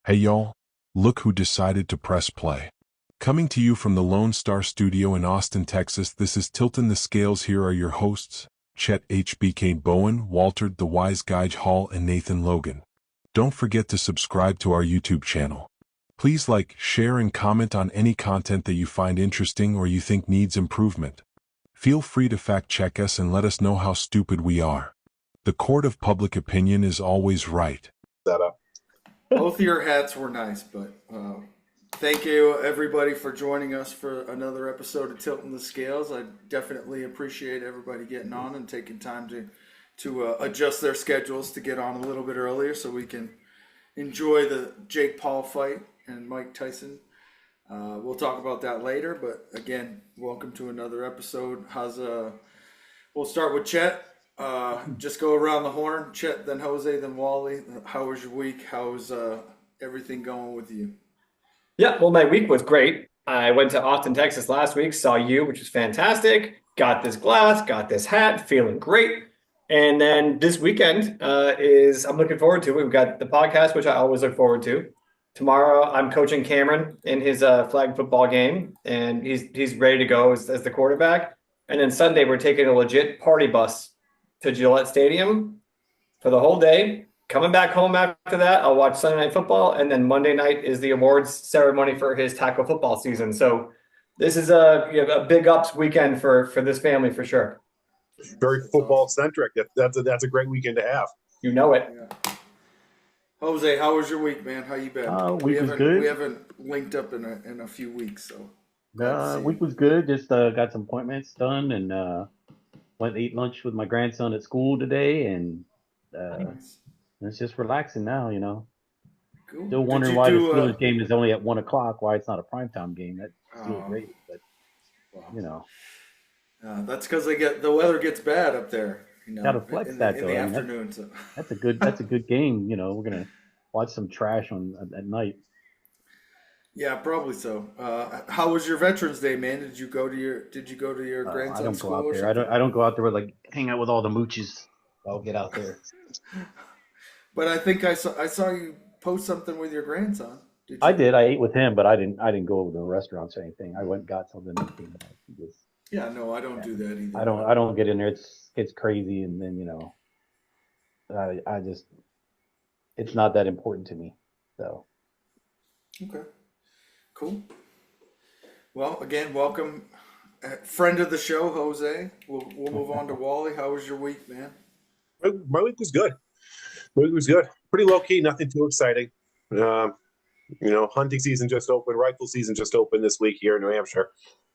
Hey y'all, look who decided to press play. Coming to you from the Lone Star Studio in Austin, Texas, this is Til'ton the Scales. Here are your hosts, Chet HBK Bowen, Walter the Wise Guy Hall, and Nathan Logan. Don't forget to subscribe to our YouTube channel. Please like, share, and comment on any content that you find interesting or you think needs improvement. Feel free to fact check us and let us know how stupid we are. The court of public opinion is always right. Both of your hats were nice, but thank you everybody for joining us for another episode of Til'ton the Scales. I definitely appreciate everybody getting on and taking time to adjust their schedules to get on a little bit earlier so we can enjoy the Jake Paul fight and Mike Tyson. We'll talk about that later, but again, welcome to another episode. We'll start with Chet. Just go around the horn. Chet, then Jose, then Wally. How was your week? How's everything going with you? Yeah, well, my week was great. I went to Austin, Texas last week, saw you, which was fantastic. Got this glass, got this hat, feeling great. And then this weekend I'm looking forward to. We've got the podcast, which I always look forward to. Tomorrow, I'm coaching Cameron in his flag football game, and he's ready to go as the quarterback. And then Sunday, we're taking a legit party bus to Gillette Stadium for the whole day. Coming back home after that, I'll watch Sunday Night Football, and then Monday night is the awards ceremony for his tackle football season. So this is a big ups weekend for this family for sure. Very football centric. That's a great weekend to have. You know it. Yeah. Jose, how was your week, man? How you been? Week was good. We haven't linked up in a few weeks, so. Week was good. Just got some appointments done and went to eat lunch with my grandson at school today, and Nice. it's just relaxing now, you know. Cool. Still wondering why the Steelers game is only at 1:00, why it's not a primetime game. That's still great, but you know. That's because the weather gets bad up there. You know, Gotta flex in that the though. I mean, afternoon. So. that's a good game. You know, we're gonna watch some trash at night. Yeah, probably so. How was your Veterans Day, man? Did you go to your I grandson's don't school go out or there. something? I don't go out there with hang out with all the mooches. I'll get out there. But I think I saw you post something with your grandson. Did you? I did. I ate with him, but I didn't go over to restaurants or anything. I went and got something and came back. Yeah, no, I don't do that either. I don't get in there. It's crazy, and then I just it's not that important to me. So Okay, cool. Well, again, welcome, friend of the show, Jose. We'll move on to Wally. How was your week, man? My week was good. Pretty low key, nothing too exciting. Hunting season just opened, rifle season just opened this week here in New Hampshire,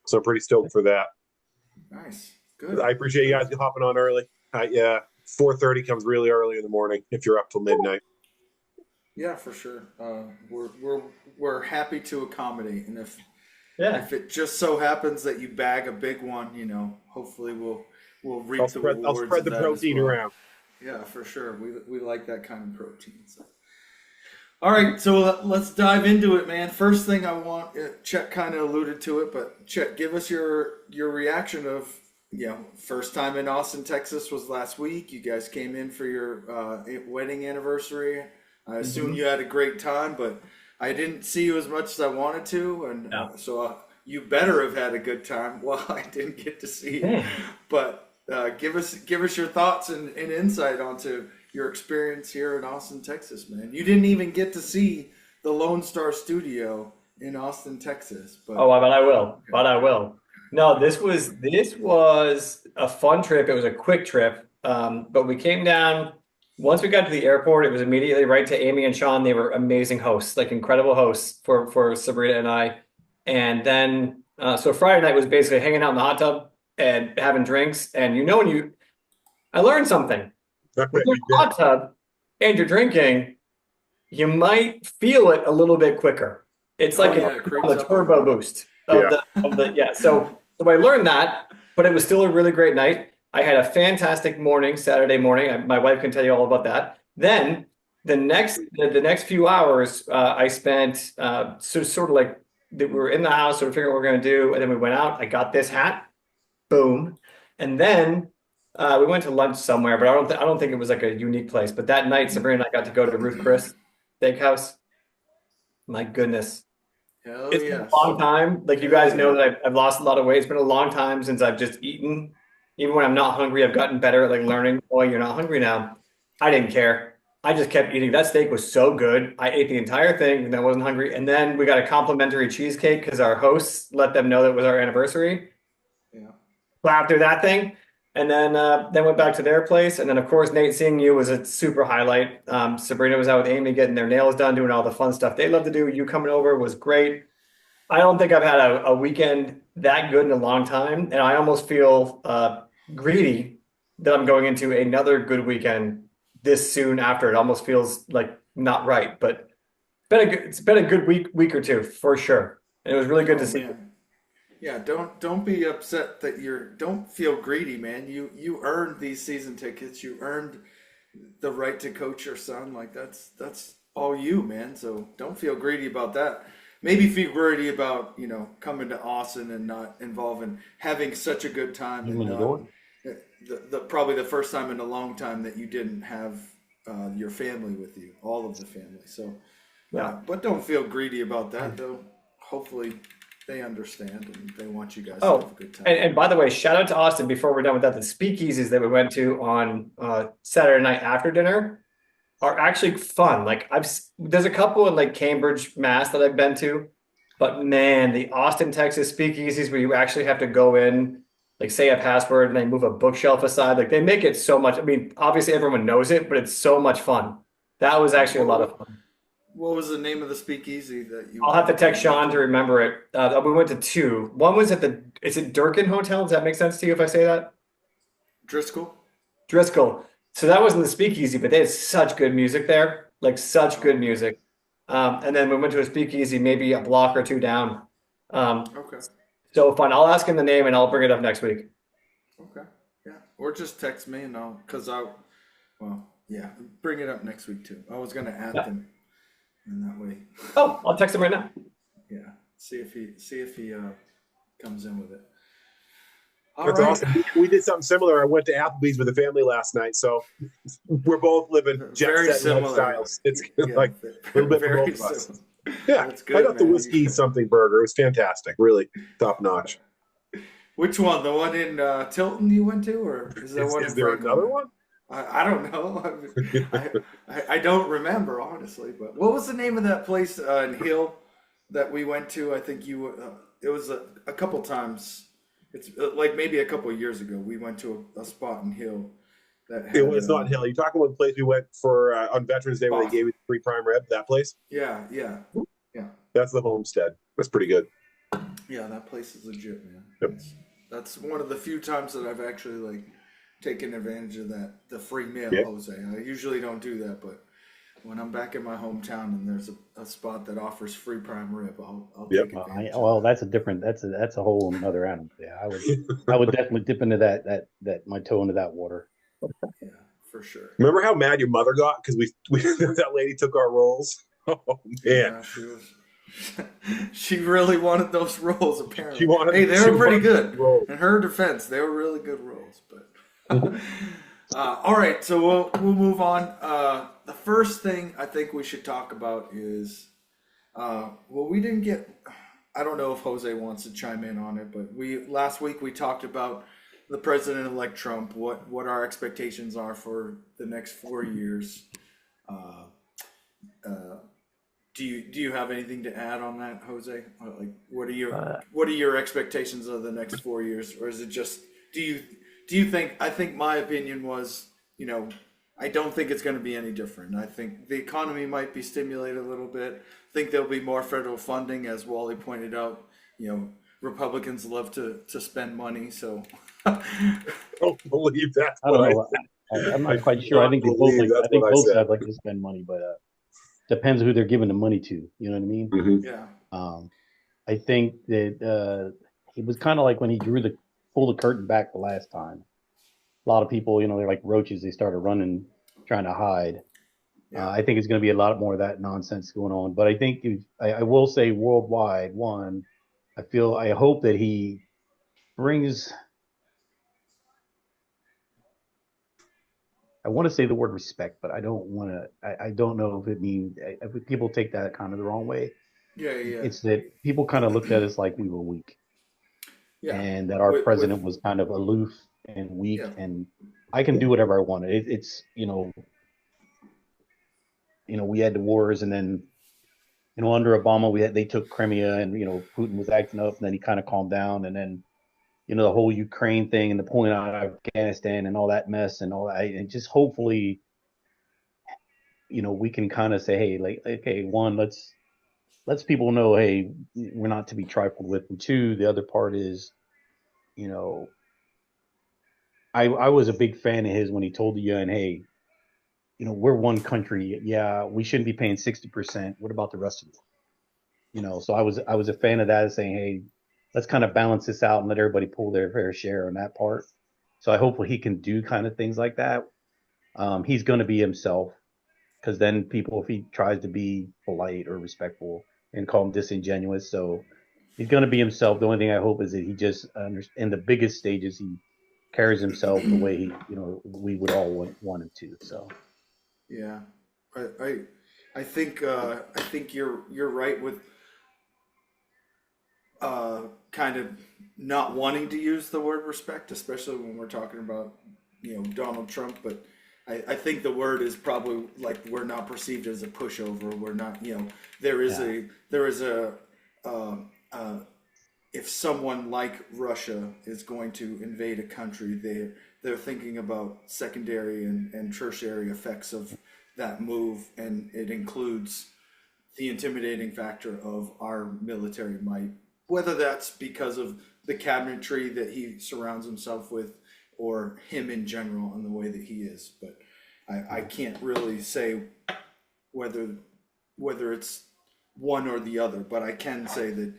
so I'm pretty stoked for that. Nice, good. I appreciate you guys hopping on early. 4:30 comes really early in the morning if you're up till midnight. Yeah, for sure. We're happy to accommodate, and if it just so happens that you bag a big one, hopefully we'll reap the rewards. I'll spread the protein around. Yeah, for sure. We like that kind of protein. So. All right, so let's dive into it, man. First thing I want, Chet kind of alluded to it, but Chet, give us your reaction of, first time in Austin, Texas was last week. You guys came in for your wedding anniversary. I assume you had a great time, but I didn't see you as much as I wanted to, and so you better have had a good time. Well, I didn't get to see you, but give us your thoughts and insight onto your experience here in Austin, Texas, man. You didn't even get to see the Lone Star Studio in Austin, Texas. But I will. No, this was a fun trip. It was a quick trip, but we came down. Once we got to the airport, it was immediately right to Amy and Sean. They were amazing hosts, incredible hosts for Sabrina and I. And then, so Friday night was basically hanging out in the hot tub and having drinks. And I learned something. When you're in the hot tub and you're drinking, you might feel it a little bit quicker. It's like a turbo boost of the. So I learned that, but it was still a really great night. I had a fantastic morning, Saturday morning. My wife can tell you all about that. Then the next few hours, I spent we were in the house, sort of figuring what we're going to do, and then we went out. I got this hat, boom, and then we went to lunch somewhere, but I don't think it was like a unique place. But that night, Sabrina and I got to go to Ruth Chris Steakhouse. My goodness. Hell It's been yes. a long time. Like you guys know that I've lost a lot of weight. It's been a long time since I've just eaten. Even when I'm not hungry, I've gotten better at like learning, oh, you're not hungry now. I didn't care. I just kept eating. That steak was so good. I ate the entire thing and I wasn't hungry. And then we got a complimentary cheesecake because our hosts let them know that it was our anniversary. Yeah. Plowed through that thing. And then went back to their place. And then of course, Nate, seeing you was a super highlight. Sabrina was out with Amy getting their nails done, doing all the fun stuff they love to do. You coming over was great. I don't think I've had a weekend that good in a long time, and I almost feel greedy that I'm going into another good weekend this soon after. It almost feels like not right, but it's been a good week or two for sure. And it was really good to see. Man. Yeah, don't be upset that don't feel greedy, man. You earned these season tickets. You earned the right to coach your son. Like that's all you, man. So don't feel greedy about that. Maybe feel greedy about, coming to Austin and not involving having such a good time and probably the first time in a long time that you didn't have your family with you, all of the family. So Yeah. But don't feel greedy about that though. Hopefully they understand and they want you guys to Oh, have a good time. and by the way, shout out to Austin before we're done with that. The speakeasies that we went to on Saturday night after dinner are actually fun. Like there's a couple in like Cambridge, Mass that I've been to, but man, the Austin, Texas speakeasies where you actually have to go in, like say a password and they move a bookshelf aside. Like they make it so much. I mean, obviously everyone knows it, but it's so much fun. That was actually a lot of fun. What was the name of the speakeasy that you? I'll have to text Sean to remember it. We went to two. One was is it Durkin Hotel? Does that make sense to you if I say that? Driscoll? Driscoll. So that wasn't the speakeasy, but they had such good music there, like such good music. And then we went to a speakeasy maybe a block or two down. Okay. So fun. I'll ask him the name and I'll bring it up next week. Okay. Yeah. Or just text me and bring it up next week too. I was gonna add them in that way. Oh, I'll text him right now. Yeah. See if he comes in with it. That's awesome. We did something similar. I went to Applebee's with the family last night, so we're both living Very jet set similar lifestyles. It's Yeah, like a little bit for very both of us. similar. Yeah, That's good, I got the man. whiskey something burger. It was fantastic, really top notch. Which one? The one in Til'ton you went to, or is there one? Is there another one? I don't know. I don't remember honestly. But what was the name of that place in Hill that we went to? I think it was a couple times. It's like maybe a couple of years ago. We went to a spot in Hill that had, It's not Hill. You're talking about the place we went for on Veterans Day where they gave you the free prime rib. That place? Yeah. That's the Homestead. That's pretty good. Yeah, that place is legit, man. Yep. That's one of the few times that I've actually like taken advantage of the free meal, Yep. Jose. I usually don't do that, but when I'm back in my hometown and there's a spot that offers free prime rib, I'll Yep. take advantage. That's a whole another animal. Yeah, I would definitely dip into that my toe into that water. Yeah, for sure. Remember how mad your mother got because we that lady took our rolls? Oh man, Yeah, she really wanted those rolls. Apparently, She they were pretty good. rolls. In her defense, they were really good rolls. But all right, so we'll move on. The first thing I think we should talk about is, we didn't get. I don't know if Jose wants to chime in on it, but last week we talked about the president-elect Trump. What our expectations are for the next 4 years. Do you have anything to add on that, Jose? Like, what are your expectations of the next 4 years, or is it just do you think? I think my opinion was, I don't think it's going to be any different. I think the economy might be stimulated a little bit. I think there'll be more federal funding, as Wally pointed out. Republicans love to spend money, so. Don't believe that. I don't know. I'm not quite sure. I think they both sides like to spend money, but depends who they're giving the money to. You know what I mean? Mm-hmm. Yeah. I think that it was kind of like when he pulled the curtain back the last time. A lot of people, they're like roaches. They started running, trying to hide. Yeah. I think it's going to be a lot more of that nonsense going on. But I think I will say worldwide, I hope that he brings. I want to say the word respect, but I don't want to. I don't know if it means if people take that kind of the wrong way. Yeah, yeah, It's that people kind of looked at us like we were weak, yeah. and that our With president was kind of aloof and weak, yeah, and I can do whatever I want. It's we had the wars, and then under Obama they took Crimea, and Putin was acting up, and then he kind of calmed down, and then the whole Ukraine thing and the pulling out of Afghanistan and all that mess and all that, and just hopefully we can kind of say, hey, like, okay, one, let's people know, hey, we're not to be trifled with, and two, the other part is, you know, I was a big fan of his when he told the UN, hey, we're one country, yeah, we shouldn't be paying 60%. What about the rest of it? So I was a fan of that, saying, hey, let's kind of balance this out and let everybody pull their fair share on that part. So I hope he can do kind of things like that. He's going to be himself, because then people, if he tries to be polite or respectful, and call him disingenuous, so he's going to be himself. The only thing I hope is that he just in the biggest stages he carries himself the way we would all want him to. So yeah. I think you're right with kind of not wanting to use the word respect, especially when we're talking about Donald Trump. But I think the word is probably like, we're not perceived as a pushover. We're not, there is if someone like Russia is going to invade a country, they're thinking about secondary and tertiary effects of that move, and it includes the intimidating factor of our military might, whether that's because of the cabinetry that he surrounds himself with, or him in general and the way that he is. But I can't really say whether it's one or the other, but I can say that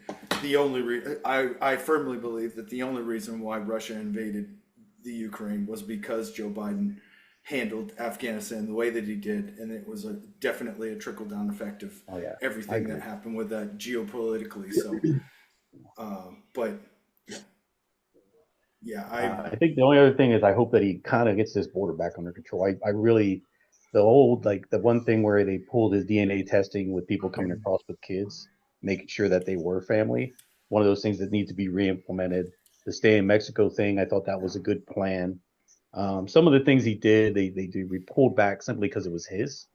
I firmly believe that the only reason why Russia invaded the Ukraine was because Joe Biden handled Afghanistan the way that he did, and it was definitely a trickle-down effect of everything that happened with that geopolitically. So, but yeah, I think the only other thing is I hope that he kind of gets this border back under control. I really, the one thing where they pulled his DNA testing with people coming across with kids, making sure that they were family, one of those things that needs to be re-implemented. The stay in Mexico thing, I thought that was a good plan. Some of the things he did, they pulled back simply because it was his,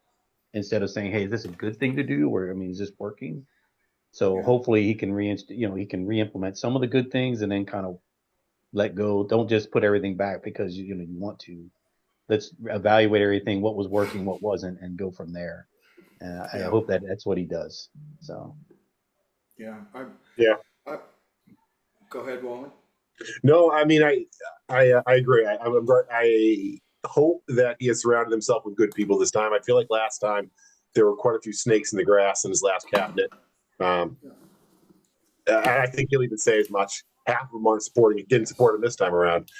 instead of saying, hey, is this a good thing to do? Or, I mean, is this working? So hopefully he can re-implement some of the good things, and then kind of let go. Don't just put everything back because you want to. Let's evaluate everything, what was working, what wasn't, and go from there. And I hope that's what he does. So yeah, Yeah. Go ahead, Wallen. No, I mean, I agree. I hope that he has surrounded himself with good people this time. I feel like last time there were quite a few snakes in the grass in his last cabinet. I think he'll even say as much. Half of them didn't support him this time around,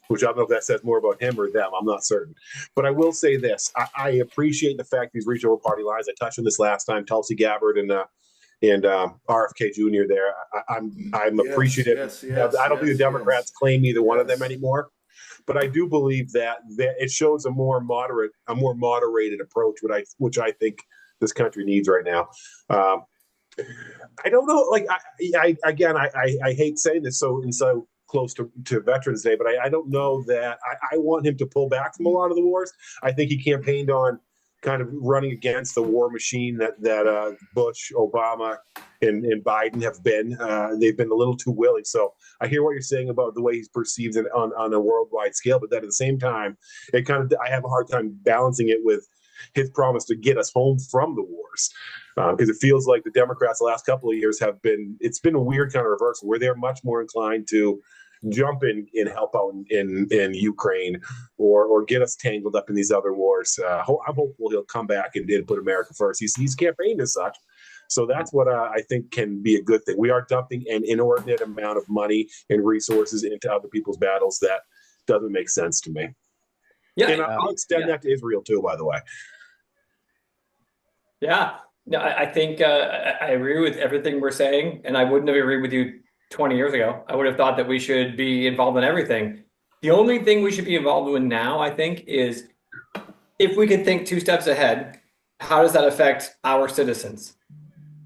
which I don't know if that says more about him or them. I'm not certain. But I will say this. I appreciate the fact he's reached over party lines. I touched on this last time, Tulsi Gabbard and RFK Jr. there. I'm appreciative. I don't think the Democrats claim either one of them anymore, but I do believe that it shows a more moderated approach, which I think this country needs right now. I don't know. Like I hate saying this so close to Veterans Day, but I don't know that I want him to pull back from a lot of the wars. I think he campaigned on kind of running against the war machine that Bush, Obama, and Biden have been. They've been a little too willing. So I hear what you're saying about the way he's perceived it on a worldwide scale, but that at the same time, I have a hard time balancing it with his promise to get us home from the wars. Because it feels like the Democrats the last couple of years it's been a weird kind of reversal where they're much more inclined to jump in and help out in Ukraine or get us tangled up in these other wars. I'm hopeful he'll come back and put America first. He's campaigned as such. So that's what I think can be a good thing. We are dumping an inordinate amount of money and resources into other people's battles that doesn't make sense to me. Yeah, and I'll extend that to Israel too, by the way. Yeah, no, I think I agree with everything we're saying, and I wouldn't have agreed with you 20 years ago. I would have thought that we should be involved in everything. The only thing we should be involved in now, I think, is if we could think 2 steps ahead, how does that affect our citizens?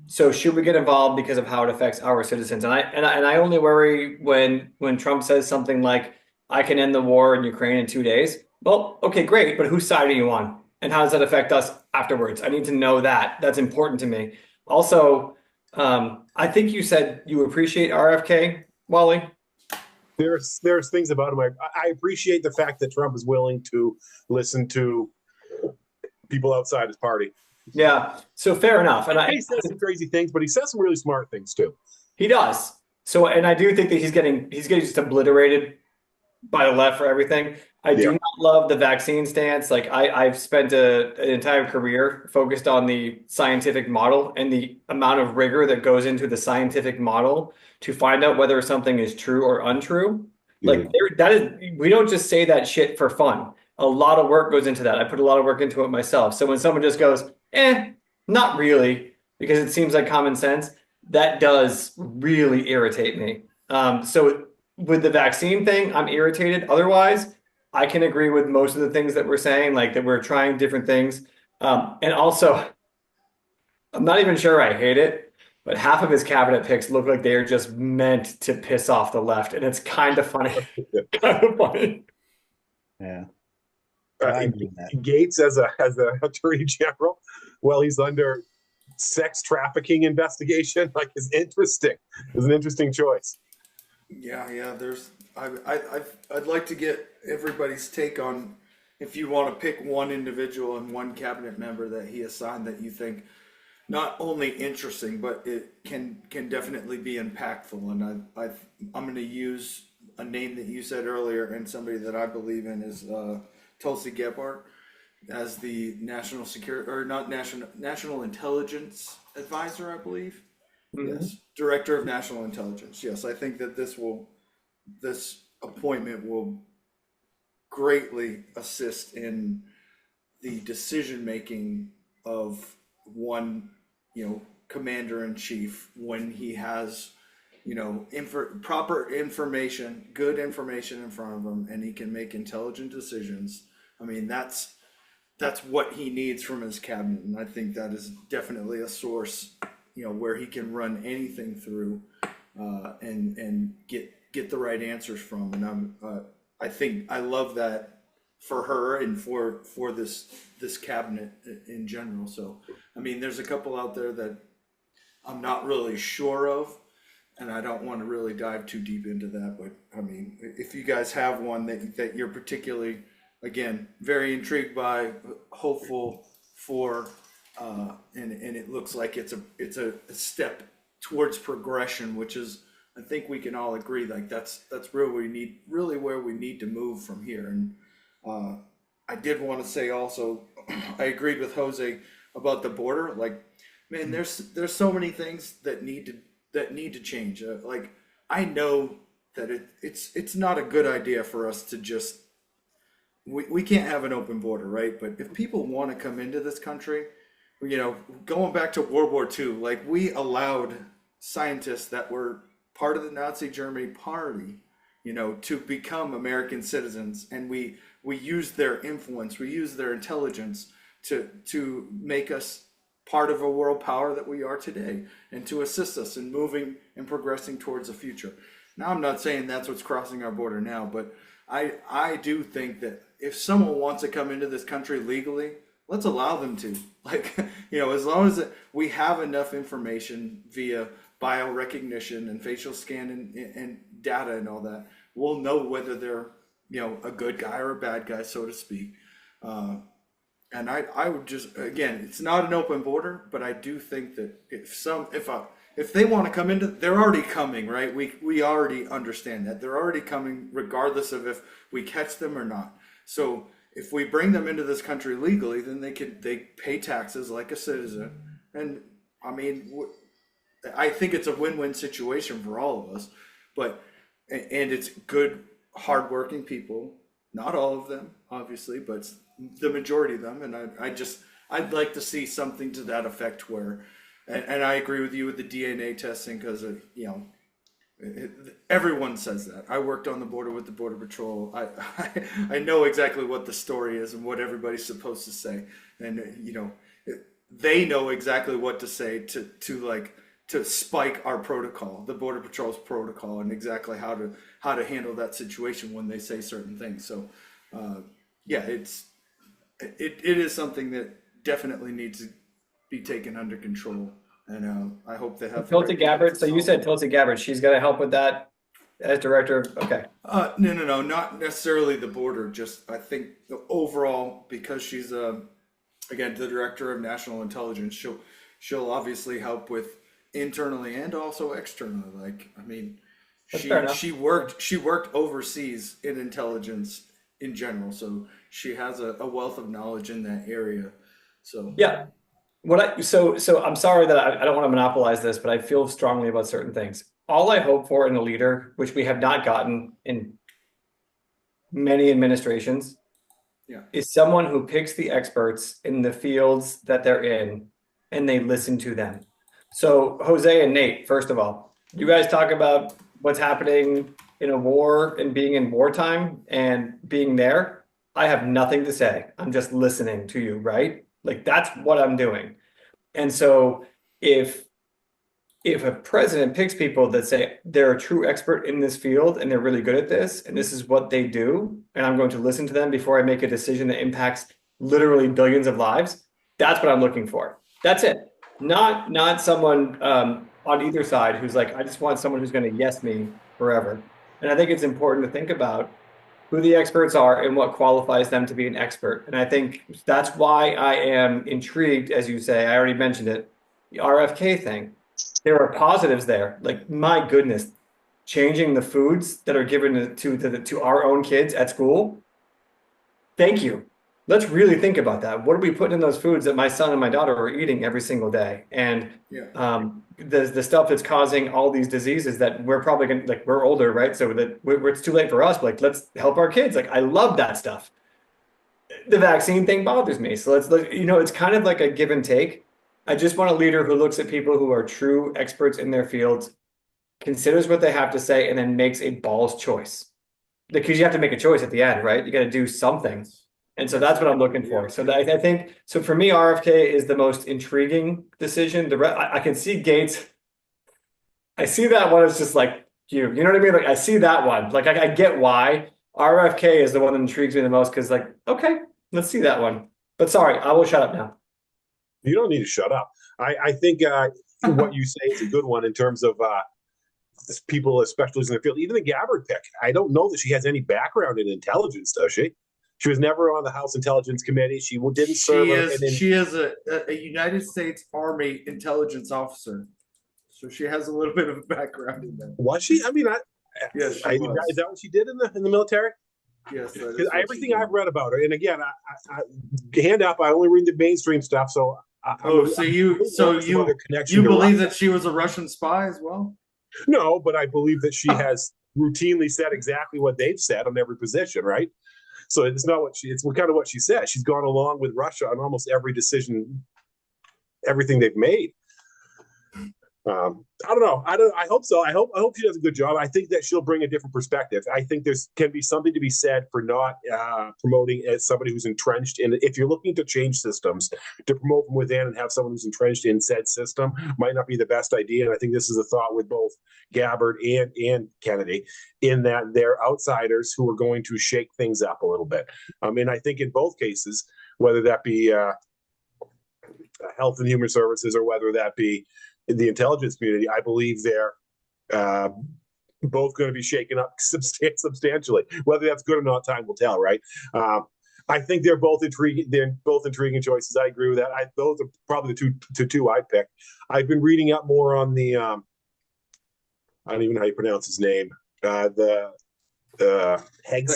So should we get involved because of how it affects our citizens? And I only worry when Trump says something like, "I can end the war in Ukraine in 2 days." Well, okay, great, but whose side are you on? And how does that affect us afterwards? I need to know that. That's important to me. Also, I think you said you appreciate RFK, Wally. There's things about him. I appreciate the fact that Trump is willing to listen to people outside his party. Yeah, so fair enough. And He says some crazy things, but he says some really smart things too. he does. So, and I do think that he's getting just obliterated by the left for everything. I do not love the vaccine stance. Like I've spent an entire career focused on the scientific model and the amount of rigor that goes into the scientific model to find out whether something is true or untrue. Like we don't just say that shit for fun. A lot of work goes into that. I put a lot of work into it myself. So when someone just goes, not really, because it seems like common sense, that does really irritate me. So with the vaccine thing, I'm irritated. Otherwise, I can agree with most of the things that we're saying, like that we're trying different things. And also, I'm not even sure I hate it, but half of his cabinet picks look like they are just meant to piss off the left, and it's kind of funny. Kind of funny. Yeah. Gates as a attorney general, well, he's under sex trafficking investigation. Like, is interesting. It's an interesting choice. Yeah. I'd like to get everybody's take on if you want to pick one individual and one cabinet member that he assigned that you think not only interesting, but it can definitely be impactful. And I'm going to use a name that you said earlier and somebody that I believe in is Tulsi Gabbard as the national security or not national intelligence advisor, I believe. Mm-hmm. Yes, director of national intelligence. Yes, I think that this appointment will greatly assist in the decision making of one, commander in chief when he has, proper information, good information in front of him, and he can make intelligent decisions. I mean, that's what he needs from his cabinet, and I think that is definitely a source, where he can run anything through, and get the right answers from. And I think I love that for her and for this cabinet in general. So, I mean, there's a couple out there that I'm not really sure of, and I don't want to really dive too deep into that. But I mean, if you guys have one that you're particularly, again, very intrigued by, hopeful for, and it looks like it's a step towards progression, which is, I think we can all agree, like that's really where we need to move from here. And I did want to say also, I agreed with Jose about the border. Like, man, there's so many things that need to change. Like, I know that it's not a good idea for us to just we can't have an open border, right? But if people want to come into this country, going back to World War II, like, we allowed scientists that were part of the Nazi Germany party, to become American citizens, and we use their influence, we use their intelligence to make us part of a world power that we are today, and to assist us in moving and progressing towards the future. Now, I'm not saying that's what's crossing our border now, but I do think that if someone wants to come into this country legally, let's allow them to. Like, as long as we have enough information via biorecognition and facial scan and data and all that, we'll know whether they're, a good guy or a bad guy, so to speak. And I would just, again, it's not an open border, but I do think that if they want to come into, they're already coming, right? We already understand that they're already coming, regardless of if we catch them or not. So if we bring them into this country legally, then they pay taxes like a citizen. And I mean, I think it's a win-win situation for all of us, and it's good, hardworking people, not all of them, obviously, but the majority of them. And I'd like to see something to that effect where, and I agree with you with the DNA testing, because Everyone says that. I worked on the border with the Border Patrol. I know exactly what the story is and what everybody's supposed to say, and they know exactly what to say to spike our protocol, the Border Patrol's protocol, and exactly how to handle that situation when they say certain things. So, yeah, it is something that definitely needs to be taken under control, and I hope they have. Til'ton Gabbard. So you said Til'ton Gabbard. She's going to help with that as director. Okay. No, not necessarily the border. Just I think the overall, because she's again the director of national intelligence. She'll obviously help with internally and also externally. Like, I mean, she worked overseas in intelligence in general, so she has a wealth of knowledge in that area. So yeah. So I'm sorry that I don't want to monopolize this, but I feel strongly about certain things. All I hope for in a leader, which we have not gotten in many administrations, is someone who picks the experts in the fields that they're in and they listen to them. So Jose and Nate, first of all, you guys talk about what's happening in a war and being in wartime and being there. I have nothing to say. I'm just listening to you, right? Like, that's what I'm doing. And so if a president picks people that say they're a true expert in this field and they're really good at this, and this is what they do, and I'm going to listen to them before I make a decision that impacts literally billions of lives, that's what I'm looking for. That's it. Not someone on either side who's like, I just want someone who's going to yes me forever. And I think it's important to think about who the experts are and what qualifies them to be an expert. And I think that's why I am intrigued, as you say, I already mentioned it, the RFK thing. There are positives there. Like, my goodness, changing the foods that are given to our own kids at school. Thank you. Let's really think about that. What are we putting in those foods that my son and my daughter are eating every single day? And the stuff that's causing all these diseases that we're probably going to, like, we're older, right? So that it's too late for us, but like, let's help our kids. Like, I love that stuff. The vaccine thing bothers me. So let's it's kind of like a give and take. I just want a leader who looks at people who are true experts in their fields, considers what they have to say, and then makes a balls choice. Because you have to make a choice at the end, right? You got to do something. And so that's what I'm looking for. So I think, so for me, RFK is the most intriguing decision. I can see Gates. I see that one as just like you know what I mean? Like, I see that one. Like, I get why. RFK is the one that intrigues me the most because, like, okay, let's see that one. But sorry, I will shut up now. You don't need to shut up. I think what you say is a good one in terms of people, especially in the field. Even the Gabbard pick. I don't know that she has any background in intelligence, does she? She was never on the House Intelligence Committee. She didn't serve. She is a United States Army intelligence officer, so she has a little bit of a background in that. Was she? I mean, yes, is that what she did in the military? Yes, everything I've read about her, and again, I hand up. I only read the mainstream stuff, so. You believe that she was a Russian spy as well? No, but I believe that she has routinely said exactly what they've said on every position, right? So it's not it's kind of what she said. She's gone along with Russia on almost every decision, everything they've made. I don't know. I hope so. I hope she does a good job. I think that she'll bring a different perspective. I think can be something to be said for not promoting as somebody who's entrenched in. If you're looking to change systems, to promote from within and have someone who's entrenched in said system might not be the best idea. And I think this is a thought with both Gabbard and Kennedy, in that they're outsiders who are going to shake things up a little bit. I mean, I think in both cases, whether that be Health and Human Services or whether that be the intelligence community, I believe they're both going to be shaken up substantially. Whether that's good or not, time will tell, right? I think they're both intriguing. They're both intriguing choices. I agree with that. Those are probably the two I'd pick. I've been reading up more on the I don't even know how you pronounce his name. The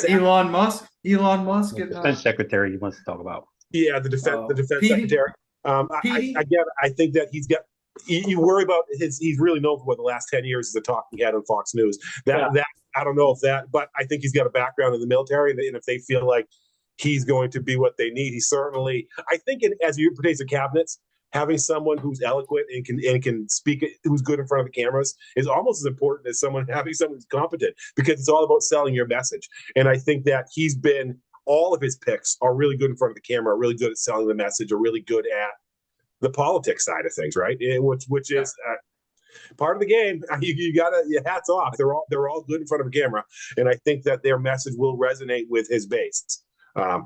Elon Musk. The defense secretary he wants to talk about. Yeah, the defense secretary. I think that he's got. You worry about he's really known for the last 10 years as a talking head on Fox News. That I don't know if that, but I think he's got a background in the military, and if they feel like he's going to be what they need, he certainly. I think as it pertains to cabinets, having someone who's eloquent and can speak, who's good in front of the cameras, is almost as important as having someone who's competent, because it's all about selling your message. And I think that he's been, all of his picks are really good in front of the camera, are really good at selling the message, are really good at the politics side of things, right? Which is part of the game. You gotta, hats off. They're all good in front of a camera, and I think that their message will resonate with his base. Yeah.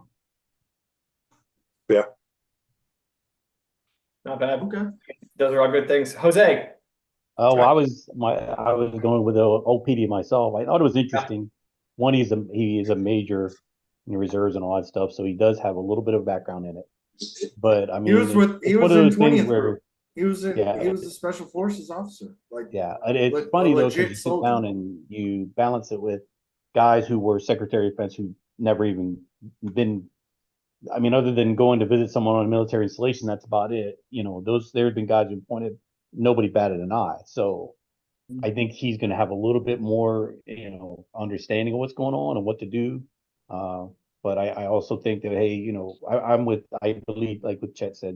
Not bad. Okay. Those are all good things. Jose. Oh, well, I was going with the OPD myself. I thought it was interesting. One, he is a major in reserves and all that stuff, so he does have a little bit of background in it. But I mean, He was in 20th group. He was a special forces officer. And it's funny though, because you sit down and you balance it with guys who were Secretary of Defense who never even been. I mean, other than going to visit someone on a military installation, that's about it. There have been guys who pointed, nobody batted an eye. So I think he's going to have a little bit more, understanding of what's going on and what to do. But I also think that, hey, I believe, like what Chet said,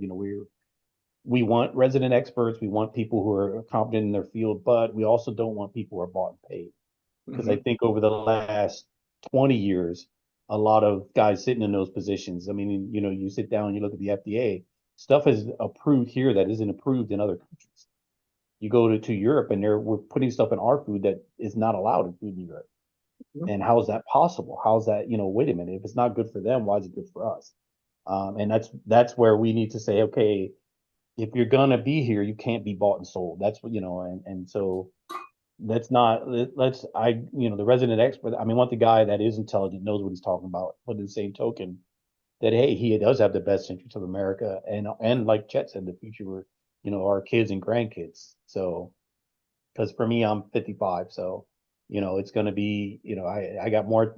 we want resident experts. We want people who are competent in their field, but we also don't want people who are bought and paid. Because I think over the last 20 years, a lot of guys sitting in those positions. I mean, you sit down and you look at the FDA, stuff is approved here that isn't approved in other countries. You go to Europe and we're putting stuff in our food that is not allowed in food in Europe. And how is that possible? How's that, wait a minute, if it's not good for them, why is it good for us? And that's where we need to say, okay, if you're going to be here, you can't be bought and sold. That's what, and so the resident expert, I mean, want the guy that is intelligent, knows what he's talking about, but in the same token, that, hey, he does have the best interest of America. And like Chet said, the future, our kids and grandkids. So, because for me, I'm 55. So, it's going to be, I got more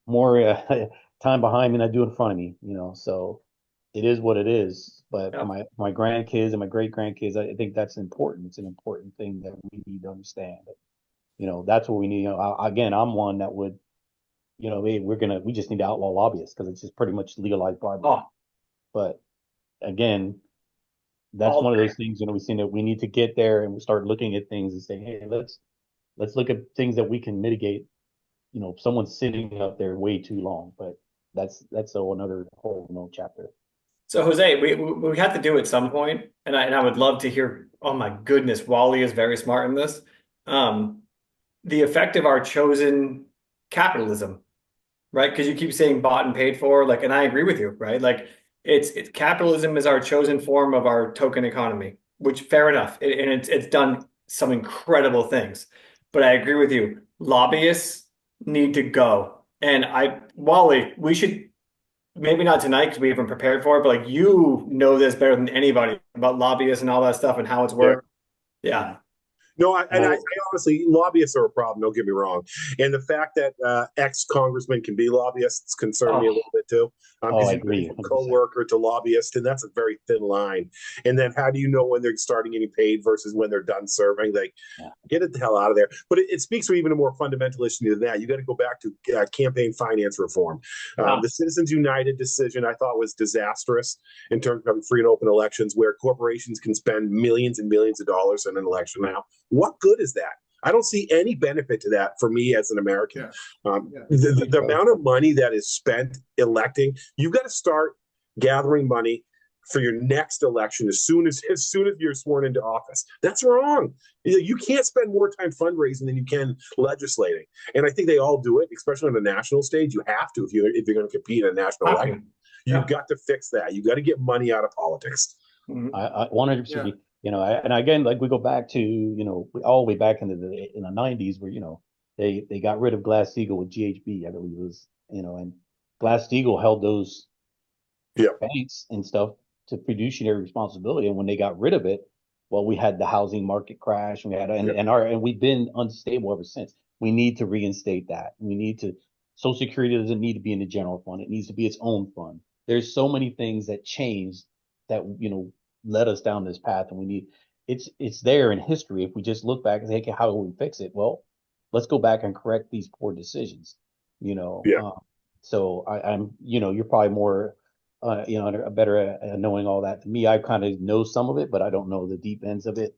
time behind me than I do in front of me, so it is what it is. But for my grandkids and my great grandkids, I think that's important. It's an important thing that we need to understand. That's what we need. Again, I'm one that would, we just need to outlaw lobbyists because it's just pretty much legalized bribery. But again, that's one of those things, we've seen that we need to get there and we start looking at things and saying, hey, let's look at things that we can mitigate. Someone's sitting up there way too long, but that's another whole chapter. So Jose, we have to do at some point, and I would love to hear. Oh my goodness, Wally is very smart in this. The effect of our chosen capitalism, right? Because you keep saying bought and paid for, and I agree with you, right? It's capitalism is our chosen form of our token economy, which fair enough, and it's done some incredible things. But I agree with you. Lobbyists need to go, and Wally, we should. Maybe not tonight because we haven't prepared for it, but you know this better than anybody about lobbyists and all that stuff and how it's worked. Yeah. No, I honestly, lobbyists are a problem. Don't get me wrong, and the fact that ex-congressmen can be lobbyists concern me a little bit too. I agree. From co-worker to lobbyist, and that's a very thin line. And then, how do you know when they're starting getting paid versus when they're done serving? Get it the hell out of there. But it speaks to even a more fundamental issue than that. You got to go back to campaign finance reform. The Citizens United decision I thought was disastrous in terms of free and open elections, where corporations can spend millions and millions of dollars in an election now. What good is that? I don't see any benefit to that for me as an American. The amount of money that is spent electing, you've got to start gathering money for your next election as soon as you're sworn into office. That's wrong. You can't spend more time fundraising than you can legislating. And I think they all do it, especially on the national stage. You have to if you're going to compete in a national election. You've got to fix that. You've got to get money out of politics. I 100%. And again, we go back to, all the way back in the 90s where, they got rid of Glass-Steagall with GHB, I believe it was, and Glass-Steagall held those banks and stuff to fiduciary responsibility. And when they got rid of it, well, we had the housing market crash, and we had, and we've been unstable ever since. We need to reinstate that. We need to, Social Security doesn't need to be in the general fund. It needs to be its own fund. There's so many things that changed that, led us down this path, and we need it's there in history. If we just look back and say, okay, how do we fix it? Well, let's go back and correct these poor decisions. So I'm you're probably more a better knowing all that. To me, I kind of know some of it, but I don't know the deep ends of it.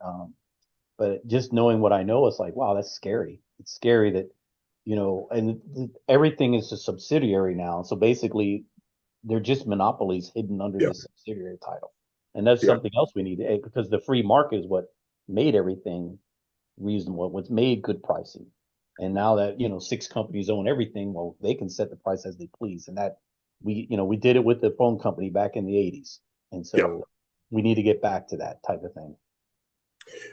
But just knowing what I know, it's like, wow, that's scary. It's scary that, and everything is a subsidiary now. So basically, they're just monopolies hidden under Yeah. this subsidiary title. And that's Yeah. something else we need to, because the free market is what made everything reasonable, what's made good pricing. And now that, 6 companies own everything, well, they can set the price as they please. And that we did it with the phone company back in the 80s. And Yeah. so we need to get back to that type of thing.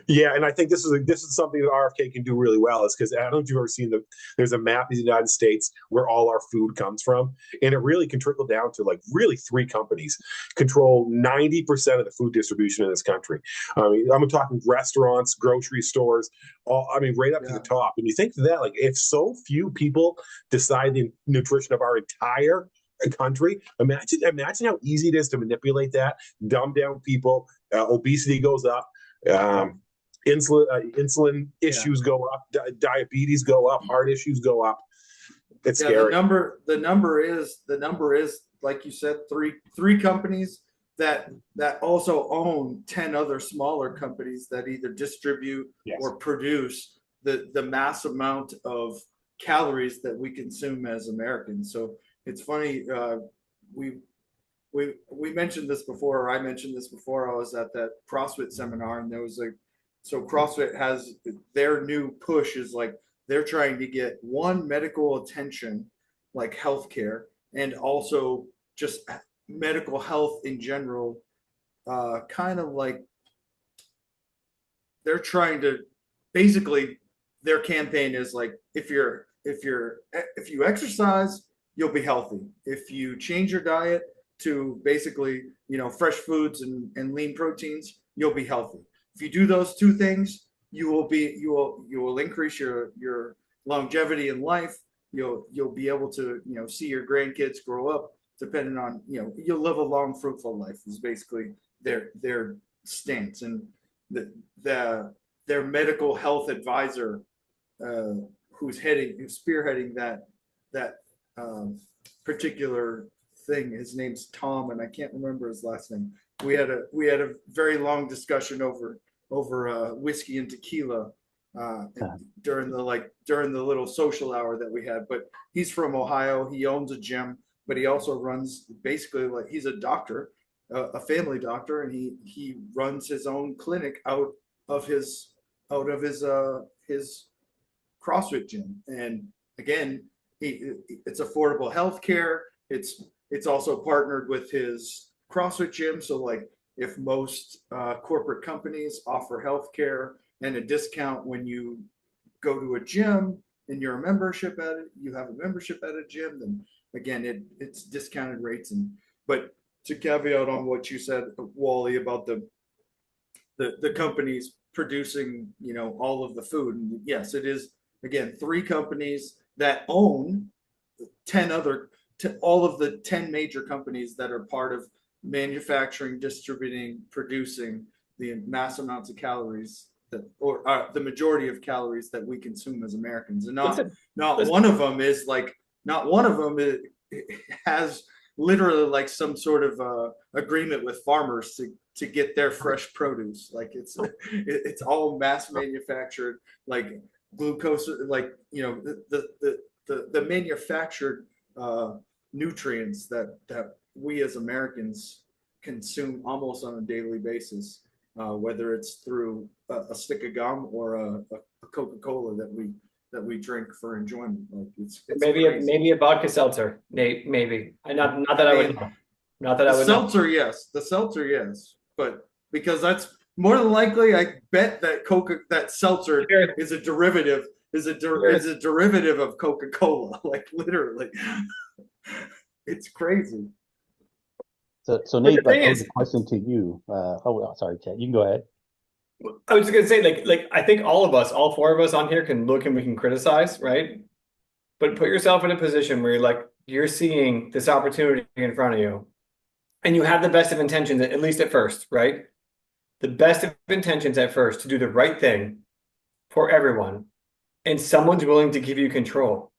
Yeah, and I think this is something that RFK can do really well. Is because I don't know if you've ever seen there's a map of the United States where all our food comes from, and it really can trickle down to like really 3 companies control 90% of the food distribution in this country. I mean, I'm talking restaurants, grocery stores, right up to the top. And you think of that, like if so few people decide the nutrition of our entire country, imagine how easy it is to manipulate that, dumb down people. Obesity goes up. Insulin issues go up, diabetes go up, heart issues go up. It's scary. The number is like you said, three companies that also own 10 other smaller companies that either distribute or produce the mass amount of calories that we consume as Americans. So it's funny, we mentioned this before, or I mentioned this before. I was at that CrossFit seminar, and there was so CrossFit has their new push is like they're trying to get medical attention, like healthcare, and also just medical health in general. Kind of like they're trying to basically their campaign is like if you exercise, you'll be healthy. If you change your diet to basically, fresh foods and lean proteins, you'll be healthy. If you do those 2 things, you will increase your longevity in life. You'll be able to, see your grandkids grow up, depending on, you'll live a long, fruitful life is basically their stance. And their medical health advisor, who's spearheading that particular thing. His name's Tom, and I can't remember his last name. We had a very long discussion over whiskey and tequila during the little social hour that we had. But he's from Ohio. He owns a gym, but he also runs basically like he's a doctor, a family doctor, and he runs his own clinic out of his CrossFit gym. And again, it's affordable health care. It's also partnered with his CrossFit gym. So like if most corporate companies offer healthcare and a discount when you go to a gym and you have a membership at a gym, then again, it's discounted rates. But to caveat on what you said, Wally, about the companies producing, all of the food. And yes, it is, again, 3 companies that own 10 other all of the 10 major companies that are part of manufacturing, distributing, producing the mass amounts of calories or the majority of calories that we consume as Americans. And not one of them has literally like some sort of agreement with farmers to get their fresh produce. Like it's all mass manufactured, like glucose, like, the manufactured nutrients that we as Americans consume almost on a daily basis, whether it's through a stick of gum or a Coca-Cola that we drink for enjoyment. Like it's maybe a vodka seltzer, Nate. Maybe not that I would know. Not that I would know. The seltzer, yes, but because that's more than likely, I bet that seltzer is a derivative. Is a derivative of Coca-Cola, like literally. It's crazy. So Nate, I pose a question to you. Sorry, Chad. You can go ahead. I was just gonna say, like I think all 4 of us on here can look and we can criticize, right? But put yourself in a position where you're seeing this opportunity in front of you, and you have the best of intentions, at least at first, right? The best of intentions at first to do the right thing for everyone, and someone's willing to give you control.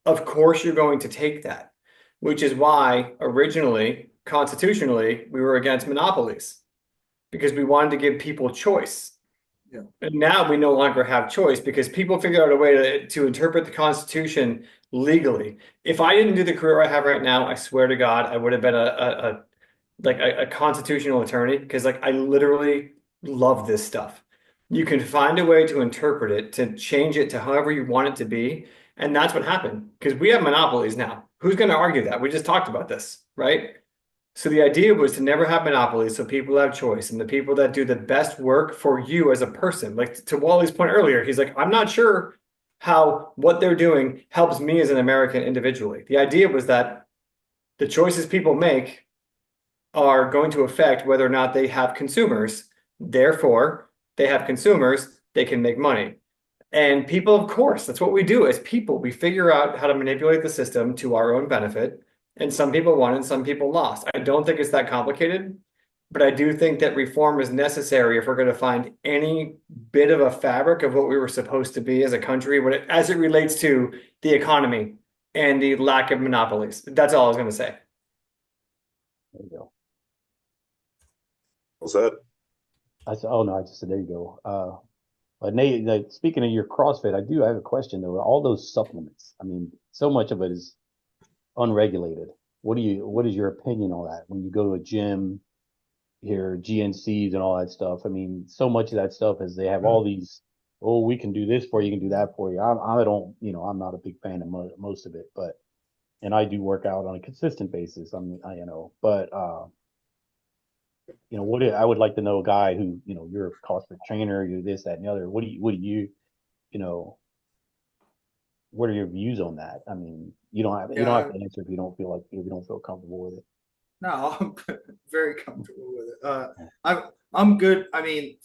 Of course, you're going to take that, which is why originally constitutionally, we were against monopolies because we wanted to give people choice. Yeah. And now we no longer have choice because people figured out a way to interpret the Constitution legally. If I didn't do the career I have right now, I swear to God, I would have been a constitutional attorney because like I literally love this stuff. You can find a way to interpret it, to change it to however you want it to be. And that's what happened because we have monopolies now. Who's going to argue that? We just talked about this, right? So the idea was to never have monopolies so people have choice and the people that do the best work for you as a person. Like to Wally's point earlier, he's like, I'm not sure how what they're doing helps me as an American individually. The idea was that the choices people make are going to affect whether or not they have consumers. Therefore, they have consumers, they can make money. And people, of course, that's what we do as people. We figure out how to manipulate the system to our own benefit. And some people won and some people lost. I don't think it's that complicated, but I do think that reform is necessary if we're going to find any bit of a fabric of what we were supposed to be as a country as it relates to the economy and the lack of monopolies. That's all I was going to say. There you go. Well said. I said, oh no, I just said there you go. But Nate, like, speaking of your CrossFit, I have a question though. All those supplements, I mean, so much of it is unregulated. What is your opinion on that? When you go to a gym, your GNCs and all that stuff. I mean, so much of that stuff is they have all these, oh, we can do this for you, can do that for you. I don't, I'm not a big fan of most of it, and I do work out on a consistent basis. But I would like to know a guy who, you're a CrossFit trainer, you're this, that, and the other. What are your views on that? I mean, you don't have to answer if you don't feel comfortable with it. No, I'm very comfortable with it. I'm good. I mean,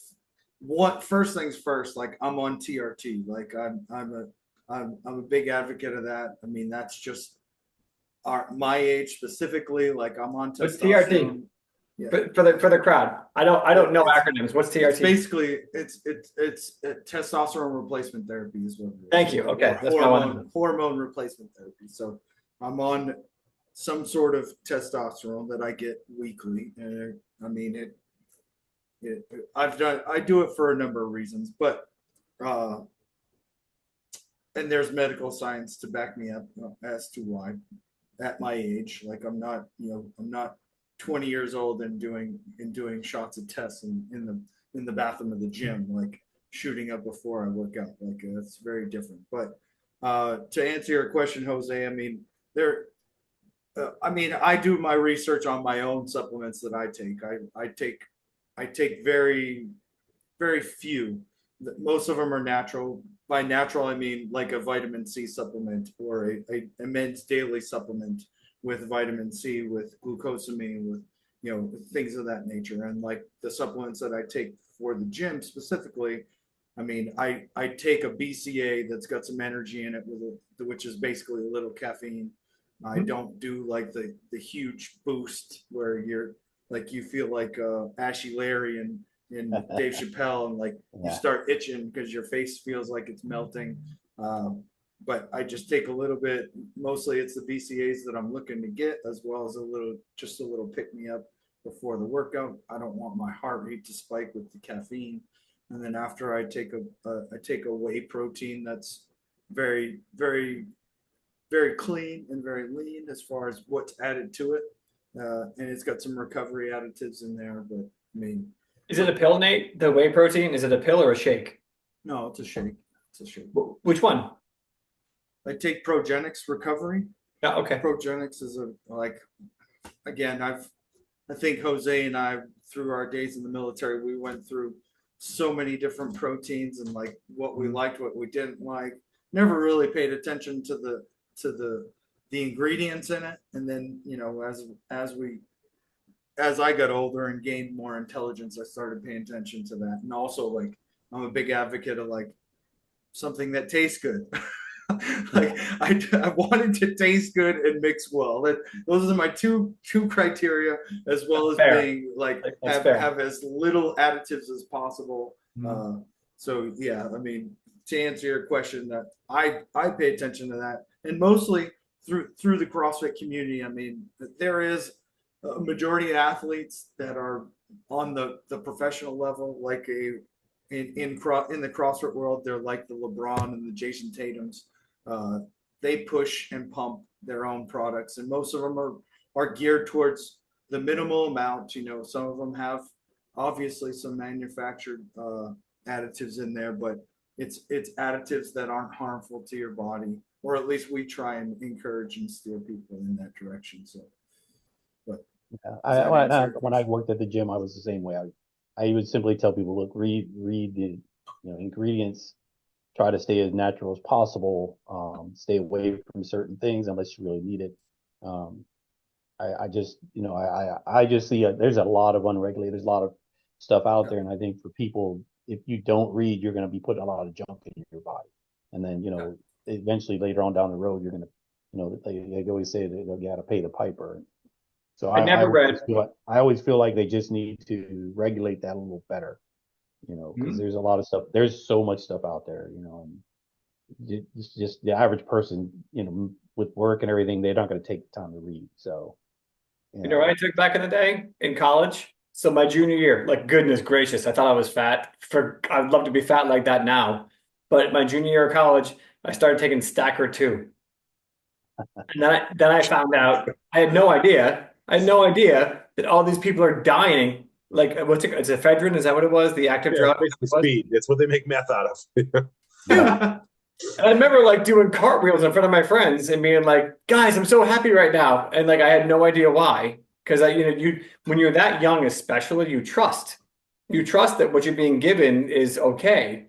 first things first, like I'm on TRT. Like I'm a big advocate of that. I mean, that's just my age specifically. Like I'm on testosterone. What's TRT? Yeah. But for the crowd, I don't know acronyms. What's TRT? It's basically it's testosterone replacement therapy is what it is. Thank you. Okay, that's hormone replacement therapy. So I'm on some sort of testosterone that I get weekly, and I mean I do it for a number of reasons, but and there's medical science to back me up as to why at my age. Like I'm not 20 years old and doing shots of tests in the bathroom of the gym, like shooting up before I work out. Like that's very different. But to answer your question, Jose, I mean I do my research on my own supplements that I take. I take very, very few. Most of them are natural. By natural, I mean like a vitamin C supplement or a men's daily supplement with vitamin C, with glucosamine, with things of that nature. And like the supplements that I take for the gym specifically, I mean, I take a BCA that's got some energy in it which is basically a little caffeine. I don't do like the huge boost where you feel like Ashy Larry and Dave Chappelle and like you start itching because your face feels like it's melting. But I just take a little bit. Mostly it's the BCAs that I'm looking to get, as well as a little pick me up before the workout. I don't want my heart rate to spike with the caffeine. And then after I take a whey protein that's very, very, very clean and very lean as far as what's added to it. And it's got some recovery additives in there, but I mean. Is it a pill, Nate? The whey protein, is it a pill or a shake? No, it's a shake. Which one? I take Progenics Recovery. Yeah, okay. Progenics is again, I think Jose and I, through our days in the military, we went through so many different proteins and like what we liked, what we didn't like. Never really paid attention to the ingredients in it. And then, as I got older and gained more intelligence, I started paying attention to that. And also like, I'm a big advocate of like something that tastes good. Like I wanted to taste good and mix well. Those are my two criteria, as well as being like have as little additives as possible. So yeah, I mean, to answer your question, that I pay attention to that, and mostly through the CrossFit community. I mean, there is a majority of athletes that are on the professional level, like in the CrossFit world, they're like the LeBron and the Jason Tatums. They push and pump their own products, and most of them are geared towards the minimal amount. You know, some of them have obviously some manufactured additives in there, but it's additives that aren't harmful to your body, or at least we try and encourage and steer people in that direction. So, but when I worked at the gym, I was the same way. I would simply tell people, look, read the ingredients, try to stay as natural as possible, stay away from certain things unless you really need it. I just I just see there's a lot of unregulated, there's a lot of stuff out there, and I think for people, if you don't read, you're going to be putting a lot of junk in your body, and then eventually later on down the road, you're going to they always say that they'll got to pay the piper. So I always feel like they just need to regulate that a little better, because there's a lot of stuff. There's so much stuff out there, and just the average person, with work and everything, they're not going to take the time to read. So, you know what I took back in the day in college? So my junior year, like goodness gracious, I thought I was fat. I'd love to be fat like that now. But my junior year of college, I started taking Stacker 2. And then I found out, I had no idea that all these people are dying. Like, it's ephedrine, is that what it was? The active drug? Speed. It's what they make meth out of. Yeah. And I remember like doing cartwheels in front of my friends and being like, guys, I'm so happy right now. And like, I had no idea why. Because when you're that young, especially, you trust that what you're being given is okay.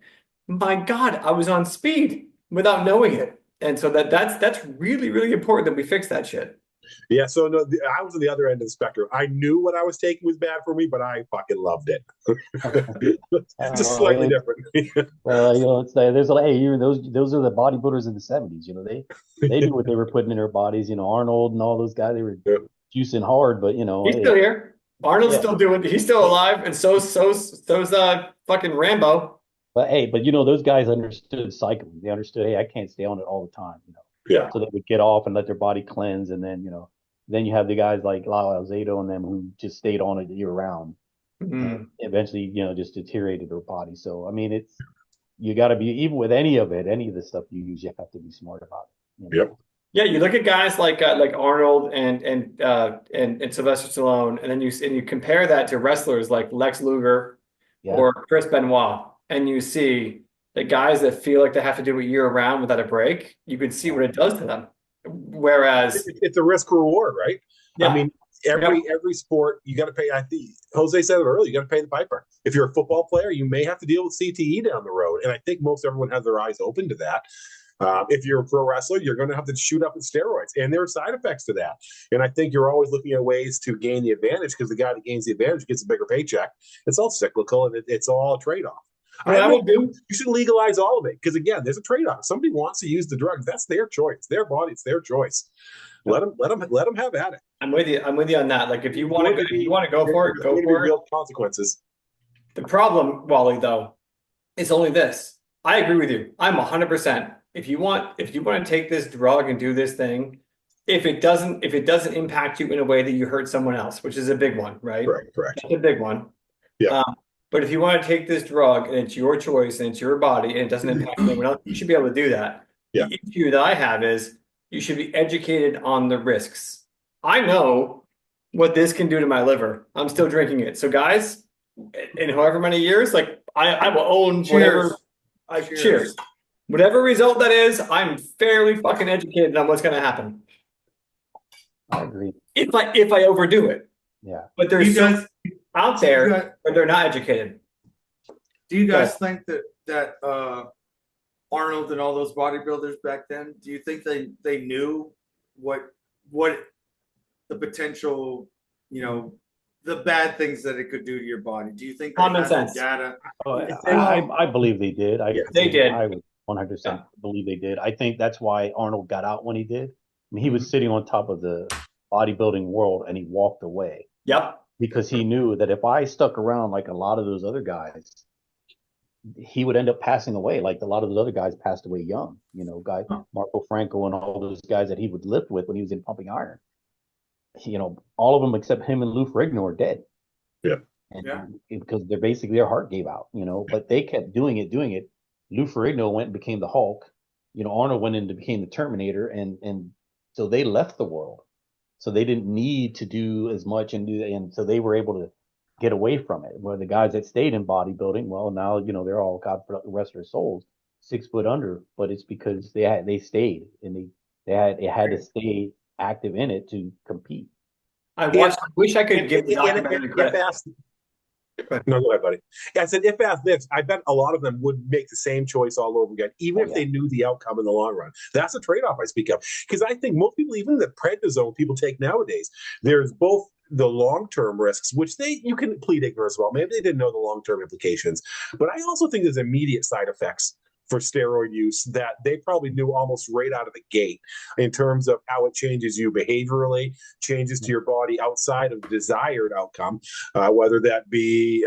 My God, I was on speed without knowing it. And so that's really, really important that we fix that shit. Yeah, so no, I was on the other end of the spectrum. I knew what I was taking was bad for me, but I fucking loved it. It's just slightly different. Well, there's a those are the bodybuilders in the '70s. They knew what they were putting in their bodies. Arnold and all those guys, they were juicing hard, but he's still here. Arnold's still doing. He's still alive, and so's fucking Rambo. But those guys understood cycling. They understood, hey, I can't stay on it all the time. Yeah. So they would get off and let their body cleanse, and then then you have the guys like Lyle Alzado and them who just stayed on it year round. And eventually, just deteriorated their body. So I mean, you got to be, even with any of the stuff you use, you have to be smart about it. Yep. Yeah, you look at guys like Arnold and Sylvester Stallone, and then you compare that to wrestlers like Lex Luger or Chris Benoit, and you see the guys that feel like they have to do it year round without a break. You can see what it does to them. Whereas it's a risk reward, right? Yeah. I mean, every sport you got to pay. I think Jose said it earlier. You got to pay the piper. If you're a football player, you may have to deal with CTE down the road, and I think most everyone has their eyes open to that. If you're a pro wrestler, you're going to have to shoot up with steroids, and there are side effects to that. And I think you're always looking at ways to gain the advantage, because the guy that gains the advantage gets a bigger paycheck. It's all cyclical, and it's all a trade-off. You should legalize all of it, because again, there's a trade-off. If somebody wants to use the drugs, that's their choice. It's their body. It's their choice. Let them have at it. I'm with you on that. Like, if you want to go for it, go for it. Real consequences. The problem, Wally, though, is only this. I agree with you. I'm 100%. If you want to take this drug and do this thing, if it doesn't impact you in a way that you hurt someone else, which is a big one, right? Correct. That's a big one. Yeah. But if you want to take this drug and it's your choice and it's your body and it doesn't impact anyone else, you should be able to do that. Yeah. The issue that I have is you should be educated on the risks. I know what this can do to my liver. I'm still drinking it. So guys, in however many years, like I will own whatever. Cheers. Whatever result that is, I'm fairly fucking educated on what's going to happen. I agree. If I overdo it. Yeah. But there's some out there where they're not educated. Do you guys think that Arnold and all those bodybuilders back then, do you think they knew what the potential, the bad things that it could do to your body? Do you think they common had sense the data? I believe they did. They did. I would 100% believe they did. I think that's why Arnold got out when he did. I mean, he was sitting on top of the bodybuilding world and he walked away. Yep. Because he knew that if I stuck around like a lot of those other guys, he would end up passing away. Like a lot of those other guys passed away young, Marco Franco and all those guys that he would lift with when he was in pumping iron. all of them except him and Lou Ferrigno are dead. Yeah. And Yeah. because they're basically their heart gave out, but they kept doing it. Lou Ferrigno went and became the Hulk. Arnold went in and became the Terminator, and so they left the world. So they didn't need to do as much and so they were able to get away from it. Where the guys that stayed in bodybuilding, well, now they're all God for the rest of their souls 6 foot under, but it's because they stayed and it had to stay active in it to compete. I wish I could give the And documentary if credit. asked, no, go ahead, buddy. Yeah, I said if asked this, I bet a lot of them would make the same choice all over again, even if they knew the outcome in the long run. That's a trade-off I speak of, because I think most people, even the prednisone people take nowadays, there's both the long-term risks, which you can plead ignorance about. Maybe they didn't know the long-term implications, but I also think there's immediate side effects for steroid use that they probably knew almost right out of the gate in terms of how it changes you behaviorally, changes to your body outside of the desired outcome, whether that be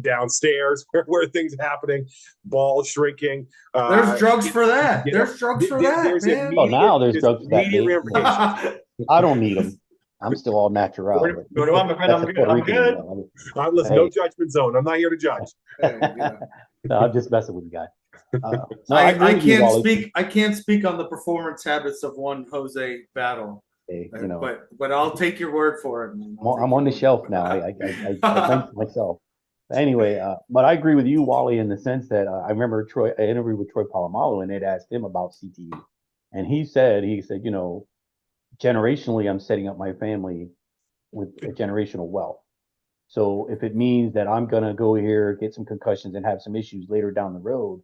downstairs where things are happening, balls shrinking. There's drugs for that. There's drugs for that, There's man. Now there's drugs for that, immediate Dave. ramifications. I don't need them. I'm still all natural. Go to my friend. That's I'm a good. Puerto I'm Rican, good. Listen, no judgment zone. I'm not here to judge. Hey, yeah. No, I'm just messing with you guys. No, I agree with you, can't Wally. speak. I can't speek on the performance habits of one Jose Battle, Hey, but I'll take your word for it. Man. I'm on the shelf now. I mentioned myself. Anyway, but I agree with you, Wally, in the sense that I remember I interviewed with Troy Polamalu, and they'd asked him about CTE, and he said, generationally, I'm setting up my family with a generational wealth. So if it means that I'm gonna go here, get some concussions, and have some issues later down the road,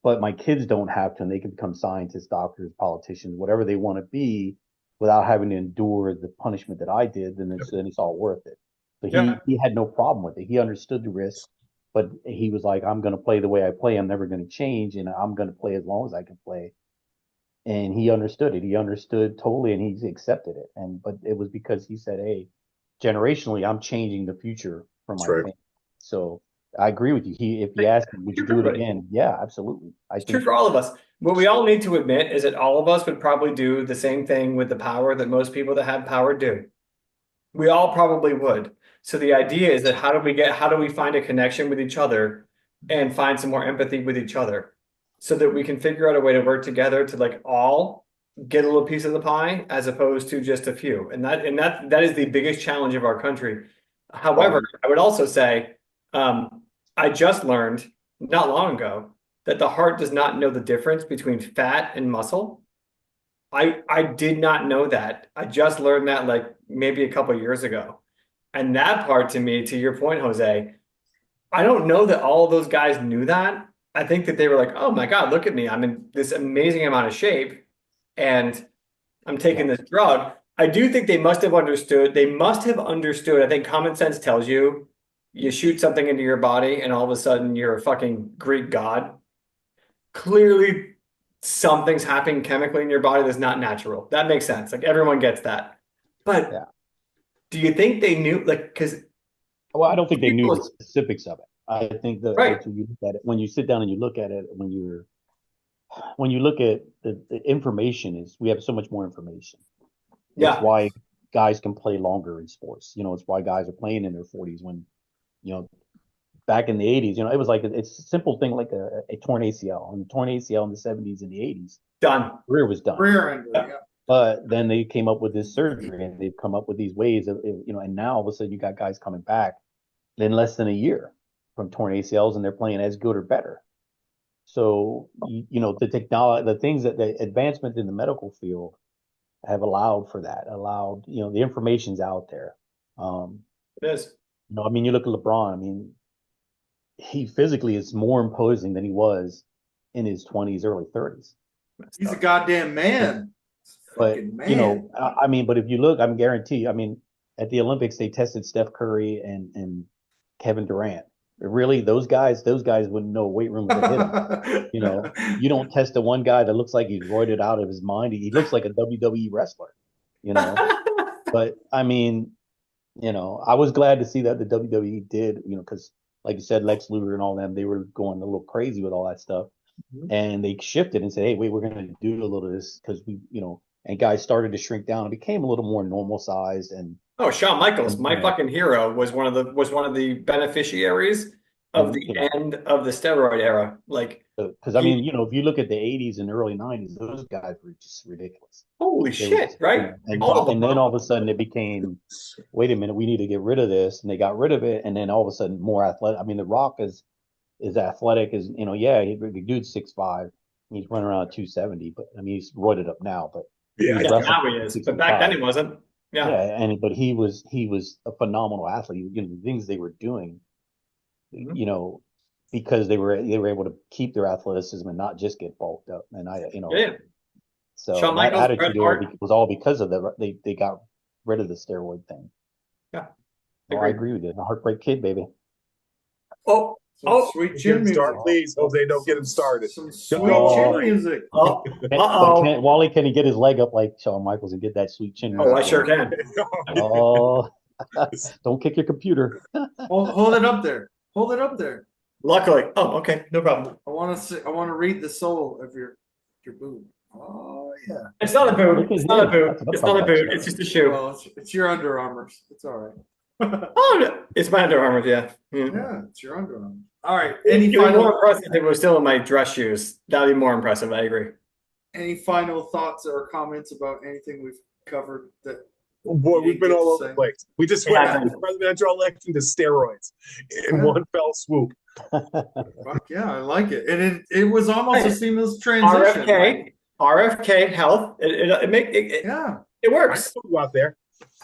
but my kids don't have to, and they can become scientists, doctors, politicians, whatever they want to be, without having to endure the punishment that I did, then it's all worth it. So he had no problem with it. He understood the risk, but he was like, I'm going to play the way I play. I'm never going to change, and I'm going to play as long as I can play. And he understood it. He understood totally, and he accepted it. But it was because he said, "Hey, generationally, I'm changing the future for my family." So I agree with you. If you ask him, would you do it again? Yeah, absolutely. It's true for all of us. What we all need to admit is that all of us would probably do the same thing with the power that most people that have power do. We all probably would. So the idea is that how do we find a connection with each other and find some more empathy with each other so that we can figure out a way to work together to all get a little piece of the pie as opposed to just a few. And that is the biggest challenge of our country. However, I would also say, I just learned not long ago that the heart does not know the difference between fat and muscle. I did not know that. I just learned that maybe a couple of years ago. And that part to me, to your point, Jose, I don't know that all of those guys knew that. I think that they were like, oh my God, look at me. I'm in this amazing amount of shape and I'm taking this drug. I do think they must have understood. I think common sense tells you shoot something into your body and all of a sudden you're a fucking Greek god. Clearly something's happening chemically in your body that's not natural. That makes sense. Everyone gets that. But do you think they knew well, I don't think they knew the specifics of it. I think that right. when you look at it, when you sit down and you look at it, when you look at the information we have so much more information. Yeah. It's why guys can play longer in sports. It's why guys are playing in their 40s when, back in the 80s, it was it's a simple thing like a torn ACL. And the torn ACL in the 70s and the 80s, done. Career was done. Career ended, yeah. But then they came up with this surgery and they've come up with these ways of, and now all of a sudden you got guys coming back in less than a year from torn ACLs and they're playing as good or better. So, the technology, the things the advancement in the medical field have allowed for that, the information's out there. It is. You look at LeBron, he physically is more imposing than he was in his 20s, early 30s. He's a goddamn man. But, but if you look, I'm guaranteed, at the Olympics, they tested Steph Curry and Kevin Durant. Really, those guys wouldn't know weight room is a hit. You don't test the one guy that looks like he's roided out of his mind. He looks like a WWE wrestler, But I was glad to see that the WWE did, because like you said, Lex Luger and all them, they were going a little crazy with all that stuff. Mm-hmm. And they shifted and said, hey, wait, we're going to do a little of this because and guys started to shrink down and became a little more normal sized. And Oh, Shawn Michaels, my Yeah. fucking hero, was one of the beneficiaries of the you know, end of the steroid era. Like, because I mean, if you look at the '80s and early '90s, those guys were just ridiculous. holy They were shit, just, right? and, All of them. and then all of a sudden it became, wait a minute, we need to get rid of this, and they got rid of it, and then all of a sudden more athletic. I mean, The Rock is athletic, the dude's 6'5", he's running around at 270, but I mean he's roided up now, but Yeah, Yeah, wrestled now he is, but back then he wasn't. Yeah. but he was a phenomenal athlete. The things they were doing, Mhm. because they were able to keep their athleticism and not just get bulked up. And Yeah. so Shawn that Michaels, attitude Bret Hart. was all because of they got rid of the steroid thing. Yeah. Oh, I agree with you. The Heartbreak Kid, baby. Oh, Some sweet Get chin him music. started, please. Jose, don't get him started. Some sweet Oh. chin music. oh, But uh-oh. Wally, can he get his leg up like Shawn Michaels and get that sweet chin? Oh, I music sure going? can. Oh, don't kick your computer. Hold it up there. Hold it up there. Luckily. Oh, okay. No problem. I want to read the soul of your boob. Oh yeah. It's not a boot. Look at It's not a him. boot. That's what I'm It's not a talking boot. about. It's just a shoe. Well, it's your Under Armours. It's all right. Oh, no. It's my Under Armour, yeah. Yeah, it's your Under Armour. All right. It'd Any be more final impressive if it was still in my dress shoes. That'd be more impressive. I agree. thoughts or comments about anything we've covered that Oh boy, You we've been didn't all get over to the say. place. We just Yeah, went I from the presidential election to steroids in Yeah. one fell swoop. fuck yeah, I like it. And it was almost a Hey, seamless transition. RFK health. Yeah. It I works. still go out there.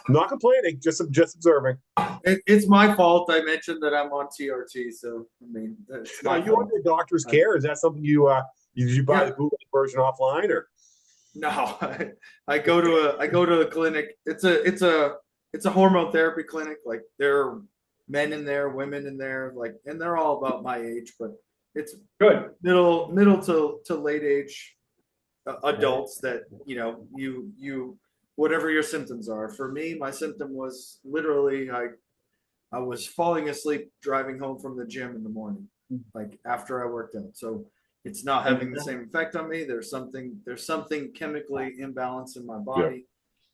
Not complaining, just observing. It's my fault. I mentioned that I'm on TRT, so I mean, it's Now, my you fault. under doctor's care? Is that something you did you buy Yeah. the bootleg version offline or? No, I go to a clinic. It's a hormone therapy clinic. Like there are men in there, women in there, like, and they're all about my age, but it's Good. middle to late age adults that you whatever your symptoms are. For me, my symptom was literally I was falling asleep driving home from the gym in the morning, like after I worked out. So it's not having the same effect on me. There's something chemically imbalanced in my body.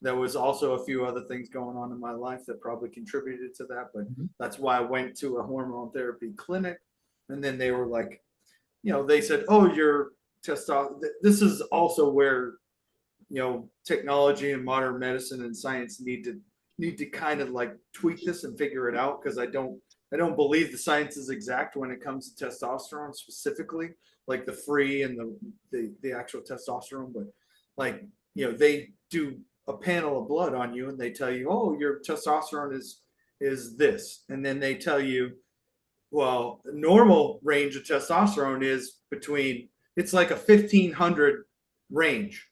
There was also a few other things going on in my life that probably contributed to that, but that's why I went to a hormone therapy clinic. And then they were like, they said, oh, your testosterone. This is also where, technology and modern medicine and science need to kind of like tweak this and figure it out, because I don't believe the science is exact when it comes to testosterone specifically, like the free and the actual testosterone. But like, they do a panel of blood on you and they tell you, oh, your testosterone is this, and then they tell you, well, normal range of testosterone is it's like a 1500 range.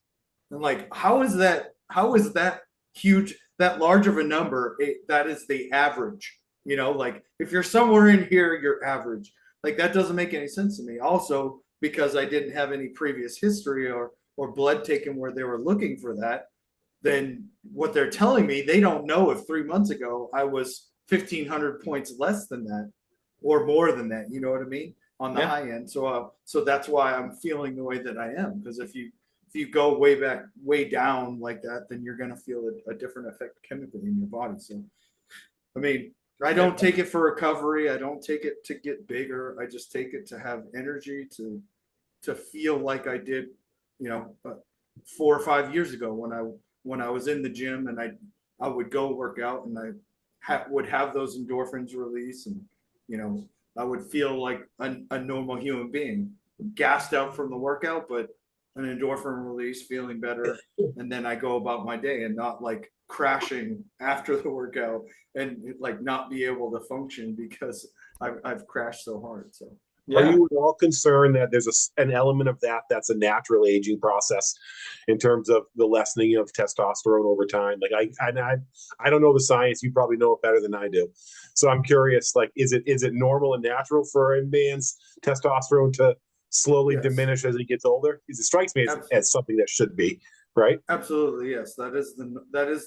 And like, how is that huge, that large of a number? That is the average, like if you're somewhere in here, you're average. Like that doesn't make any sense to me. Also, because I didn't have any previous history or blood taken where they were looking for that, then what they're telling me, they don't know if 3 months ago I was 1500 points less than that or more than that. You know what I mean? On the high end. So that's why I'm feeling the way that I am. Because if you go way down like that, then you're going to feel a different effect chemically in your body. So, I mean, I don't take it for recovery. I don't take it to get bigger. I just take it to have energy to feel like I did, 4 or 5 years ago when I was in the gym and I would go work out and I would have those endorphins release, and I would feel like a normal human being, gassed out from the workout, but an endorphin release, feeling better, and then I go about my day and not like crashing after the workout and like not be able to function because I've crashed so hard. So Are you at all concerned that there's an element of that's a natural aging process in terms of the lessening of testosterone over time? Like I don't know the science. You probably know it better than I do. So I'm curious, like, is it normal and natural for a man's testosterone to slowly diminish as he gets older? Because it strikes me as something that should be, right? Absolutely, yes. That is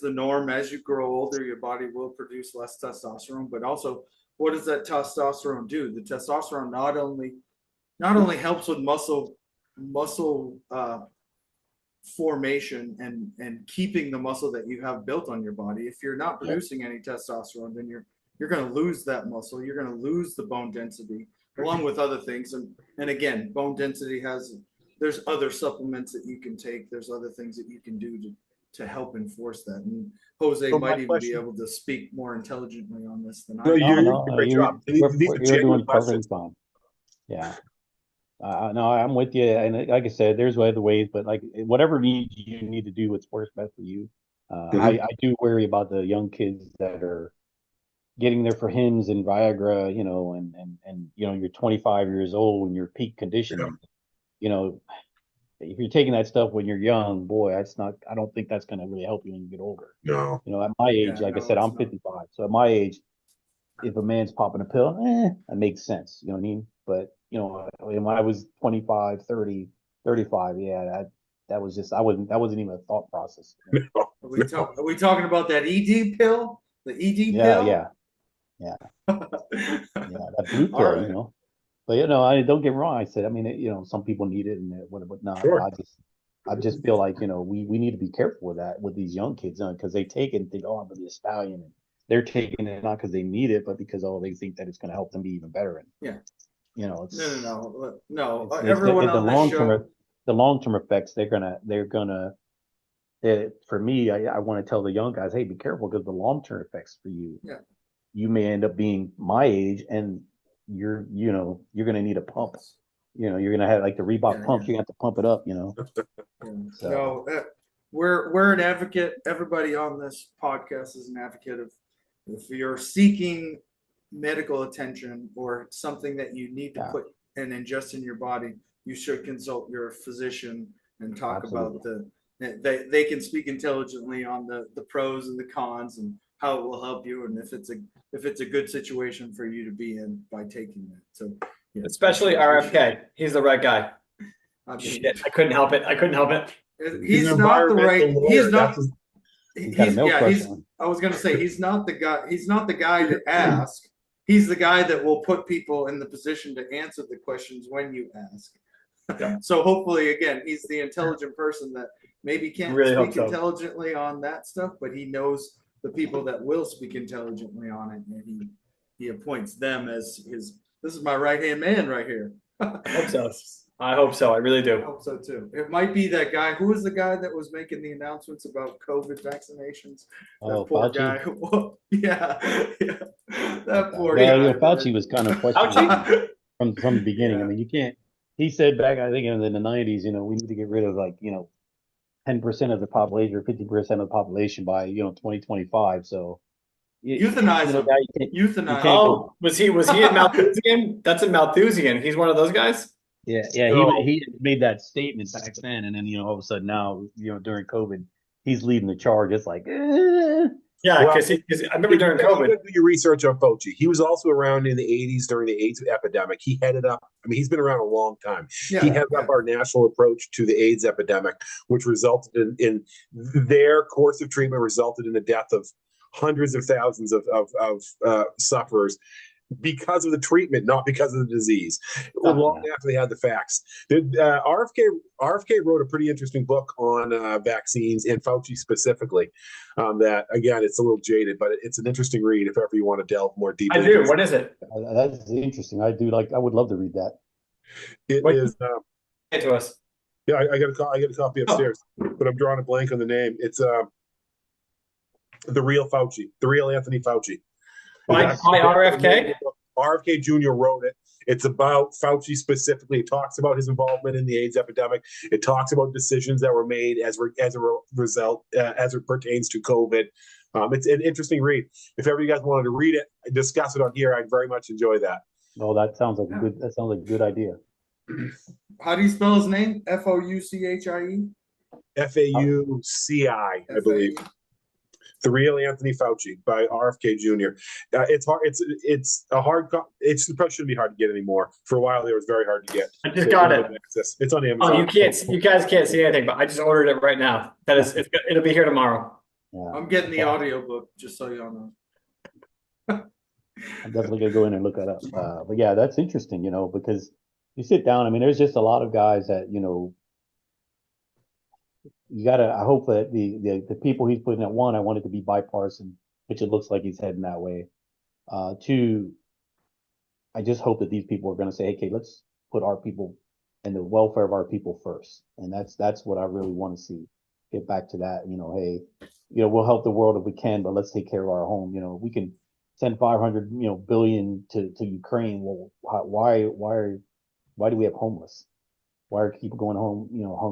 the norm. As you grow older, your body will produce less testosterone, but also, what does that testosterone do? The testosterone not only helps with muscle formation and keeping the muscle that you have built on your body. If you're not producing any testosterone, then you're going to lose that muscle. You're going to lose the bone density along with other things. And again, bone density there's other supplements that you can take. There's other things that you can do to help enforce that. And Jose So might my even be question- able to speak more intelligently on this than I No, do. you're No, doing a great job. These you're are doing genuine perfectly questions. fine. Yeah. No, I'm with you. And like I said, there's other ways, but like whatever you need to do, what's works best for you. I do worry about the young kids that are getting there for Hims and Viagra, and you're 25 years old and you're peak conditioning. If you're taking that stuff when you're young, boy, I don't think that's going to really help you when you get older. No. At my age, Yeah, like I no, said, it's I'm not. 55. So at my age, if a man's popping a pill, that makes sense. You know what I mean? But, when I was 25, 30, 35, yeah, that was just, that wasn't even a thought process. Are we talking about that ED pill? The ED Yeah, pill? yeah, yeah, that blue All pill, right. But I don't get me wrong. I said, I mean, some people need it and whatever, not. Sure. I just feel like we need to be careful with that with these young kids because they take it and think, oh, I'm gonna be a stallion, and they're taking it not because they need it, but because they think that it's gonna help them be even better. And Yeah. it's No. it's Everyone the on this show. the long term effects. For me, I want to tell the young guys, hey, be careful because the long term effects for you. Yeah. You may end up being my age, and you're gonna need a pump. You're gonna have like the Reebok pumps. Yeah. You have to pump it up. So. No, we're an advocate. Everybody on this podcast is an advocate of if you're seeking medical attention or something that you need to put and ingest in your body, you should consult your physician and talk about they can speak intelligently on the pros and the cons and how it will help you and if it's a good situation for you to be in by taking that. So yeah, Especially RFK. He's the right guy. I mean, Shit, I couldn't help it. he's an not the right. environmental lawyer. He's not. That's I was gonna say he's not the guy. He's not the guy to ask. He's the guy that will put people in the position to answer the questions when you ask. Yeah. So hopefully, again, he's the intelligent person that maybe can't Really speak intelligently on that stuff, but he knows the people that will speak intelligently on it, and he appoints them as his. This is my right hand man right here. I hope so. I really do. I hope so too. It might be that guy. Who was the guy that was making the announcents about COVID vaccinations? That poor Fauci? guy. Yeah. That poor guy. Fauci was kind of questioning from the beginning. I mean, you can't. He said back, I think in the 90s, we need to get rid of 10% of the population or 50% of the population by 2025. So euthanize him. Euthanize. Oh, was he in Malthusian? That's in Malthusian. He's one of those guys. Yeah. He made that statement back then, and then all of a sudden now during COVID, he's leading the charge. It's like, yeah, because I remember during COVID. Do your research on Fauci. He was also around in the 80s during the AIDS epidemic. He headed up. I mean, he's been around a long time. He headed up our national approach to the AIDS epidemic, which resulted in their course of treatment resulted in the death of hundreds of thousands of sufferers because of the treatment, not because of the disease. Long after they had the facts. RFK wrote a pretty interesting book on vaccines and Fauci specifically. That again, it's a little jaded, but it's an interesting read if ever you want to delve more deeply. I do. What is it? That's interesting. I would love to read that. It is. Get to us. Yeah, I got a copy upstairs, but I'm drawing a blank on the name. It's the real Fauci, the real Anthony Fauci. By RFK? RFK Jr. wrote it. It's about Fauci specifically. It talks about his involvement in the AIDS epidemic. It talks about decisions that were made as a result, as it pertains to COVID. It's an interesting read. If ever you guys wanted to read it, discuss it on here, I'd very much enjoy that. Oh, that sounds like a good idea. How do you spell his name? Fouchie? Fauci, I believe. The Real Anthony Fauci by RFK Jr. It's hard. It's a hard. It probably shouldn't be hard to get anymore. For a while, it was very hard to get. I just got it. It's on Amazon. Oh, you guys can't see anything, but I just ordered it right now. It'll be here tomorrow. Yeah. I'm getting the audiobook, just so y'all know. I'm definitely gonna go in and look that up. But yeah, that's interesting, because you sit down. I mean, there's just a lot of guys that you gotta. I hope that the people he's putting at one, I want it to be bipartisan, which it looks like he's heading that way. Two, I just hope that these people are going to say, okay, let's put our people and the welfare of our people first, and that's what I really want to see. Get back to that, hey, we'll help the world if we can, but let's take care of our home. We can send 500, billion to Ukraine. Well, why do we have homeless? Why are people going home,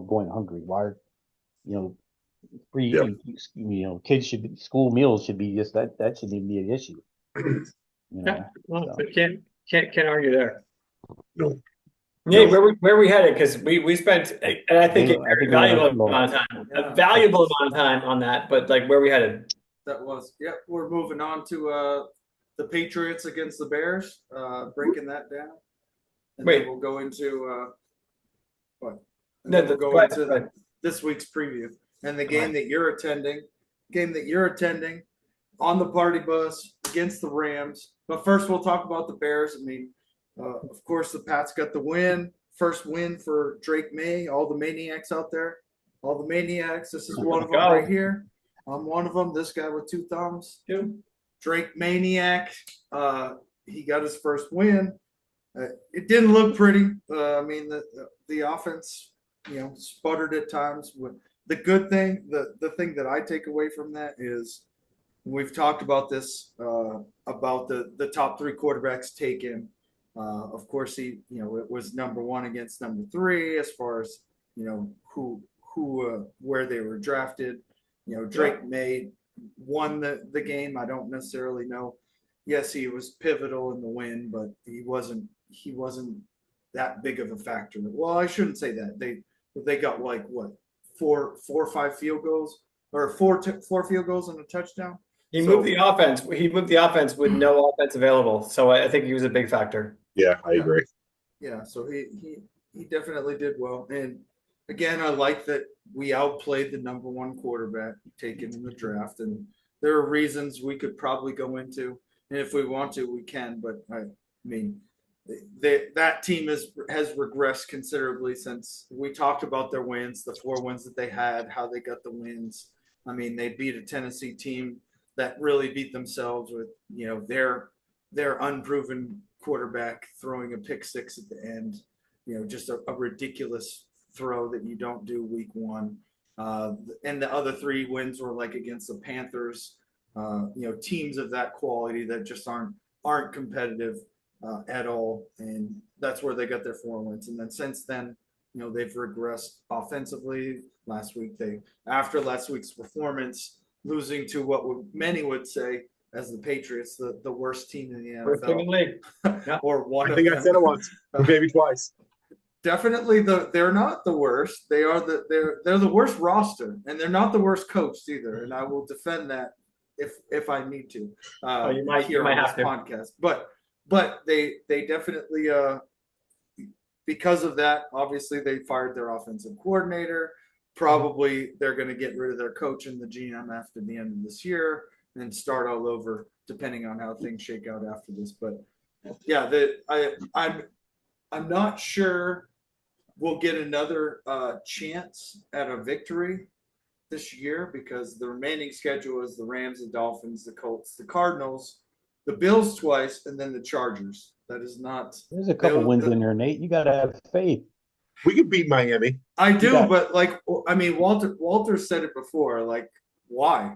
going hungry? Why are, you know, free, Yep. kids should be, school meals should be just that shouldn't even be an issue. Yeah, well, so. but can't argue there. No. Nate, No. where we headed? Because we spent, and I think Yeah, a I think very we're valuable gonna- amount of time, Yeah. a valuable amount of time on that. But like, where we headed? That was, yep. We're moving on to the Patriots against the Bears, breaking that down. And Wait. then we'll go into what? And No, then we'll go go ahead, into go ahead. this week's preview and the game that you're attending. On the party bus against the Rams. But first, we'll talk about the Bears. I mean, of course, the Pats got the win. First win for Drake May. All the maniacs out there. All the maniacs. This is one of them Go. right here. I'm one of them. This guy with two thumbs. Drake Maniac. He got his first win. It didn't look pretty. I mean, the offense, sputtered at times. The good thing, the thing that I take away from that is we've talked about this about the top three quarterbacks taken. Of course, it was number one against number three as far as where they were drafted. Drake May won the game. I don't necessarily know. Yes, he was pivotal in the win, but he wasn't that big of a factor. Well, I shouldn't say that. They got like what four or five field goals or four field goals and a touchdown. He moved the offense. He moved the offense with no offense available. So I think he was a big factor. Yeah, I agree. Yeah, so he definitely did well. And again, I like that we outplayed the number one quarterback taken in the draft. And there are reasons we could probably go into, and if we want to, we can. But I mean, that team has regressed considerably since we talked about their wins, the 4 wins that they had, how they got the wins. I mean, they beat a Tennessee team that really beat themselves with their unproven quarterback throwing a pick six at the end. Just a ridiculous throw that you don't do week one. And the other 3 wins were like against the Panthers. Teams of that quality that just aren't competitive at all, and that's where they got their 4 wins. And then since then, they've regressed offensively. After last week's performance, losing to what many would say as the Patriots, the worst team in the NFL, or one. I think I said it once, or maybe twice. Definitely, they're not the worst. They're the worst roster, and they're not the worst coached either. And I will defend that if I need to. You might have to podcast, but they definitely because of that, obviously they fired their offensive coordinator. Probably they're going to get rid of their coach and the GM after the end of this year and start all over, depending on how things shake out after this. But yeah, I'm not sure we'll get another chance at a victory this year because the remaining schedule is the Rams, the Dolphins, the Colts, the Cardinals, the Bills twice, and then the Chargers. That is not. There's a couple wins in there, Nate. You got to have faith. We could beat Miami. I do, but Walter said it before. Like, why?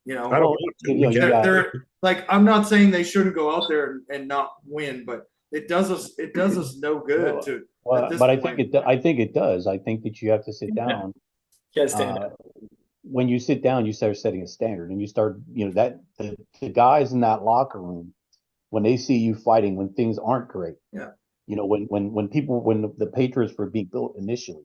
I don't know. They're like, I'm not saying they shouldn't go out there and not win, but it does us no good to. But I think it does. I think that you have to sit down. When you sit down, you start setting a standard, and you start, that the guys in that locker room, when they see you fighting when things aren't great. Yeah. When the Patriots were being built initially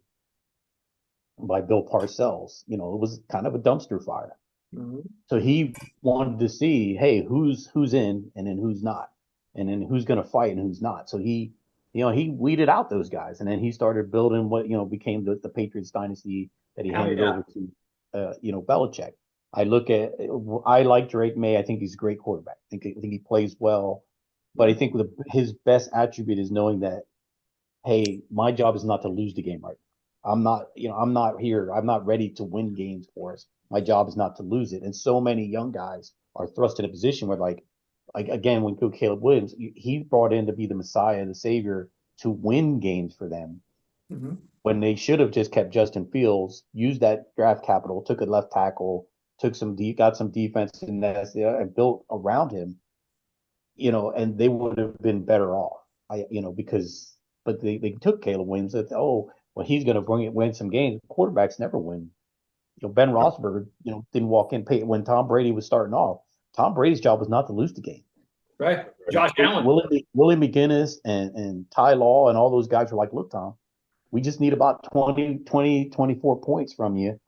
by Bill Parcells, it was kind of a dumpster fire. Mm-hmm. So he wanted to see, hey, who's in and then who's not, and then who's going to fight and who's not. So he weeded out those guys, and then he started building what became the Patriots dynasty that he handed over to Belichick. I like Drake May. I think he's a great quarterback. I think he plays well. But I think his best attribute is knowing that, hey, my job is not to lose the game right I'm not, I'm not here. I'm not ready to win games for us. My job is not to lose it. And so many young guys are thrust in a position where, like again, when Caleb Williams, he brought in to be the Messiah, the Savior, to win games for them Mhm. when they should have just kept Justin Fields, used that draft capital, took a left tackle, got some defense in that, and built around him, and they would have been better off. Because but they took Caleb Williams. That well, he's going to win some games. Quarterbacks never win. Ben Roethlisberger, didn't walk in when Tom Brady was starting off. Tom Brady's job was not to lose the game. Right. Josh Allen. Willie McGinnis and Ty Law and all those guys were like, look, Tom, we just need about 20, 24 points from you.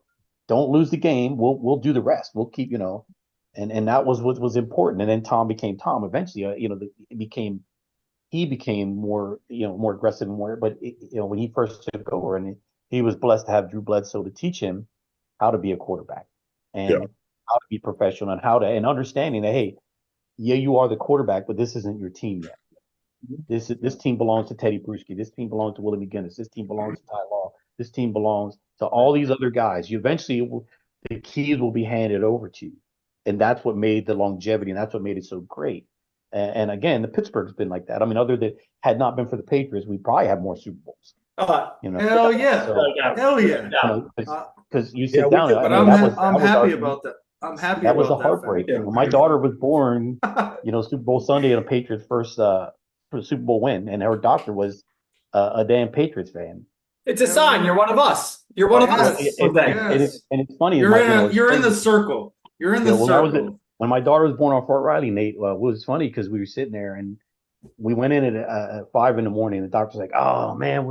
Don't lose the game. We'll do the rest. We'll keep, and that was what was important. And then Tom became Tom. Eventually, he became more, more aggressive and more. But when he first took over, and he was blessed to have Drew Bledsoe to teach him how to be a quarterback and how to be professional and understanding that, hey, yeah, you are the quarterback, but this isn't your team yet. This team belongs to Teddy Bruschi. This team belongs to Willie McGinnis. This team belongs to Ty Law. This team belongs to all these other guys. The keys will be handed over to you, and that's what made the longevity, and that's what made it so great. And again, the Pittsburgh's been like that. I mean, other than had not been for the Patriots, we probably have more Super Bowls. Hell yeah, hell yeah. Because you sit down, but I'm happy about that. I'm happy. That was a heartbreak. When my daughter was born, Super Bowl Sunday, and a Patriots first Super Bowl win, and her doctor was a damn Patriots fan. It's a sign. You're one of us. You're one of us. And it's funny. You're in the circle. You're in the circle. When my daughter was born on Fort Riley, Nate, it was funny because we were sitting there and we went in at 5 a.m. The doctor's like, "Oh man,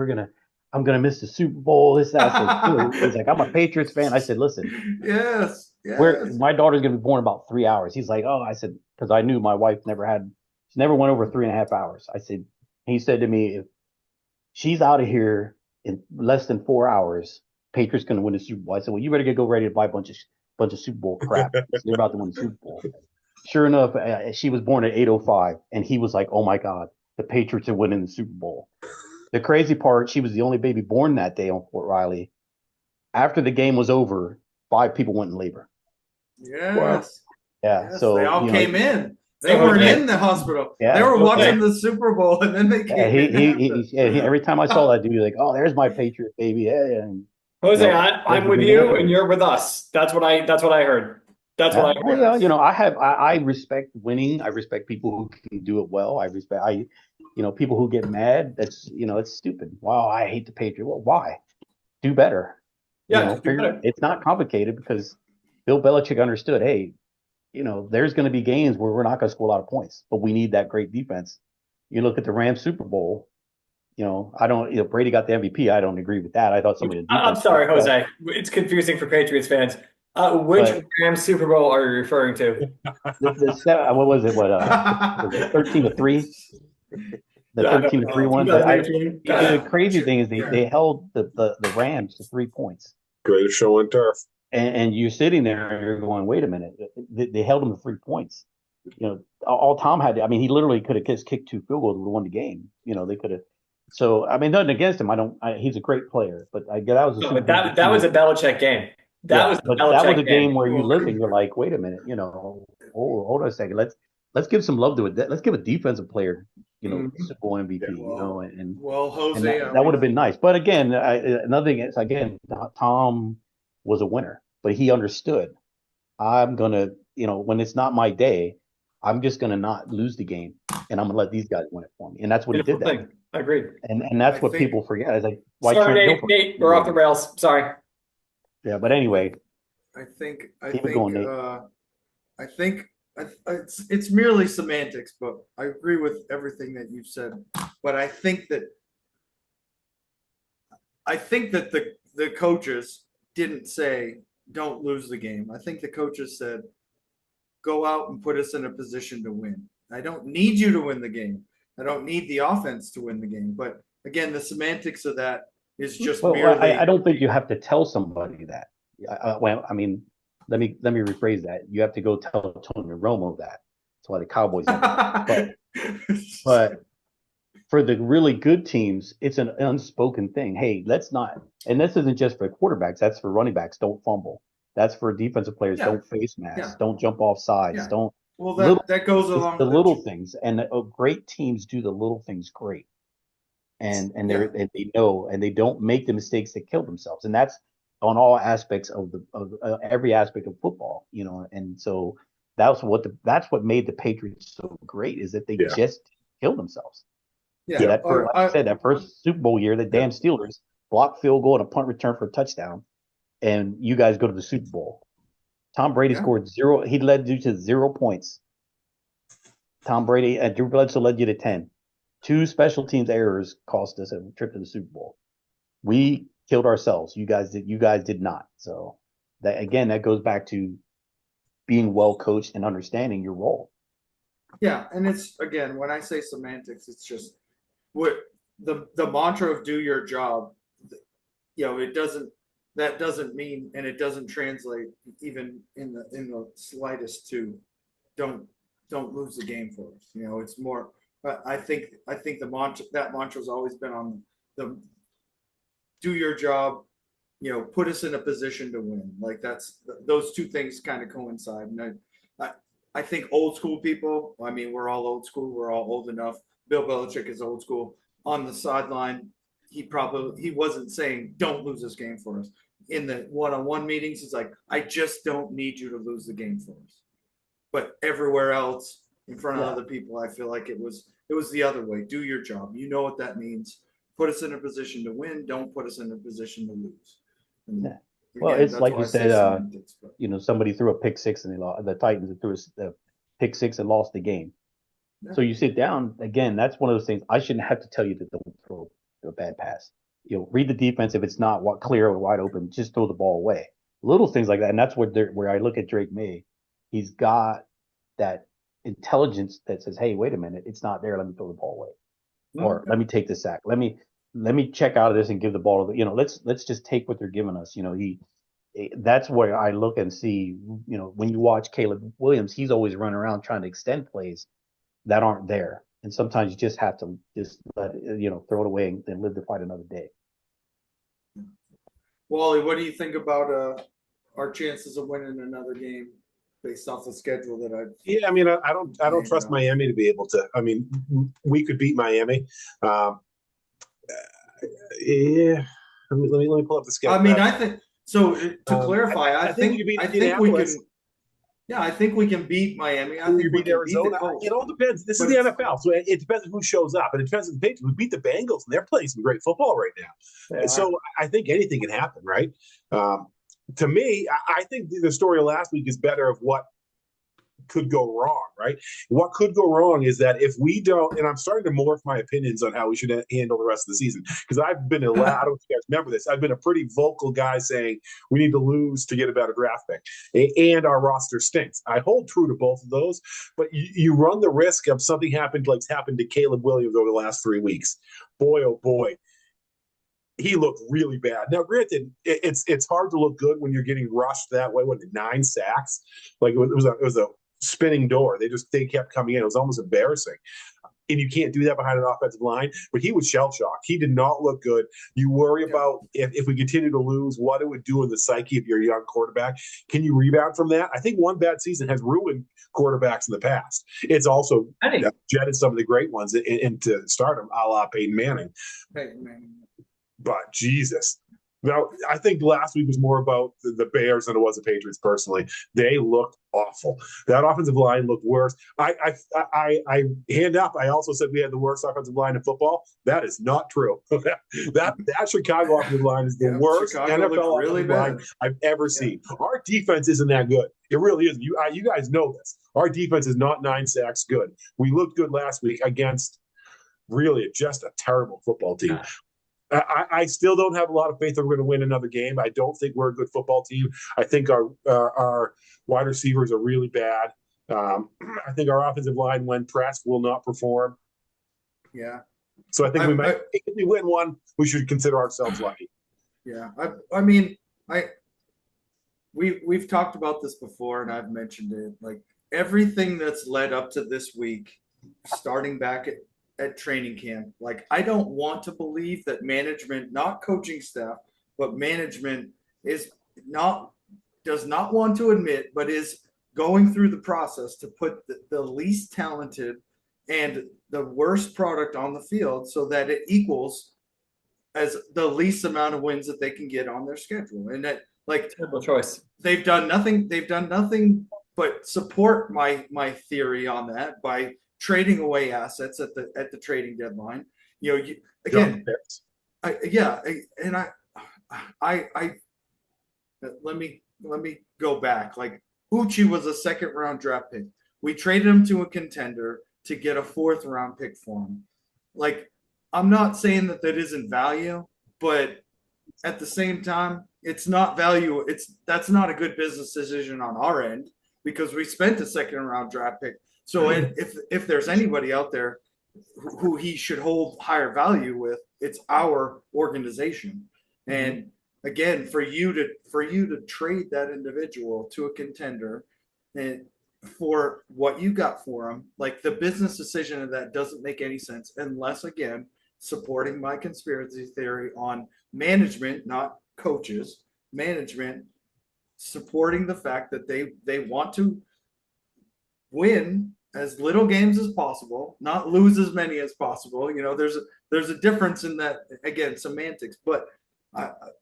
I'm gonna miss the Super Bowl." This, that. He's like, "I'm a Patriots fan." I said, "Listen, yes. My daughter's gonna be born in about 3 hours." He's like, "Oh," I said, because I knew my wife never went over 3.5 hours. He said to me, "If she's out of here in less than 4 hours, Patriots gonna win the Super Bowl." I said, "Well, you better get ready to buy a bunch of Super Bowl crap. They're about to win the Super Bowl." Sure enough, she was born at 8:05, and he was like, "Oh my God, the Patriots are winning the Super Bowl." The crazy part, she was the only baby born that day on Fort Riley. After the game was over, 5 people went in labor. Yes. Yeah. Yes, so they all came in. They weren't in the hospital. Yeah, they were watching the Super Bowl, and then they came in. Every time I saw that dude, like, "Oh, there's my Patriot baby." Yeah. And, Jose, I'm with you, and you're with us. That's what I heard. That's what I heard. I respect winning. I respect people who can do it well. People who get mad. That's it's stupid. Wow, I hate the Patriots. Well, why? Do better. Yeah, do better. It's not complicated because Bill Belichick understood. Hey, there's going to be games where we're not going to score a lot of points, but we need that great defense. You look at the Rams Super Bowl. I don't. Brady got the MVP. I don't agree with that. I thought somebody. I'm sorry, Jose. It's confusing for Patriots fans. Which Rams Super Bowl are you referring to? What was it? 13-3. The 13-3 one. The crazy thing is they held the Rams to 3 points. Greatest show on turf. And you're sitting there and you're going, wait a minute. They held them to 3 points. All Tom had to, he literally could have just kicked 2 field goals and won the game. They could have. So nothing against him. He's a great player, but that was that was a Belichick game. That was a game where you look and you're like, wait a minute, hold on a second. Let's give some love to it. Let's give a defensive player, Super Bowl MVP, Jose, that would have been nice. But again, another thing is, Tom was a winner, but he understood. I'm gonna, when it's not my day, I'm just gonna not lose the game, and I'm gonna let these guys win it for me. And that's what he did. That. I agree. And that's what people forget. It's like, why? Sorry, Nate, we're off the rails. Sorry. Yeah, but anyway, I think it's merely semantics, but I agree with everything that you've said. But I think that the coaches didn't say don't lose the game. I think the coaches said go out and put us in a position to win. I don't need you to win the game. I don't need the offense to win the game. But again, the semantics of that is just merely. I don't think you have to tell somebody that. Let me rephrase that. You have to go tell Tony Romo that. That's why the Cowboys. But for the really good teams, it's an unspoken thing. Hey, let's not, and this isn't just for quarterbacks, that's for running backs. Don't fumble. That's for defensive players. Yeah. Don't face masks. Yeah. Don't jump off sides. Yeah. Don't Well, little. that goes It's along the with little things, and great teams do the little things great, and and they know, and they don't make the mistakes that kill themselves, and that's on all aspects of every aspect of football, and so that's what made the Patriots so great is that they Yeah. just killed themselves. Yeah. Like I said, that first Super Bowl year, the damn Steelers blocked field goal and a punt return for a touchdown, and you guys go to the Super Bowl. Tom Brady scored 0. He led you to 0 points. Tom Brady and Drew Bledsoe led you to 10. 2 special teams errors cost us a trip to the Super Bowl. We killed ourselves. You guys did not. So that goes back to being well coached and understanding your role. Yeah, and it's again when I say semantics, it's just what the mantra of do your job. That doesn't mean, and it doesn't translate even in the slightest to don't lose the game for us. It's more. I think the mantra's always been on the do your job. Put us in a position to win. Like those two things kind of coincide. And I think old school people. I mean, we're all old school. We're all old enough. Bill Belichick is old school. On the sideline, he wasn't saying don't lose this game for us. In the one-on-one meetings, he's like, I just don't need you to lose the game for us. But everywhere else, in front of other people, I feel like it was the other way. Do your job. You know what that means. Put us in a position to win. Don't put us in a position to lose. Again, well, it's like you said. semantics, somebody threw a pick six and they lost. The Titans threw a pick six and lost the game. Yeah. So you sit down again. That's one of those things. I shouldn't have to tell you to don't throw a bad pass. Read the defense. If it's not clear or wide open, just throw the ball away. Little things like that, and that's where I look at Drake May. He's got that intelligence that says, "Hey, wait a minute, it's not there. Let me throw the ball away, or let me take the sack. Let me check out of this and give the ball to let's just take what they're giving us." That's where I look and see. When you watch Caleb Williams, he's always running around trying to extend plays that aren't there. And sometimes you just have to just let throw it away and live to fight another day. Wally, what do you think about our chances of winning another game based off the schedule that I've? Yeah, I mean, I don't trust Miami to be able to. I mean, we could beat Miami. Yeah, let me pull up the schedule. I mean, I think so. To clarify, I think we can. Yeah, I think we can beat Miami. I think we can beat Arizona. It all depends. This is the NFL, so it depends on who shows up, and it depends on the Patriots. We beat the Bengals, and they're playing some great football right now. So I think anything can happen, right? To me, I think the story of last week is better of what could go wrong, right? What could go wrong is that if we don't, and I'm starting to morph my opinions on how we should handle the rest of the season, because I've been I don't know if you guys remember this, I've been a pretty vocal guy saying we need to lose to get a better draft pick, and our roster stinks. I hold true to both of those, but you run the risk of something happened to Caleb Williams over the last 3 weeks. Boy, oh boy. He looked really bad. Now, granted, it's hard to look good when you're getting rushed that way. 9 sacks? Like it was a spinning door. They kept coming in. It was almost embarrassing. And you can't do that behind an offensive line. But he was shell-shocked. He did not look good. You worry about if we continue to lose, what it would do in the psyche of your young quarterback. Can you rebound from that? I think one bad season has ruined quarterbacks in the past. It's also jetted some of the great ones into stardom, a la Peyton Manning. But Jesus. Now, I think last week was more about the Bears than it was the Patriots personally. They looked awful. That offensive line looked worse. I hand up. I also said we had the worst offensive line in football. That is not true. that Chicago offensive line is the worst NFL offensive line I've ever seen. Our defense isn't that good. It really isn't. You guys know this. Our defense is not 9 sacks good. We looked good last week against really just a terrible football team. I still don't have a lot of faith that we're going to win another game. I don't think we're a good football team. I think our wide receivers are really bad. I think our offensive line, when pressed, will not perform. Yeah. So I think if we win one, we should consider ourselves lucky. Yeah. I mean, we've talked about this before, and I've mentioned it. Like everything that's led up to this week, starting back at training camp. Like, I don't want to believe that management, not coaching staff, but management is not does not want to admit, but is going through the process to put the least talented and the worst product on the field so that it equals as the least amount of wins that they can get on their schedule. And that, like, Terrible choice. they've done nothing but support my theory on that by trading away assets at the trading deadline. You know, again, let me go back. Like, Uchi was a second round draft pick. We traded him to a contender to get a fourth round pick for him. Like, I'm not saying that isn't value, but at the same time, it's not value. That's not a good business decision on our end because we spent a second round draft pick. So if there's anybody out there who he should hold higher value with, it's our organization. And again, for you to trade that individual to a contender and for what you got for him, like, the business decision of that doesn't make any sense unless, again, supporting my conspiracy theory on management, not coaches, management supporting the fact that they want to win as little games as possible, not lose as many as possible. You know, there's a difference in that, again, semantics, but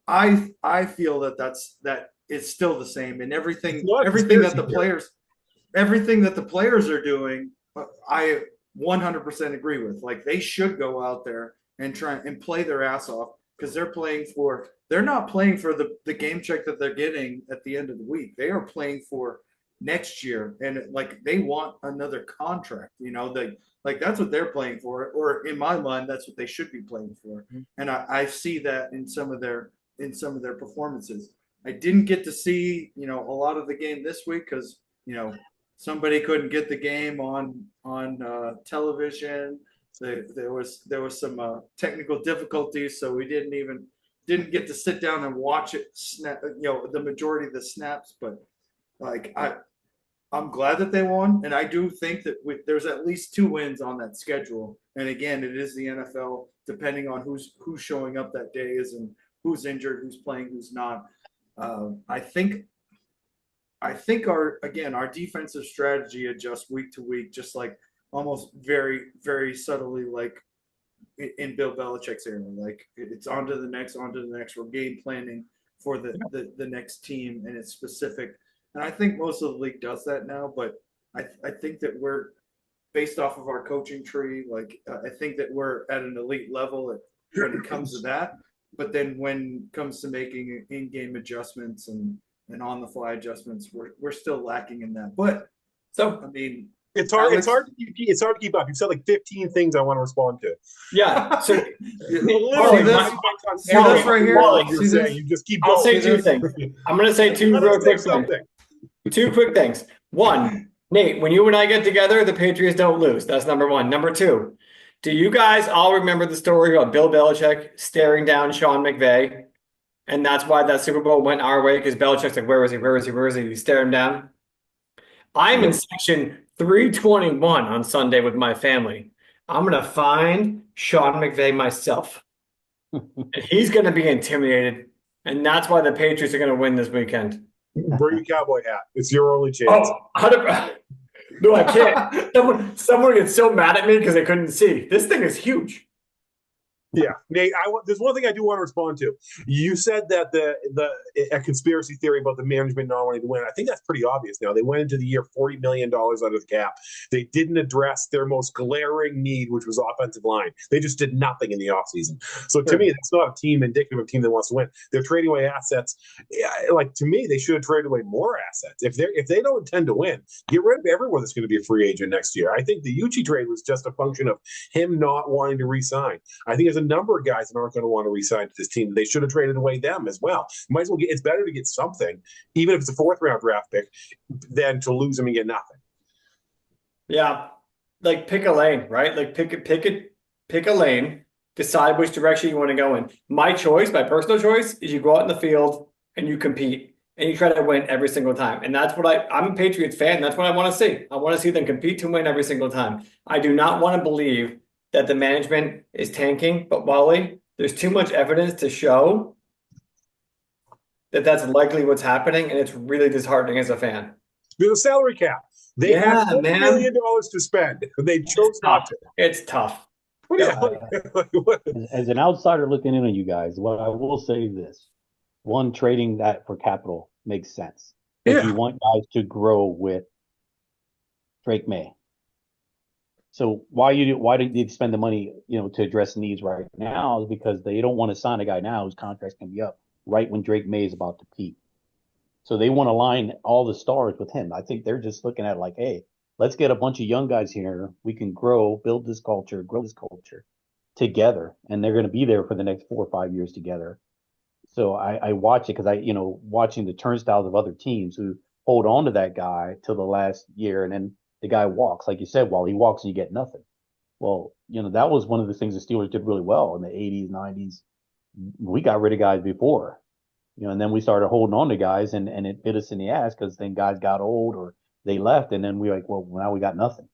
I feel that is still the same, and everything that the players are doing, I 100% agree with. Like, they should go out there and try and play their ass off because they're not playing for the game check that they're getting at the end of the week. They are playing for next year, and like, they want another contract. You know, that's what they're playing for, or in my mind, that's what they should be playing for. And I see that in some of their performances. I didn't get to see, you know, a lot of the game this week because, you know, somebody couldn't get the game on television. There was some technical difficulties, so we didn't get to sit down and watch it snap, you know, the majority of the snaps. But like, I'm glad that they won, and I do think that there's at least 2 wins on that schedule. And again, it is the NFL, depending on who's showing up that day is and who's injured, who's playing, who's not. I think our defensive strategy adjusts week to week, just like almost very, very subtly, like in Bill Belichick's era. Like, it's on to the next. We're game planning for the next team, and it's specific. And I think most of the league does that now, but I think that we're based off of our coaching tree. Like, I think that we're at an elite level when it comes to that. But then when it comes to making in-game adjustments and on-the-fly adjustments, we're still lacking in that. But so, I mean, it's hard to keep up. You've said like 15 things I want to respond to. Yeah. So see this right here? You just keep going. I'll say 2 things. I'm going to say 2 real quick things. 2 quick things. 1, Nate, when you and I get together, the Patriots don't lose. That's number 1. Number 2, do you guys all remember the story about Bill Belichick staring down Sean McVay? And that's why that Super Bowl went our way, because Belichick's like, where is he? You stare him down. I'm in section 321 on Sunday with my family. I'm going to find Sean McVay myself. And he's going to be intimidated. And that's why the Patriots are going to win this weekend. Bring your cowboy hat. It's your only chance. Oh, 100%. No, I can't. Someone gets so mad at me because they couldn't see. This thing is huge. Yeah, Nate. There's one thing I do want to respond to. You said that a conspiracy theory about the management not wanting to win. I think that's pretty obvious now. They went into the year $40 million under the cap. They didn't address their most glaring need, which was offensive line. They just did nothing in the offseason. So to me, that's not a team indicative of a team that wants to win. They're trading away assets. Like, to me, they should have traded away more assets. If they don't intend to win, get rid of everyone that's going to be a free agent next year. I think the Uchi trade was just a function of him not wanting to re-sign. I think there's a number of guys that aren't going to want to re-sign to this team. They should have traded away them as well. Might as well it's better to get something, even if it's a 4th round draft pick, than to lose them and get nothing. Yeah. Like, pick a lane, right? Like, pick a lane, decide which direction you want to go in. My personal choice is you go out in the field and you compete and you try to win every single time. And that's what I'm a Patriots fan. That's what I want to see. I want to see them compete to win every single time. I do not want to believe that the management is tanking, but Wally, there's too much evidence to show that that's likely what's happening, and it's really disheartening as a fan. There's a salary cap. They Yeah, had $4 man. million to spend. They chose not to. It's tough. What do you, what? As an outsider looking in on you guys, what I will say is this: one, trading that for capital makes sense if Yeah. you want guys to grow with Drake May. So why did you spend the money, to address needs right now? Is because they don't want to sign a guy now whose contract's going to be up right when Drake May is about to peak. So they want to line all the stars with him. I think they're just looking at it like, hey, let's get a bunch of young guys here. We can grow, build this culture, grow this culture together, and they're going to be there for the next 4 or 5 years together. So I watch it because watching the turnstiles of other teams who hold on to that guy till the last year, and then the guy walks, like you said, while he walks and you get nothing. Well, that was one of the things the Steelers did really well in the 80s, 90s. We got rid of guys before, and then we started holding on to guys, and it bit us in the ass because then guys got old or they left, and then we like, well, now we got nothing.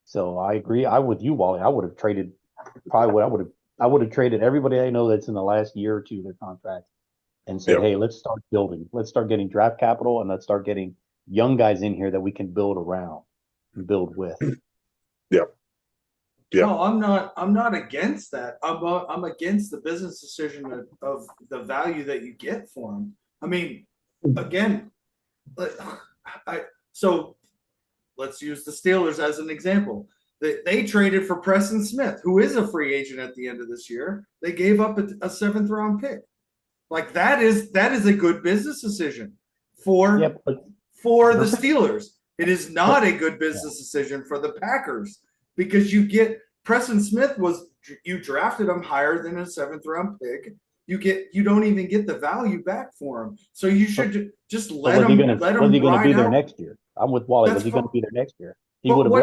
So I agree. I with you, Wally. I would have traded I would have traded everybody I know that's in the last year or two of their contract and said, Yep. hey, let's start building. Let's start getting draft capital, and let's start getting young guys in here that we can build around and build with. Yep. Yeah. No, I'm not against that. I'm against the business decision of the value that you get for them. I mean, again, so let's use the Steelers as an example. They traded for Preston Smith, who is a free agent at the end of this year. They gave up a 7th round pick. Like that is a good business decision for the Steelers. It is not a good business decision for the Packers because you get Preston Smith you drafted him higher than a 7th round pick. You don't even get the value back for him. So you should just let him ride out. Was he going to be there next year? I'm with Wally. Was he going to be there next year? He would have.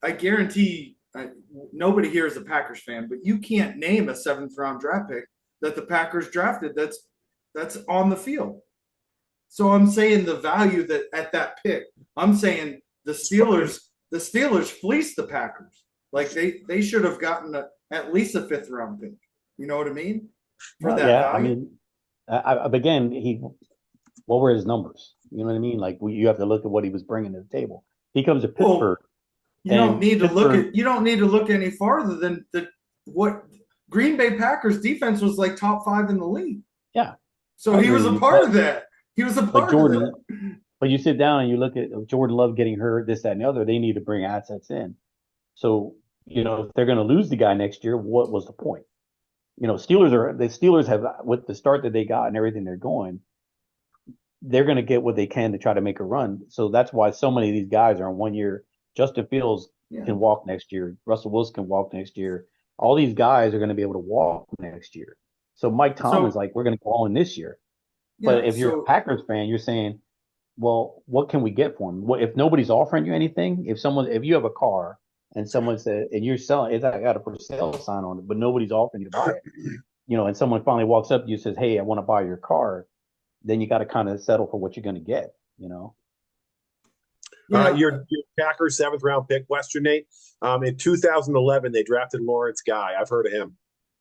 I guarantee nobody here is a Packers fan, but you can't name a 7th round draft pick that the Packers drafted that's on the field. So I'm saying the value that at that pick, I'm saying the Steelers fleeced the Packers. Like they should have gotten at least a 5th round pick. You know what I mean? For that value. I mean, again, what were his numbers? You know what I mean? Like you have to look at what he was bringing to the table. He comes to Pittsburgh. You don't need to look any farther than what Green Bay Packers defense was like top 5 in the league. Yeah. So he was a part of that. He was a part of that. But you sit down and you look at Jordan Love getting hurt, this, that, and the other. They need to bring assets in. So, if they're going to lose the guy next year, what was the point? The Steelers have, with the start that they got and everything they're going, they're going to get what they can to try to make a run. So that's why so many of these guys are on 1 year. Justin Fields can walk next year. Russell Wilson can walk next year. All these guys are going to be able to walk next year. So Mike Tomlin's like, we're going to go all in this year. But if you're a Packers fan, you're saying, well, what can we get for him? If nobody's offering you anything, if you have a car and someone said, and you're selling, it's got a for sale sign on it, but nobody's offering you to buy it, and someone finally walks up to you and says, hey, I want to buy your car, then you got to kind of settle for what you're going to get, Your Packers 7th round pick, Western Nate. In 2011, they drafted Lawrence Guy. I've heard of him.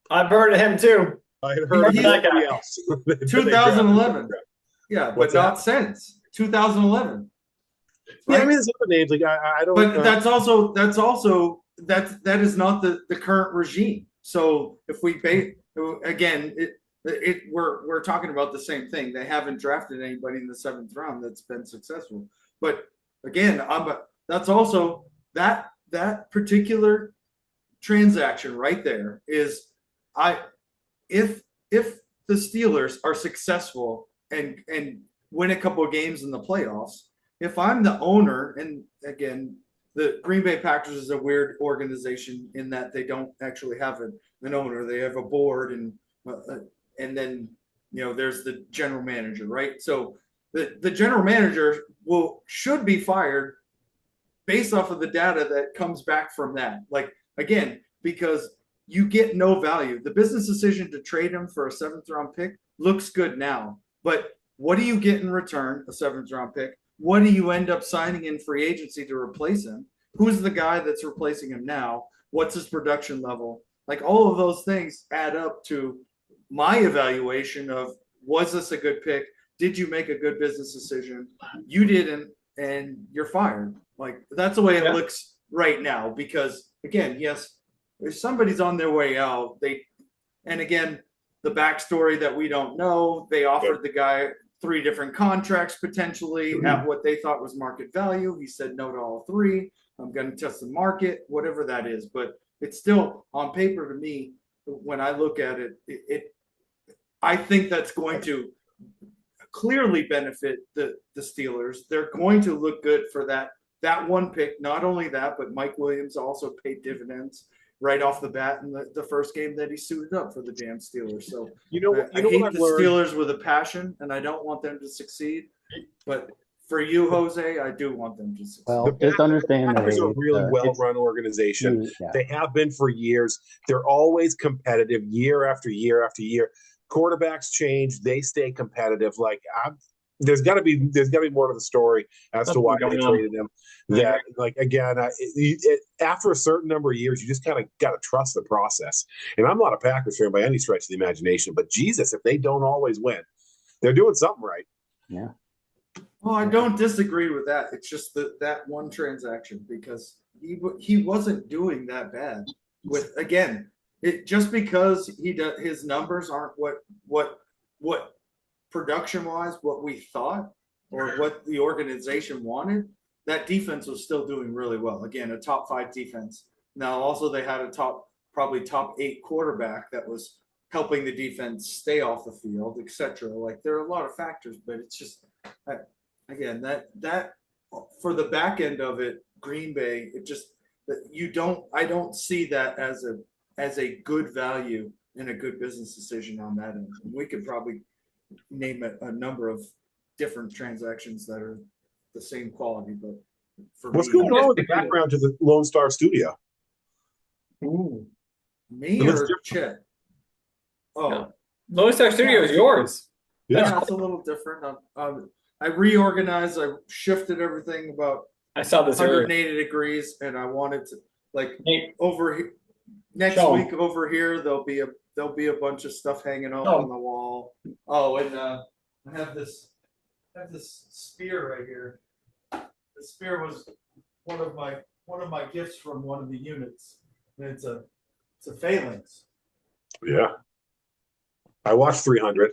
I've heard of him too. I had heard of somebody else. 2011. Yeah, but not since 2011. Right? Yeah, I mean, there's other names like I don't. But that is not the current regime. So if we again, we're talking about the same thing. They haven't drafted anybody in the 7th round that's been successful. But again, that's also that particular transaction right there is if the Steelers are successful and win a couple of games in the playoffs, if I'm the owner, and again, the Green Bay Packers is a weird organization in that they don't actually have an owner. They have a board and then there's the general manager, right? So the general manager should be fired based off of the data that comes back from that. Like, again, because you get no value. The business decision to trade him for a 7th round pick looks good now, but what do you get in return? A 7th round pick. What do you end up signing in free agency to replace him? who's the guy that's replacing him now? What's his production level? Like all of those things add up to my evaluation of, was this a good pick? Did you make a good business decision? You didn't, and you're fired. Like that's the way it looks right now. Because again, yes, if somebody's on their way out, and again, the backstory that we don't know, they offered the guy 3 different contracts potentially at what they thought was market value. He said no to all 3. I'm going to test the market, whatever that is. But it's still on paper to me. When I look at it, I think that's going to clearly benefit the Steelers. They're going to look good for that one pick. Not only that, but Mike Williams also paid dividends right off the bat in the first game that he suited up for the damn Steelers. So I hate the Steelers with a passion, and I don't want them to succeed. But for you, Jose, I do want them to succeed. Well, just understand that Packers are a really well-run organization. They have been for years. They're always competitive year after year after year. Quarterbacks change; they stay competitive. Like there's got to be more to the story as to why they traded him. That like again, after a certain number of years, you just kind of got to trust the process. And I'm not a Packers fan by any stretch of the imagination, but Jesus, if they don't always win, they're doing something right. Yeah. Well, I don't disagree with that. It's just that one transaction, because he wasn't doing that bad. With again, just because his numbers aren't what production wise what we thought or what the organization wanted. That defense was still doing really well. Again, a top 5 defense. Now, also they had probably top 8 quarterback that was helping the defense stay off the field, etc. Like there are a lot of factors, but it's just again that for the back end of it, Green Bay, it just I don't see that as a good value and a good business decision on that end. We could probably name a number of different transactions that are the same quality, but what's going on with the background to the Lone Star Studio? Ooh, me or Chet? Oh, no. Lone Star Studio is yours. Yeah, it's a little different. I reorganized. I shifted everything about I saw this 180 degrees, and I wanted to over here. Next week over here, there'll be a bunch of stuff hanging up on the wall. Oh, and I have this spear right here. The spear was one of my gifts from one of the units. And it's a phalanx. Yeah. I watched 300.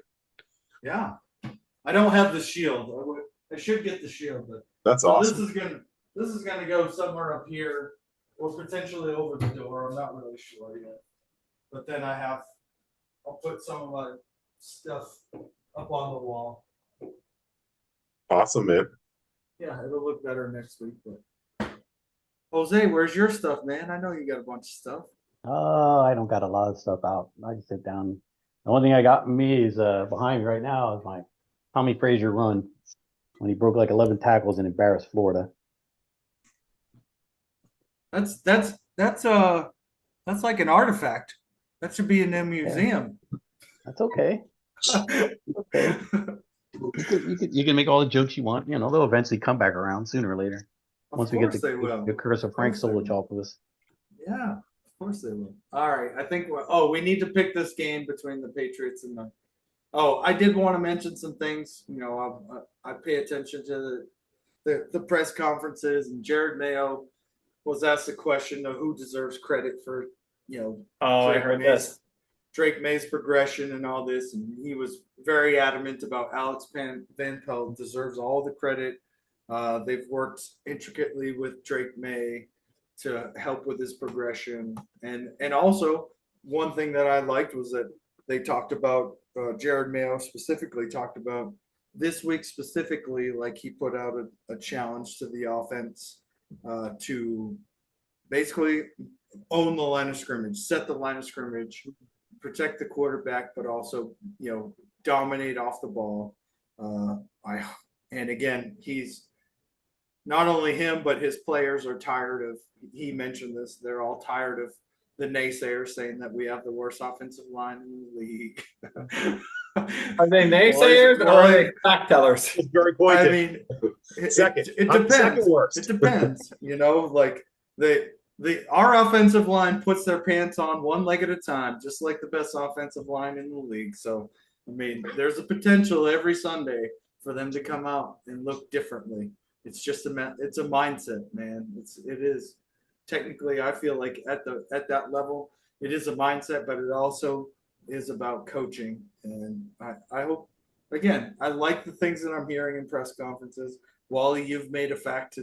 Yeah. I don't have the shield. I should get the shield, but that's awesome. This is gonna go somewhere up here or potentially over the door. I'm not really sure yet. But then I'll put some of my stuff up on the wall. Awesome, man. Yeah, it'll look better next week. But Jose, where's your stuff, man? I know you got a bunch of stuff. I don't got a lot of stuff out. I can sit down. The only thing I got from me is behind me right now is my Tommy Frazier run when he broke like 11 tackles and embarrassed Florida. That's like an artifact. That should be in a museum. Yeah. That's okay. Okay. You can make all the jokes you want. You know, they'll eventually come back around sooner or later. Once we get the curse of Frank Solich off of us. Yeah, of course they will. All right. I think we need to pick this game between the Patriots and the I did want to mention some things. You know, I pay attention to the press conferences, and Jared Mayo was asked the question of who deserves credit for, I heard this. Drake May's progression and all this, and he was very adamant about Alex Van Pelt deserves all the credit. They've worked intricately with Drake May to help with his progression, and also one thing that I liked was that they talked about Jared Mayo specifically talked about this week specifically, like he put out a challenge to the offense to basically own the line of scrimmage, set the line of scrimmage, protect the quarterback, but also, dominate off the ball. And again, he's not only him, but his players are tired of, he mentioned this, they're all tired of the naysayers saying that we have the worst offensive line in the league. Are they naysayers or are they fact tellers? It's very pointed. I mean, second. It depends. Second worst. It depends. our offensive line puts their pants on one leg at a time, just like the best offensive line in the league. So, I mean, there's a potential every Sunday for them to come out and look differently. It's just it's a mindset, man. It is technically, I feel like at that level, it is a mindset, but it also is about coaching. And I hope, again, I like the things that I'm hearing in press conferences. Wally, you've made a fact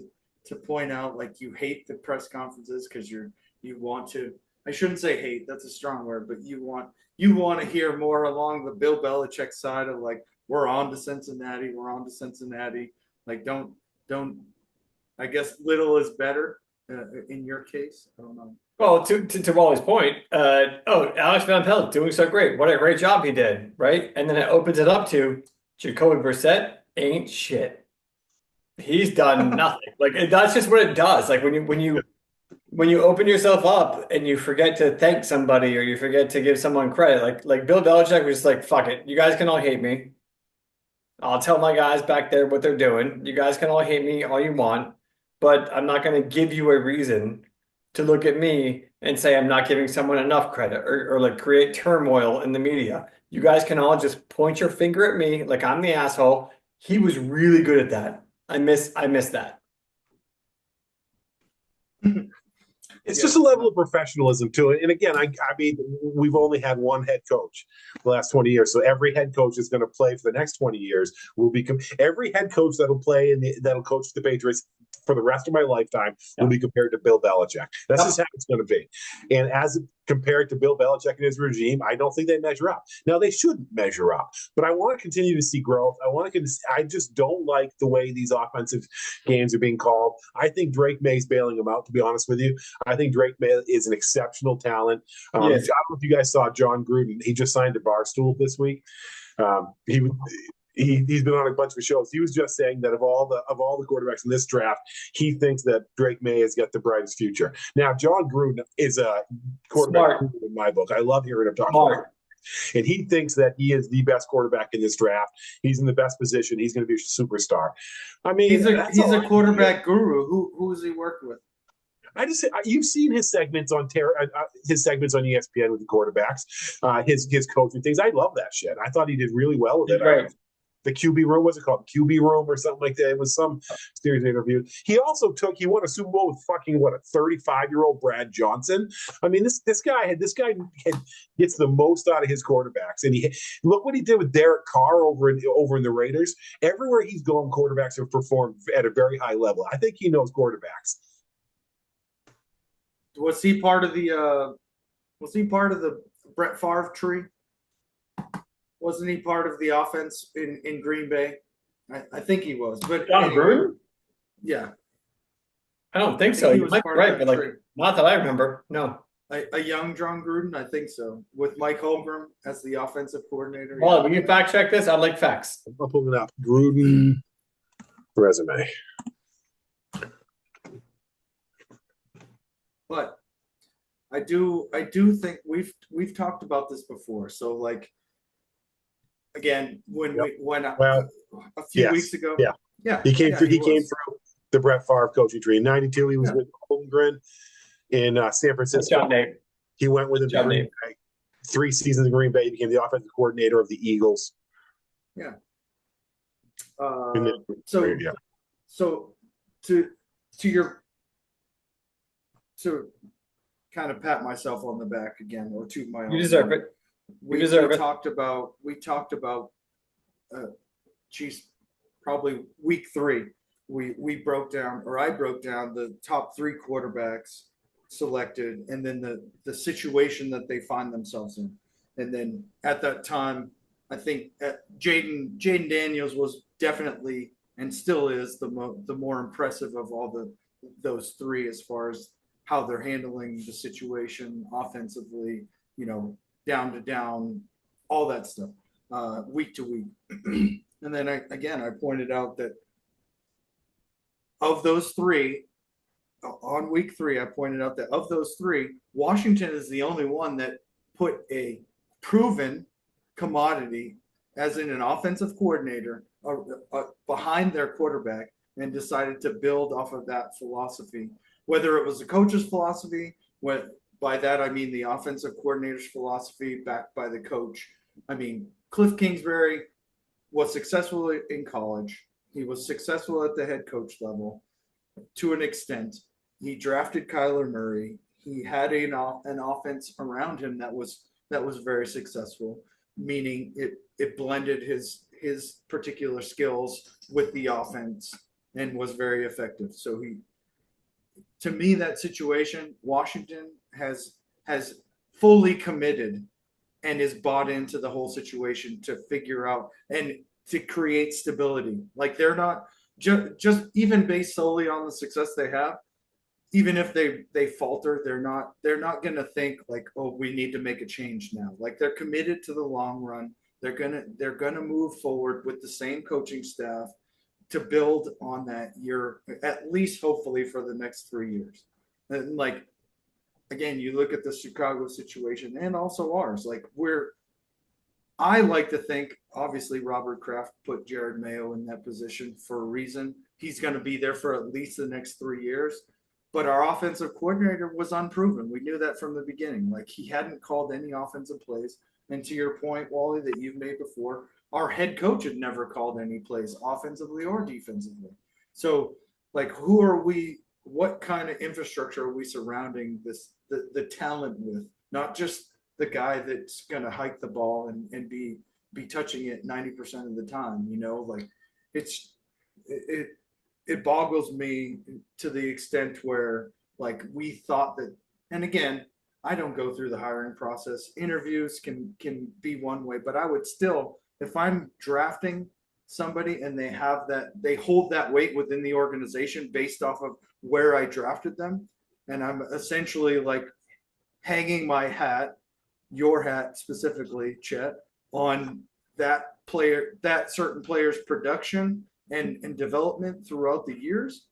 to point out, like, you hate the press conferences because you want to, I shouldn't say hate, that's a strong word, but you want to hear more along the Bill Belichick side of, like, we're on to Cincinnati. Like, don't, I guess little is better in your case. I don't know. Well, to Wally's point, Alex Van Pelt doing so great. What a great job he did, right? And then it opens it up to Jacoby Brissett ain't shit. He's done nothing. Like, that's just what it does. Like, when you open yourself up and you forget to thank somebody or you forget to give someone credit, like Bill Belichick was like, fuck it, you guys can all hate me. I'll tell my guys back there what they're doing. You guys can all hate me all you want, but I'm not going to give you a reason to look at me and say I'm not giving someone enough credit or like create turmoil in the media. You guys can all just point your finger at me like I'm the asshole. He was really good at that. I miss that. It's just a level of professionalism to it. And again, I mean, we've only had one head coach the last 20 years. So every head coach is going to play for the next 20 years will become every head coach that'll play that'll coach the Patriots for the rest of my lifetime will be compared to Bill Belichick. That's just how it's going to be. And as compared to Bill Belichick and his regime, I don't think they measure up. Now, they shouldn't measure up, but I want to continue to see growth. I just don't like the way these offensive games are being called. I think Drake May's bailing them out, to be honest with you. I think Drake May is an exceptional talent. Yes. I don't know if you guys saw John Gruden. He just signed a Barstool this week. He's been on a bunch of shows. He was just saying that of all the quarterbacks in this draft, he thinks that Drake May has got the brightest future. Now, John Gruden is a quarterback in my book. I love hearing him talk about it. And he thinks that he is the best quarterback in this draft. He's in the best position. He's going to be a superstar. I mean, he's a quarterback guru. Who has he worked with? You've seen his segments on ESPN with the quarterbacks, his coaching things. I love that shit. I thought he did really well with it. Right. The QB room, what's it called? QB room or something like that. It was some series interview. He won a Super Bowl with fucking a 35-year-old Brad Johnson. I mean, this guy gets the most out of his quarterbacks. And look what he did with Derek Carr over in the Raiders. Everywhere he's gone, quarterbacks have performed at a very high level. I think he knows quarterbacks. Was he part of the Brett Favre tree? Wasn't he part of the offense in Green Bay? I think he was. But John Gruden? Yeah. I don't think so. You might be right, but like not that I remember. No. A young John Gruden, I think so. With Mike Holmgren as the offensive coordinator. Well, will you fact check this? I'd like facts. I'll pull it up. Gruden resume. But I do think we've talked about this before. So, like, again, a few weeks ago, he came through the Brett Favre coaching tree. In '92, he was with Holmgren in San Francisco. He went with him to Green Bay. 3 seasons in Green Bay. He became the offensive coordinator of the Eagles. Yeah. So to kind of pat myself on the back again, or toot my own. You deserve it. We talked about probably week 3. I broke down the top 3 quarterbacks selected, and then the situation that they find themselves in. And then at that time, I think Jaden Daniels was definitely and still is the more impressive of all those 3 as far as how they're handling the situation offensively, down to down, all that stuff, week to week. And then I pointed out that of those 3, on week 3, I pointed out that of those 3, Washington is the only one that put a proven commodity, as in an offensive coordinator, behind their quarterback and decided to build off of that philosophy. whether it was the coach's philosophy, by that I mean the offensive coordinator's philosophy backed by the coach. I mean, Cliff Kingsbury was successful in college. He was successful at the head coach level to an extent. He drafted Kyler Murray. He had an offense around him that was very successful, meaning it blended his particular skills with the offense and was very effective. So to me, that situation, Washington has fully committed and is bought into the whole situation to figure out and to create stability. Like they're not just even based solely on the success they have. Even if they falter, they're not going to think like, oh, we need to make a change now. Like they're committed to the long run. They're gonna move forward with the same coaching staff to build on that year, at least hopefully for the next 3 years. And like, again, you look at the Chicago situation and also ours, like I like to think, obviously, Robert Kraft put Jared Mayo in that position for a reason. He's going to be there for at least the next 3 years. But our offensive coordinator was unproven. We knew that from the beginning. Like he hadn't called any offensive plays. And to your point, Wally, that you've made before, our head coach had never called any plays offensively or defensively. So, like, who are we? What kind of infrastructure are we surrounding the talent with? Not just the guy that's going to hike the ball and be touching it 90% of the time. You know, like it boggles me to the extent where like we thought that, and again, I don't go through the hiring process. Interviews can be one way, but I would still, if I'm drafting somebody and they hold that weight within the organization based off of where I drafted them, and I'm essentially like hanging my hat, your hat specifically, Chet, on that certain player's production and development throughout the years,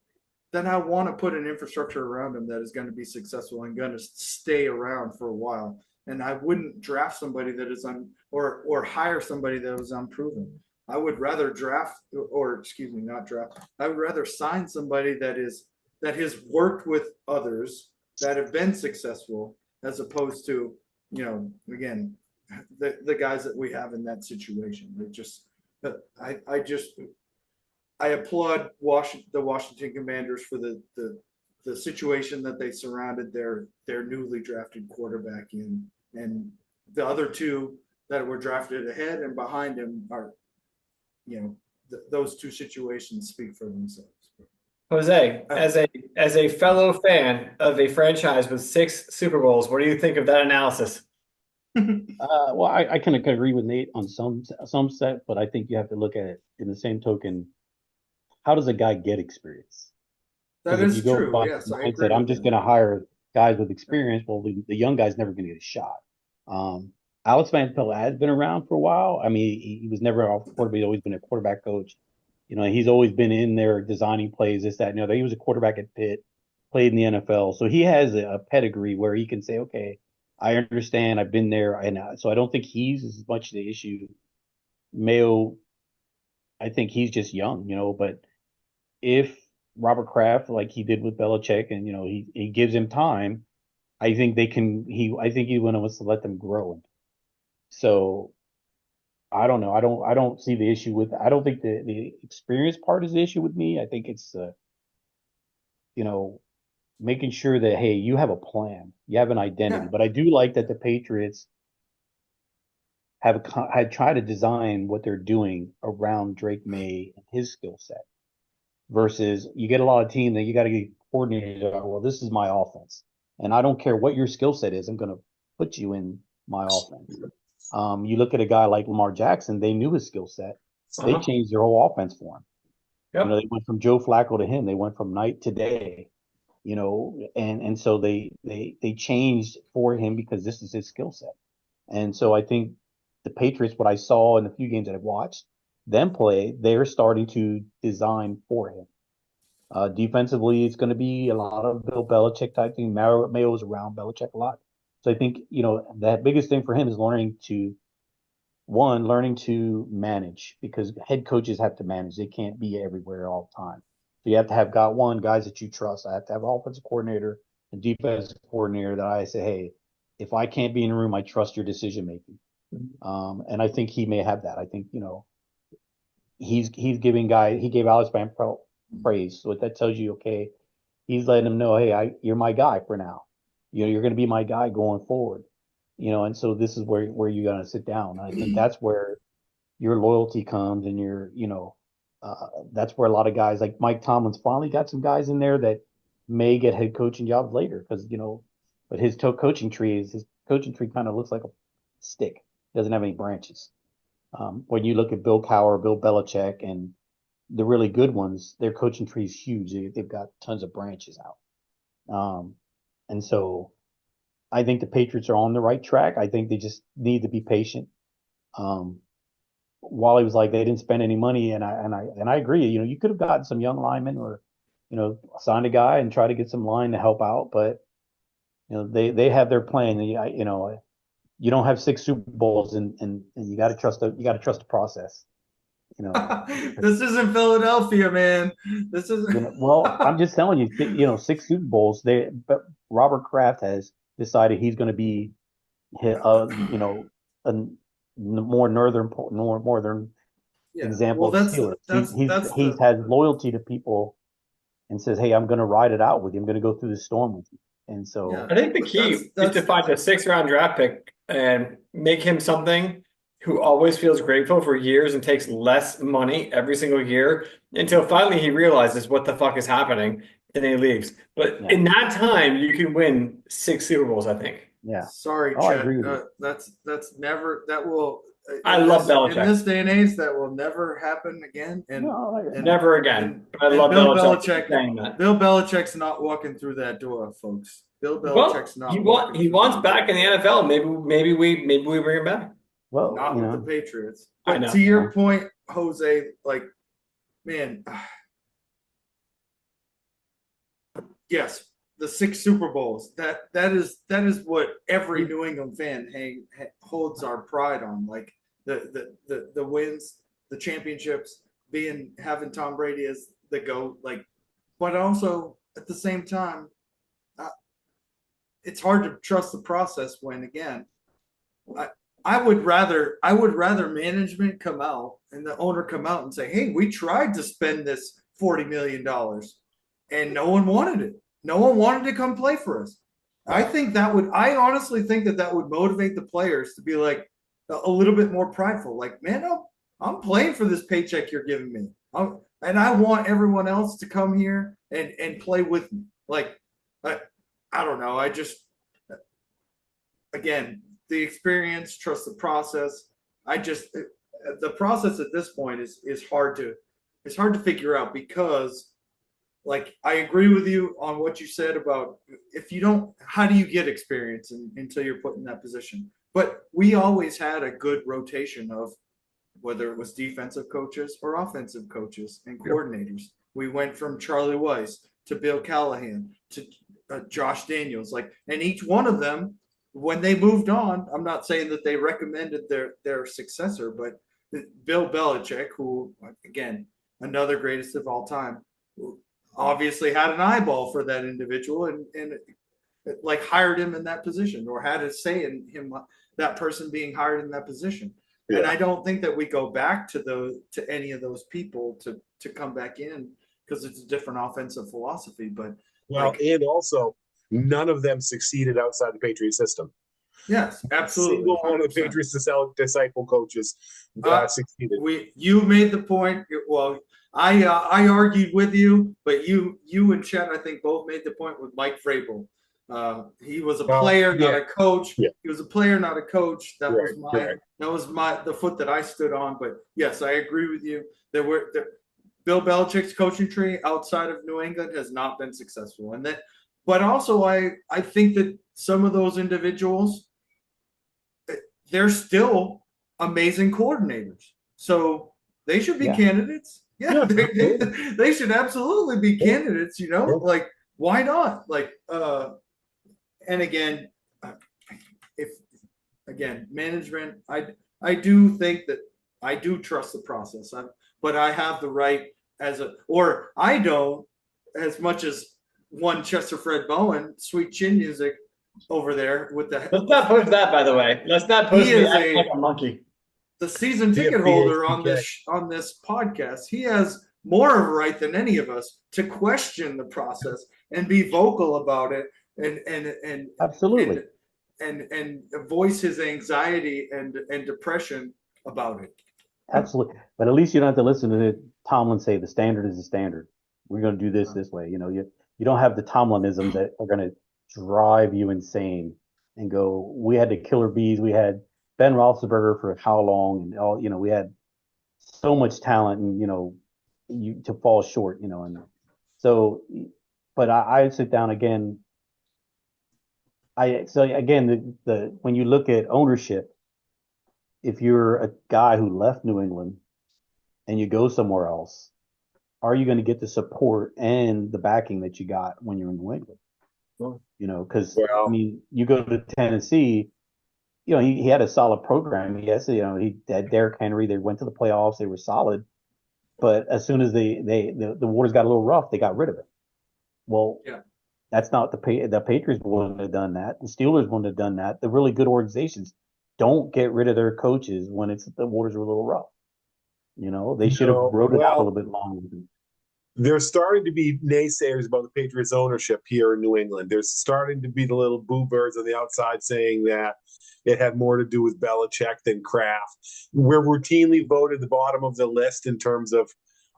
then I want to put an infrastructure around him that is going to be successful and going to stay around for a while. And I wouldn't draft somebody that is or hire somebody that was unproven. I would rather not draft. I would rather sign somebody that has worked with others that have been successful, as opposed to, again, the guys that we have in that situation. I applaud the Washington Commanders for the situation that they surrounded their newly drafted quarterback in, and the other two that were drafted ahead and behind him are, those two situations speak for themselves. Jose, as a fellow fan of a franchise with 6 Super Bowls, what do you think of that analysis? Well, I can agree with Nate on some set, but I think you have to look at it in the same token. How does a guy get experience? That is true. Yes, I agree. I'm just going to hire guys with experience. Well, the young guy's never going to get a shot. Alex Van Pelt has been around for a while. I mean, he was never off the quarterback. He's always been a quarterback coach. He's always been in there designing plays, this, that, and the other. He was a quarterback at Pitt, played in the NFL. So he has a pedigree where he can say, okay, I understand. I've been there. And so I don't think he's as much the issue. Mayo, I think he's just young, but if Robert Kraft, like he did with Belichick, and he gives him time, I think I think he wants to let them grow. So I don't know. I don't see the issue with. I don't think the experience part is the issue with me. I think it's making sure that, hey, you have a plan, you have an identity. Yeah. But I do like that the Patriots had tried to design what they're doing around Drake May and his skill set. Versus you get a lot of teams that you got to get coordinated. Well, this is my offense, and I don't care what your skill set is. I'm going to put you in my offense. You look at a guy like Lamar Jackson. They knew his skill set. They changed their whole offense for him. Yep. They went from Joe Flacco to him. They went from night to day. And so they changed for him because this is his skill set. And so I think the Patriots, what I saw in the few games that I've watched them play, they're starting to design for him. Defensively, it's going to be a lot of Bill Belichick type thing. Mayo is around Belichick a lot. So I think, the biggest thing for him is learning to manage, because head coaches have to manage. They can't be everywhere all the time. So you have to have guys that you trust. I have to have an offensive coordinator and defensive coordinator that I say, hey, if I can't be in the room, I trust your decision making. And I think he may have that. I think, he's giving he gave Alex Van Pelt praise. So what that tells you, okay, he's letting him know, hey, you're my guy for now. You're going to be my guy going forward. And so this is where you got to sit down. I think that's where your loyalty comes, and that's where a lot of guys like Mike Tomlin's finally got some guys in there that may get head coaching jobs later because, but his coaching tree kind of looks like a stick. It doesn't have any branches. When you look at Bill Cowher, Bill Belichick, and the really good ones, their coaching tree is huge. They've got tons of branches out. And so I think the Patriots are on the right track. I think they just need to be patient. Wally was like, they didn't spend any money, and I agree. You could have gotten some young linemen or, signed a guy and try to get some line to help out, but they have their plan. You don't have 6 Super Bowls, and you got to trust the process. This isn't Philadelphia, man. This isn't. Well, I'm just telling you, 6 Super Bowls. But Robert Kraft has decided he's going to be, a more northern example Well, of Steelers. He has loyalty to people and says, hey, I'm going to ride it out with you. I'm going to go through the storm with you. And so I think the key is to find a 6th-round draft pick and make him something who always feels grateful for years and takes less money every single year until finally he realizes what the fuck is happening and he leaves. But in that time, you can win 6 Super Bowls, I think. Yeah. Sorry, I Chet. agree with you. That's never. That will. I love Belichick. In this day and age, that will never happen again. And never again. But I love Belichick saying that. Bill Belichick's not walking through that door, folks. Bill Belichick's not. He wants back in the NFL. Maybe we bring him back. Well, not with the Patriots. I But know. to your point, Jose, man, yes, the 6 Super Bowls. That is what every New England fan holds our pride on. Like the wins, the championships, having Tom Brady as the GOAT. But also at the same time, it's hard to trust the process when, again, I would rather management come out and the owner come out and say, hey, we tried to spend this $40 million and no one wanted it. No one wanted to come play for us. I honestly think that would motivate the players to be like a little bit more prideful. Like, man, I'm playing for this paycheck you're giving me. And I want everyone else to come here and play with me. I don't know. Again, the experience, trust the process. The process at this point is hard to figure out because, I agree with you on what you said about how do you get experience until you're put in that position? But we always had a good rotation of whether it was defensive coaches or offensive coaches and coordinators. We went from Charlie Weiss to Bill Callahan to Josh Daniels, and each one of them, when they moved on, I'm not saying that they recommended their successor, but Bill Belichick, who, again, another greatest of all time, obviously had an eyeball for that individual and hired him in that position or had a say in him, that person being hired in that position. Yeah. And I don't think that we go back to any of those people to come back in because it's a different offensive philosophy. But and also none of them succeeded outside the Patriot system. Yes, absolutely. Single one of the Patriots disciple coaches succeeded. You made the point. Well, I argued with you, but you and Chet, I think, both made the point with Mike Vrabel. He was a player, not a coach. Yeah. He was a player, not a coach. That was the foot that I stood on. But yes, I agree with you. Bill Belichick's coaching tree outside of New England has not been successful, but also I think that some of those individuals, they're still amazing coordinators. So they should be candidates. Yeah, they should absolutely be candidates, why not? And again, management, I do think that I do trust the process, but I have the right or I don't as much as one Chester Fred Bowen, Sweet Chin Music over there with the. Let's not push that, by the way. Let's not push He me is like a monkey. the season ticket holder on this podcast. He has more of a right than any of us to question the process and be vocal about it and Absolutely. and voice his anxiety and depression about it. Absolutely. But at least you don't have to listen to Tomlin say the standard is the standard. We're going to do this way. You know, you don't have the Tomlinisms that are going to drive you insane and go, we had the killer bees. We had Ben Roethlisberger for how long? And all, you know, we had so much talent and, you know, you to fall short, you know, and so, but I sit down again. The when you look at ownership, if you're a guy who left New England and you go somewhere else, are you going to get the support and the backing that you got when you're in New England? Sure. You know, because I mean, you go to Tennessee, you know, he had a solid program. Yes, you know, he had Derrick Henry. They went to the playoffs. They were solid. But as soon as the waters got a little rough, they got rid of it. Well, yeah. That's not the Patriots wouldn't have done that. The Steelers wouldn't have done that. The really good organizations don't get rid of their coaches when the waters are a little rough. You know, they should have rode it out a little bit longer. There's starting to be naysayers about the Patriots ownership here in New England. There's starting to be the little boo birds on the outside saying that it had more to do with Belichick than Kraft. We're routinely voted the bottom of the list in terms of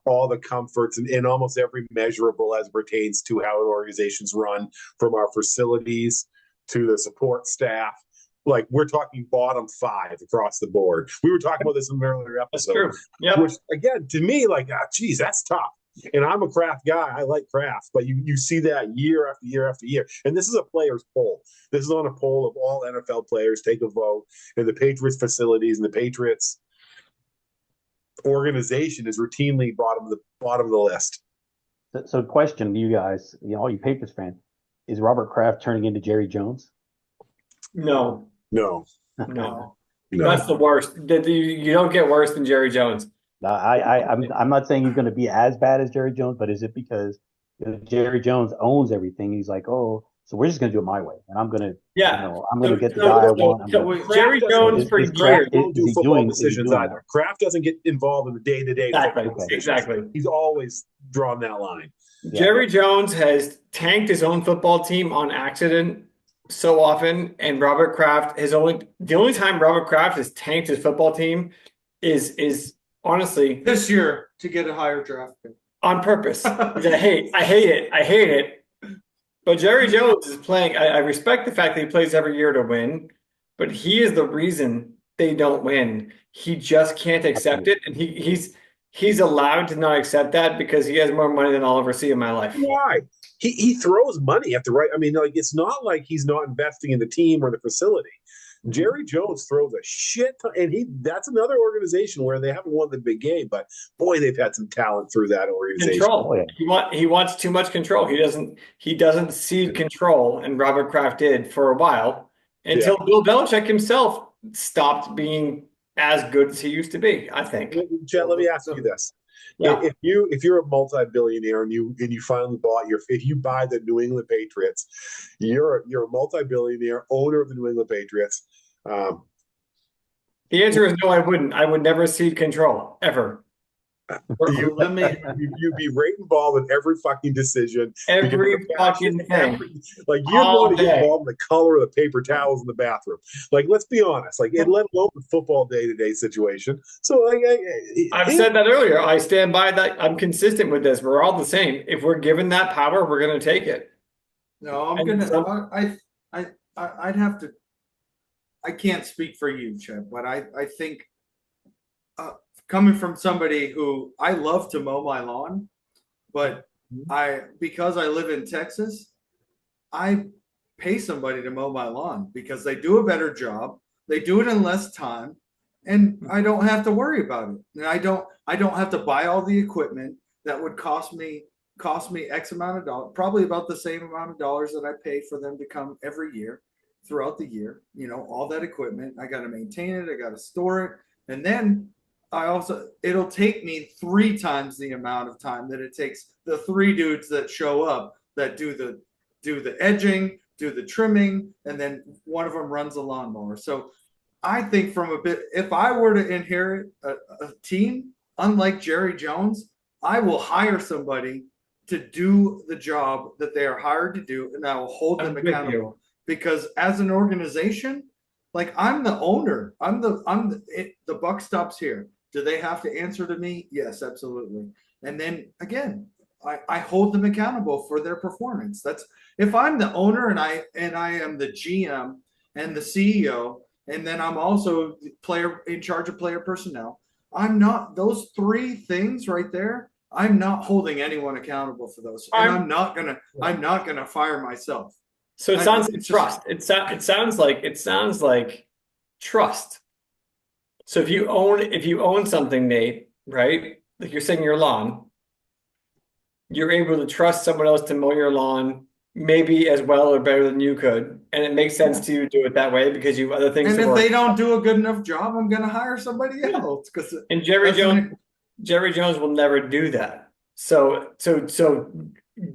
all the comforts and in almost every measurable as pertains to how organizations run, from our facilities to the support staff. Like, we're talking bottom 5 across the board. We were talking about this in an earlier episode. Yep. Which, again, to me, like, geez, that's tough. And I'm a Kraft guy. I like Kraft, but you see that year after year after year. And this is a players' poll. This is on a poll of all NFL players. Take a vote. And the Patriots facilities and the Patriots organization is routinely bottom of the list. So question to you guys, you know, all you Patriots fans, is Robert Kraft turning into Jerry Jones? No. That's the worst. You don't get worse than Jerry Jones. I'm not saying he's going to be as bad as Jerry Jones, but is it because Jerry Jones owns everything? He's like, oh, so we're just going to do it my way, and I'm going to, I'm going to get the guy I want. Jerry Jones for years won't do football decisions either. Kraft doesn't get involved in the day-to-day. Exactly. He's always drawn that line. Jerry Jones has tanked his own football team on accident so often, and Robert Kraft the only time Robert Kraft has tanked his football team is honestly this year to get a higher draft pick on purpose. I hate it. But Jerry Jones is playing. I respect the fact that he plays every year to win, but he is the reason they don't win. He just can't accept it, and he's allowed to not accept that because he has more money than I'll ever see in my life. Why? He throws money at the right. I mean, like, it's not like he's not investing in the team or the facility. Jerry Jones throws a shit ton, and that's another organization where they haven't won the big game, but boy, they've had some talent through that organization. Control. He wants too much control. He doesn't cede control, and Robert Kraft did for a while until Bill Belichick himself stopped being as good as he used to be, I think. Jet, let me ask you this. Yeah. If you're a multi-billionaire and you finally if you buy the New England Patriots, you're a multi-billionaire owner of the New England Patriots. The answer is no, I wouldn't. I would never cede control ever. You'd be right involved in every fucking decision. Every fucking thing. Like, you want to get involved in the color of the paper towels in the bathroom. Like, let's be honest. Like, let alone the football day-to-day situation. So, like, I've said that earlier. I stand by that. I'm consistent with this. We're all the same. If we're given that power, we're going to take it. No, I'd have to. I can't speak for you, Chip, but I think. Coming from somebody who I love to mow my lawn, but because I live in Texas, I pay somebody to mow my lawn because they do a better job. They do it in less time, and I don't have to worry about it. And I don't have to buy all the equipment that would cost me X amount of dollars, probably about the same amount of dollars that I pay for them to come every year throughout the year. You know, all that equipment, I got to maintain it. I got to store it. And then it'll take me 3 times the amount of time that it takes the 3 dudes that show up that do the edging, do the trimming, and then one of them runs a lawnmower. So I think if I were to inherit a team, unlike Jerry Jones, I will hire somebody to do the job that they are hired to do, and I will hold them accountable. Because as an organization, like, I'm the owner, the buck stops here. Do they have to answer to me? Yes, absolutely. And then again, I hold them accountable for their performance. That's if I'm the owner and I am the GM and the CEO, and then I'm also player in charge of player personnel. I'm not those 3 things right there. I'm not holding anyone accountable for those, and I'm not gonna fire myself. So it sounds like trust. It sounds like trust. So if you own something, Nate, right? Like you're saying your lawn, you're able to trust someone else to mow your lawn maybe as well or better than you could, and it makes sense to do it that way because you have other things. And if they don't do a good enough job, I'm going to hire somebody else. And Jerry Jones will never do that. So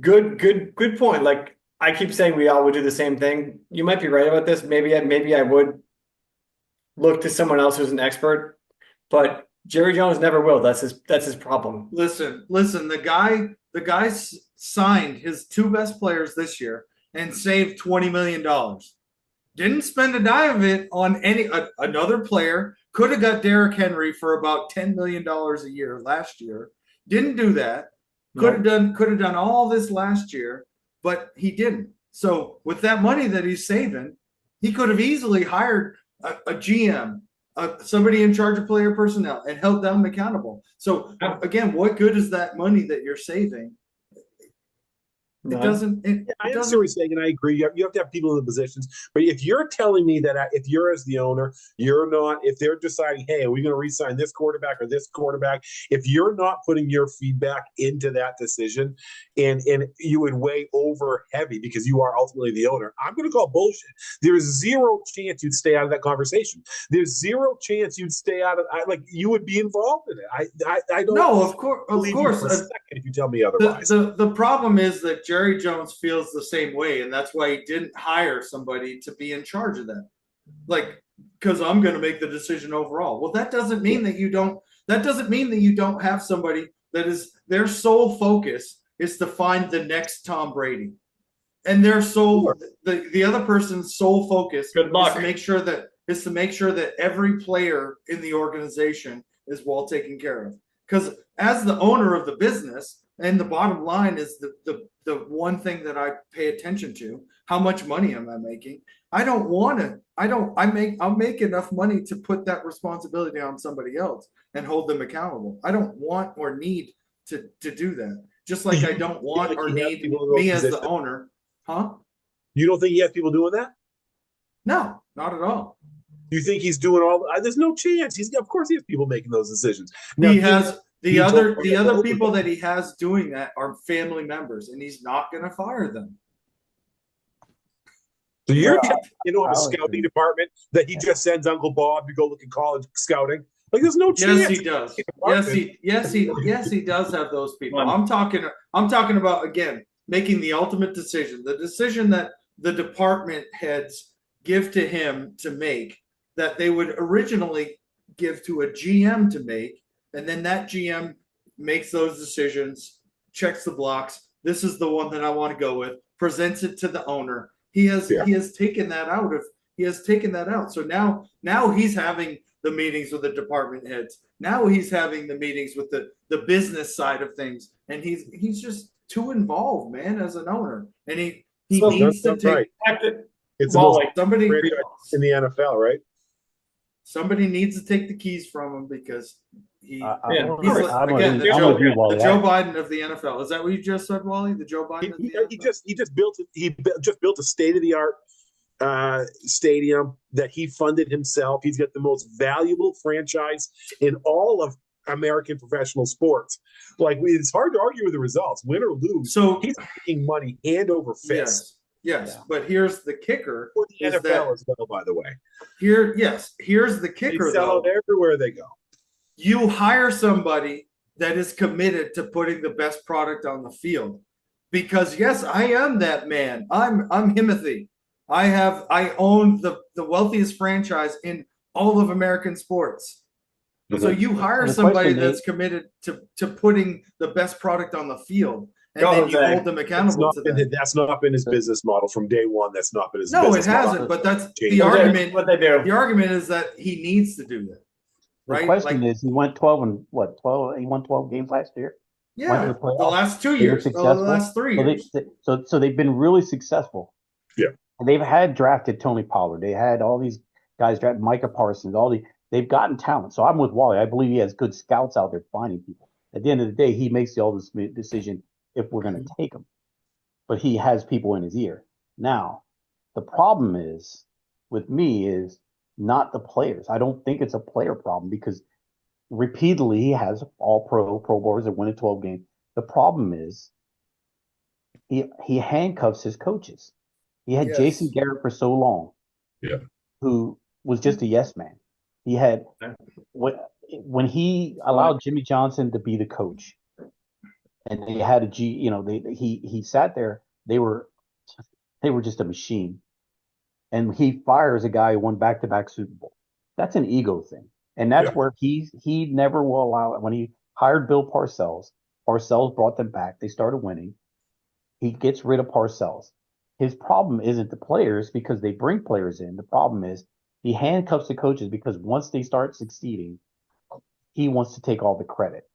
good point. Like, I keep saying we all would do the same thing. You might be right about this. Maybe I would look to someone else who's an expert, but Jerry Jones never will. That's his problem. Listen. The guy signed his 2 best players this year and saved $20 million. Didn't spend a dime of it on another player. Could have got Derrick Henry for about $10 million a year last year. Didn't do that. Could have done all this last year, but he didn't. So with that money that he's saving, he could have easily hired a GM, somebody in charge of player personnel, and held them accountable. So again, what good is that money that you're saving? It doesn't. I understand what you're saying, and I agree. You have to have people in the positions. But if you're telling me that if you're as the owner, you're not, if they're deciding, hey, are we going to re-sign this quarterback or this quarterback? If you're not putting your feedback into that decision, and you would weigh over heavy because you are ultimately the owner, I'm going to call bullshit. There's 0 chance you'd stay out of that conversation. There's 0 chance you'd stay out of, like, you would be involved in it. I don't. No, of course. For a second if you tell me otherwise. The problem is that Jerry Jones feels the same way, and that's why he didn't hire somebody to be in charge of that. Like, because I'm going to make the decision overall. Well, that doesn't mean that you don't. That doesn't mean that you don't have somebody that is their sole focus is to find the next Tom Brady, and their sole the other person's sole focus is to make sure that every player in the organization is well taken care of. Because as the owner of the business, and the bottom line is the one thing that I pay attention to, how much money am I making? I'll make enough money to put that responsibility on somebody else and hold them accountable. I don't want or need to do that. Just like I don't want or need me as the owner. Huh? You don't think he has people doing that? No, not at all. You think he's doing all? There's no chance. Of course he has people making those decisions. Now, he has the other people that he has doing that are family members, and he's not going to fire them. So you're have a scouting department that he just sends Uncle Bob to go look at college scouting. Like, there's no chance. Yes, he does. Yes, he does have those people. I'm talking about, again, making the ultimate decision, the decision that the department heads give to him to make, that they would originally give to a GM to make, and then that GM makes those decisions, checks the blocks. This is the one that I want to go with, presents it to the owner. He has taken that out. So now he's having the meetings with the department heads. Now he's having the meetings with the business side of things, and he's just too involved, man, as an owner. And he needs to take it's somebody in the NFL, right? Somebody needs to take the keys from him because he's the Joe Biden of the NFL. Is that what you just said, Wally? The Joe Biden. He just built a state-of-the-art stadium that he funded himself. He's got the most valuable franchise in all of American professional sports. Like, it's hard to argue with the results, win or lose. So he's making money hand over fist. Yes, but here's the kicker. For the NFL as well, by the way. Here's the kicker. They sell out everywhere they go. you hire somebody that is committed to putting the best product on the field. Because yes, I am that man. I'm Himothy. I own the wealthiest franchise in all of American sports. So you hire somebody that's committed to putting the best product on the field, and then you hold them accountable to that. That's not been his business model from day one. That's not been his No, business it hasn't. model. But that's the argument. What they do. The argument is that he needs to do that. The Right? question is, he went 12 and what? 12. He won 12 games last year. Yeah, the last 2 years, the last 3 years. So they've been really successful. Yeah, and they've had drafted Tony Pollard. They had all these guys drafted Micah Parsons. They've gotten talent. So I'm with Wally. I believe he has good scouts out there finding people. At the end of the day, he makes the ultimate decision if we're going to take him. But he has people in his ear. Now, the problem is with me is not the players. I don't think it's a player problem because repeatedly he has all pro bowlers that win a 12 game. The problem is he handcuffs his coaches. He had Jason Garrett for so long, who was just a yes man. He had when he allowed Jimmy Johnson to be the coach, and they had a G. He sat there. They were just a machine, and he fires a guy who won back-to-back Super Bowl. That's an ego thing, and that's where he never will allow it. When he hired Bill Parcells brought them back. They started winning. He gets rid of Parcells. His problem isn't the players because they bring players in. The problem is he handcuffs the coaches because once they start succeeding, he wants to take all the credit.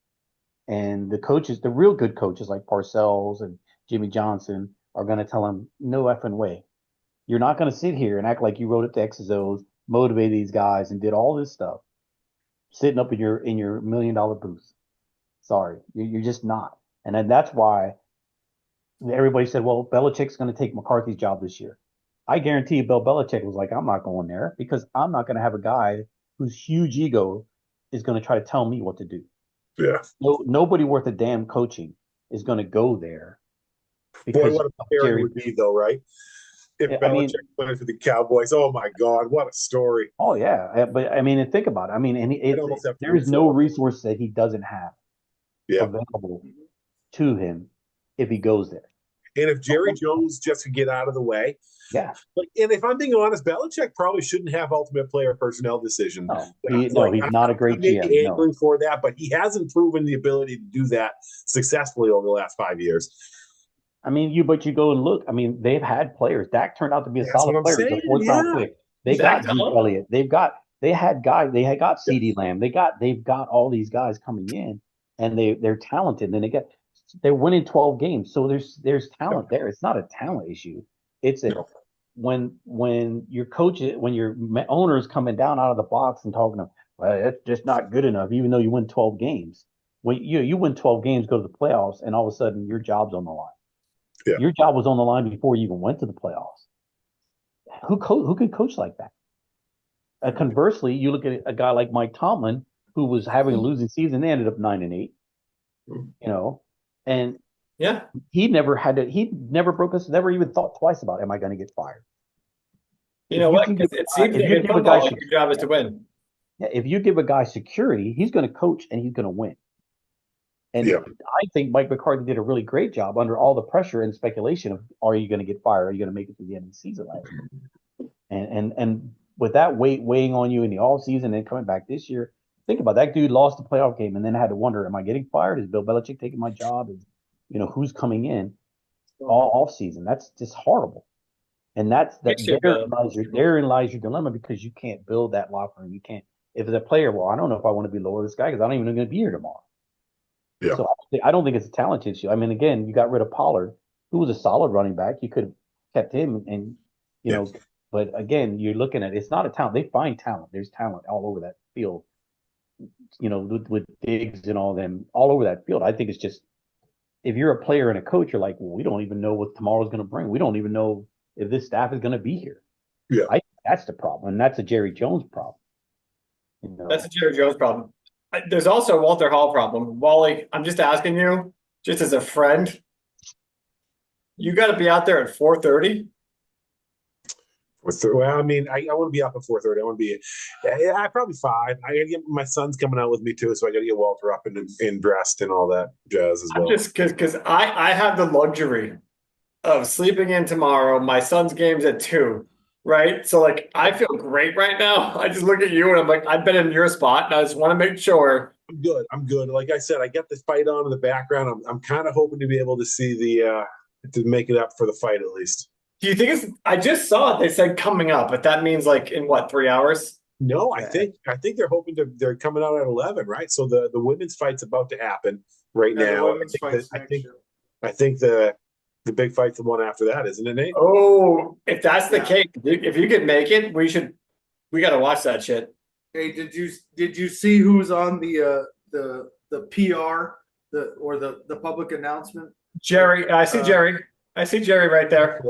And the coaches, the real good coaches like Parcells and Jimmy Johnson, are going to tell him, no effing way. You're not going to sit here and act like you wrote it to X's O's, motivated these guys, and did all this stuff, sitting up in your $1 million booth. Sorry, you're just not. And then that's why everybody said, well, Belichick's going to take McCarthy's job this year. I guarantee you Bill Belichick was like, I'm not going there because I'm not going to have a guy whose huge ego is going to try to tell me what to do. Yeah. Nobody worth a damn coaching is going to go there. Boy, what a pairing would be, though, right? If Belichick went to the Cowboys, oh my God, what a story! Oh yeah, but I mean, and think about it. I mean, and there is no resource that he doesn't have available to him if he goes there. And if Jerry Jones just could get out of the way, and if I'm being honest, Belichick probably shouldn't have ultimate player personnel decisions. He's not a great GM. Angling for that, but he hasn't proven the ability to do that successfully over the last 5 years. I mean, you go and look. I mean, they've had players. Dak turned out to be a solid player. The fourth round pick. They got Zeke Elliott. They got CeeDee Lamb. They've got all these guys coming in, and they're talented. And they're winning 12 games. So there's talent there. It's not a talent issue. It's when your coach, when your owner is coming down out of the box and talking to, well, that's just not good enough, even though you win 12 games. When you win 12 games, go to the playoffs, and all of a sudden your job's on the line. Yeah. Your job was on the line before you even went to the playoffs. Who could coach like that? Conversely, you look at a guy like Mike Tomlin, who was having a losing season. They ended up 9-8. And he never never even thought twice about, am I going to get fired? You know what? It seems like in football, your job is to win. Yeah, if you give a guy security, he's going to coach and he's going to win. And I think Mike McCarthy did a really great job under all the pressure and speculation of, are you going to get fired? Are you going to make it to the end of the season last year? And with that weighing on you in the all season and coming back this year, think about it. That dude lost the playoff game and then had to wonder, am I getting fired? Is Bill Belichick taking my job? Is who's coming in all off season? That's just horrible. And therein lies your dilemma because you can't build that locker room. You can't. If it's a player, well, I don't know if I want to be loyal to this guy because I don't even know if I'm going to be here tomorrow. Yeah. So I don't think it's a talent issue. I mean, again, you got rid of Pollard, who was a solid running back. You could have kept him, and know. But again, you're looking at it's not a talent. They find talent. There's talent all over that field. With Diggs and all them all over that field. I think it's just if you're a player and a coach, you're like, well, we don't even know what tomorrow's going to bring. We don't even know if this staff is going to be here. Yeah, that's the problem, and that's a Jerry Jones problem. That's a Jerry Jones problem. There's also a Walter Hall problem. Wally, I'm just asking you, just as a friend, you got to be out there at 4:30. Well, I mean, I want to be up at 4:30. I want to be, I probably 5. I got to get my son's coming out with me too, so I got to get Walter up and dressed and all that jazz as I'm well. just because I have the luxury of sleeping in tomorrow. My son's game's at 2, right? So like I feel great right now. I just look at you and I'm like, I've been in your spot and I just want to make sure. I'm good. I'm good. Like I said, I got this fight on in the background. I'm kind of hoping to be able to see to make it up for the fight at least. Do you think it's? I just saw it. They said coming up, but that means like in what, 3 hours? No, I think they're hoping they're coming out at 11, right? So the women's fight's about to happen right now. I think the big fight's the one after that, isn't it, Nate? Oh, if that's the case, if you could make it, we got to watch that shit. Hey, did you see who's on the PR the public announcement? Jerry, I see Jerry. I see Jerry right there.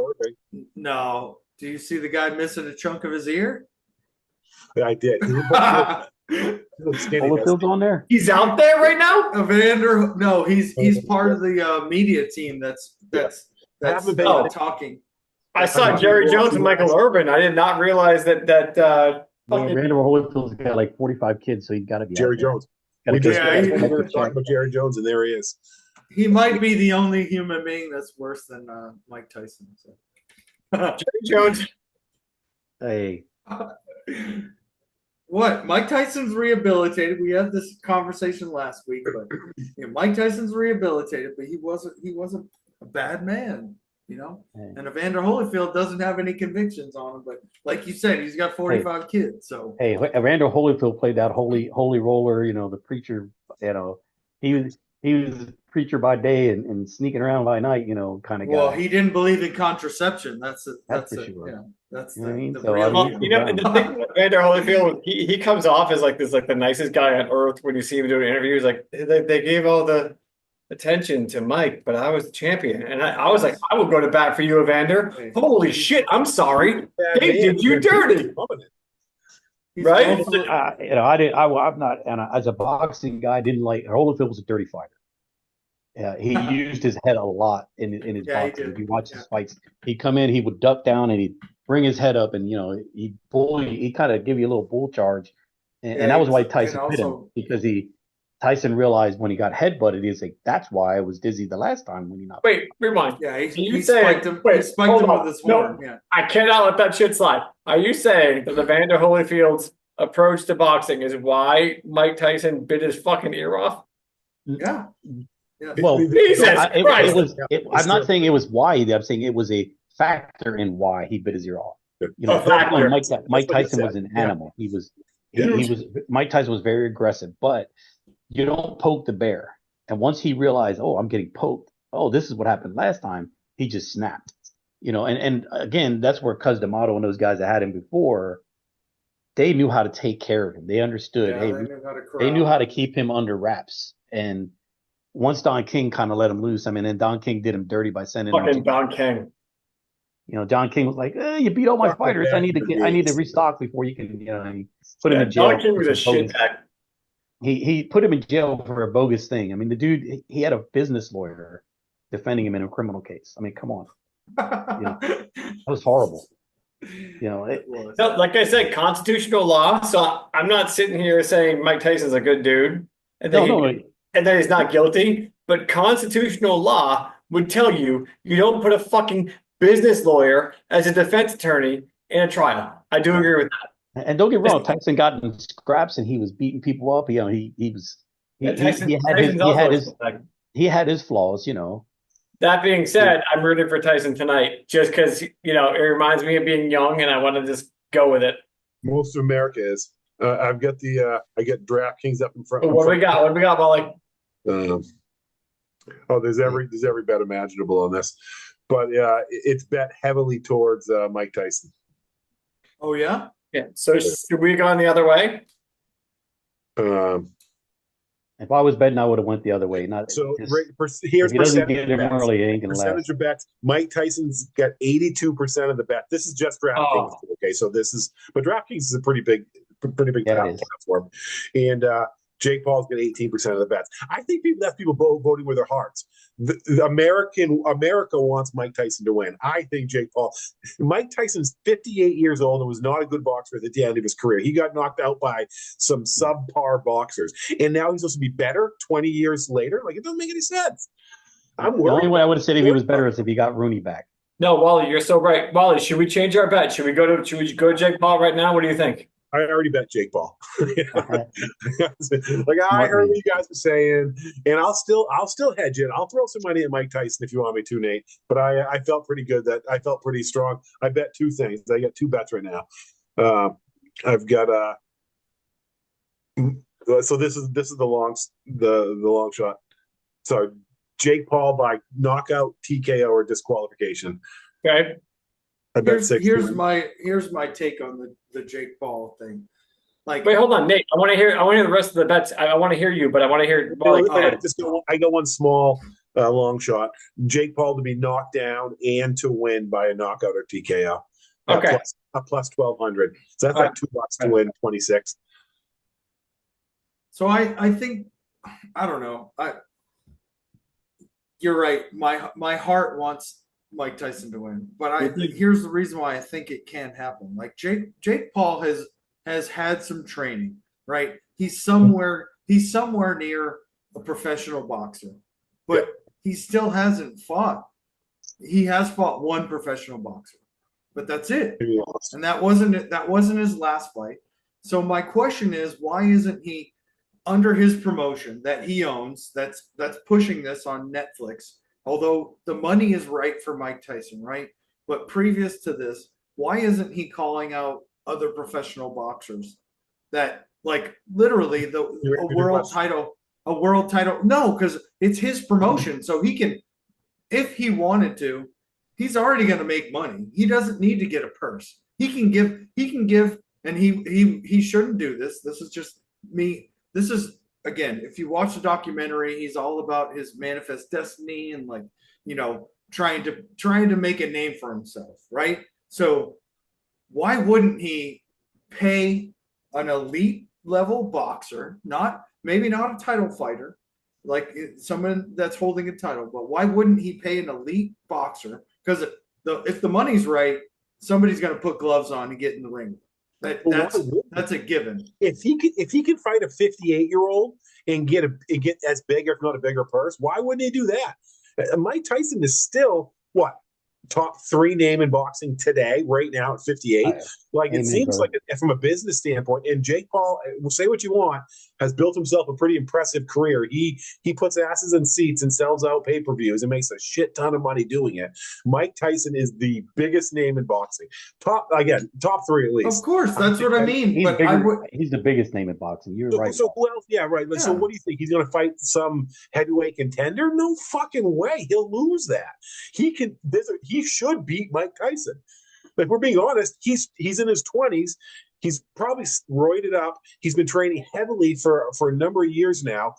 No. Do you see the guy missing a chunk of his ear? I did. Holyfield's on there. He's out there right now. Evander, no, he's part of the media team that's talking. I saw Jerry Jones and Michael Urban. I did not realize that Evander Holyfield's got like 45 kids, so he's got to be Jerry Jones. We were talking about Jerry Jones, and there he is. He might be the only human being that's worse than Mike Tyson. So. Jerry Jones. Hey. What? Mike Tyson's rehabilitated. We had this conversation last week, but Mike Tyson's rehabilitated, but he wasn't a bad man, you know. Hey. And Evander Holyfield doesn't have any convictions on him, but like you said, he's got 45 kids. So hey, Evander Holyfield played that holy roller, you know, the preacher. You know, he was a preacher by day and sneaking around by night, you know, kind of guy. Well, he didn't believe in contraception. That's for sure. Yeah, that's you know what I mean? the So, real you know, the thing with Evander Holyfield, he comes off as like the nicest guy on earth when you see him doing interviews. Like they gave all the attention to Mike, but I was the champion, and I was like, I will go to bat for you, Evander. Holy shit! I'm sorry, they did you dirty. Right? Also, you know, I'm not, and as a boxing guy, I didn't like Holyfield was a dirty fighter. Yeah, he used his head a lot in his boxing. If you watch his fights, he'd come in, he would duck down, and he'd bring his head up, and you know, he'd kind of give you a little bull charge, and that was why Tyson hit him, because Tyson realized when he got headbutted, he's like, that's why I was dizzy the last time when he knocked. Wait, rewind. Yeah, he spiked him. He spiked him with his horn. No, yeah. I cannot let that shit slide. Are you saying that Evander Holyfield's approach to boxing is why Mike Tyson bit his fucking ear off? Yeah. Well, Jesus Christ. I'm not saying it was why. I'm saying it was a factor in why he bit his ear off. You know, Mike Tyson was an animal. He was Mike Tyson was very aggressive, but you don't poke the bear. And once he realized, oh, I'm getting poked. Oh, this is what happened last time. He just snapped. You know, and again, that's where Cus D'Amato and those guys that had him before, they knew how to take care of him. They understood. They knew how to keep him under wraps. And once Don King kind of let him loose, I mean, and Don King did him dirty by sending him. Fucking Don King. You know, Don King was like, you beat all my fighters. I need to restock before you can, you know, and he put him in jail. Don King was a shitbag. He put him in jail for a bogus thing. I mean, the dude, he had a business lawyer defending him in a criminal case. I mean, come on. You know, that was horrible. You know, like I said, constitutional law. So I'm not sitting here saying Mike Tyson's a good dude and that he's not guilty. But constitutional law would tell you don't put a fucking business lawyer as a defense attorney in a trial. I do agree with that. And don't get wrong, Tyson got in scraps and he was beating people up. You know, he had his flaws. You know. That being said, I'm rooting for Tyson tonight just because, you know, it reminds me of being young and I want to just go with it. Most of America is. I've got I get DraftKings up in front. What do we got? What do we got, Molly? There's every bet imaginable on this. But it's bet heavily towards Mike Tyson. Oh, yeah? Yeah. So should we go the other way? If I was betting, I would have went the other way. Here's percentage of bets. Mike Tyson's got 82% of the bet. This is just DraftKings. Okay, so but DraftKings is a pretty big platform, and Jake Paul's got 18% of the bets. I think that's people voting with their hearts. The America wants Mike Tyson to win. I think Jake Paul. Mike Tyson's 58 years old and was not a good boxer at the end of his career. He got knocked out by some subpar boxers, and now he's supposed to be better 20 years later. Like, it doesn't make any sense. I'm worried. The only way I would have said if he was better is if he got Rooney back. No, Wally, you're so right. Wally, should we change our bet? Should we go to Jake Paul right now? What do you think? I already bet Jake Paul. Like, I heard what you guys were saying, and I'll still hedge it. I'll throw some money at Mike Tyson if you want me to, Nate. But I felt pretty good. That I felt pretty strong. I bet two things. I got two bets right now. I've got so this is the long shot. So Jake Paul by knockout, TKO, or disqualification. Okay. I bet here's my take on the Jake Paul thing. Like, wait, hold on, Nate. I want to hear the rest of the bets. I want to hear you, but I want to hear. I got one small long shot. Jake Paul to be knocked down and to win by a knockout or TKO. Okay. Plus 1,200. So that's like $2 to win 26. So I think, I don't know. You're right. My heart wants Mike Tyson to win, but here's the reason why I think it can't happen. Like, Jake Paul has had some training, right? He's somewhere near a professional boxer, but he still hasn't fought. He has fought one professional boxer, but that's it. And that wasn't his last fight. So my question is, why isn't he under his promotion that he owns, that's pushing this on Netflix? Although the money is right for Mike Tyson, right? But previous to this, why isn't he calling out other professional boxers that, like, literally a world title? No, because it's his promotion. So he can, if he wanted to, he's already going to make money. He doesn't need to get a purse. He can give, and he shouldn't do this. This is just me. This is, again, if you watch the documentary, he's all about his manifest destiny and, like, trying to make a name for himself, right? So why wouldn't he pay an elite level boxer, maybe not a title fighter, like someone that's holding a title, but why wouldn't he pay an elite boxer? Because if the money's right, somebody's going to put gloves on and get in the ring. That's a given. If he could fight a 58-year-old and get as big, if not a bigger purse, why wouldn't he do that? Mike Tyson is still top 3 name in boxing today, right now at 58. Like, it seems like from a business standpoint, and Jake Paul, say what you want, has built himself a pretty impressive career. He puts asses in seats and sells out pay-per-views and makes a shit ton of money doing it. Mike Tyson is the biggest name in boxing. Top 3 at least. Of course, that's what I mean. He's the biggest name in boxing. You're right. So who else? Yeah, right. Yeah. So what do you think? He's going to fight some heavyweight contender? No fucking way. He'll lose that. He should beat Mike Tyson. Like, we're being honest, he's in his 20s. He's probably roided up. He's been training heavily for a number of years now.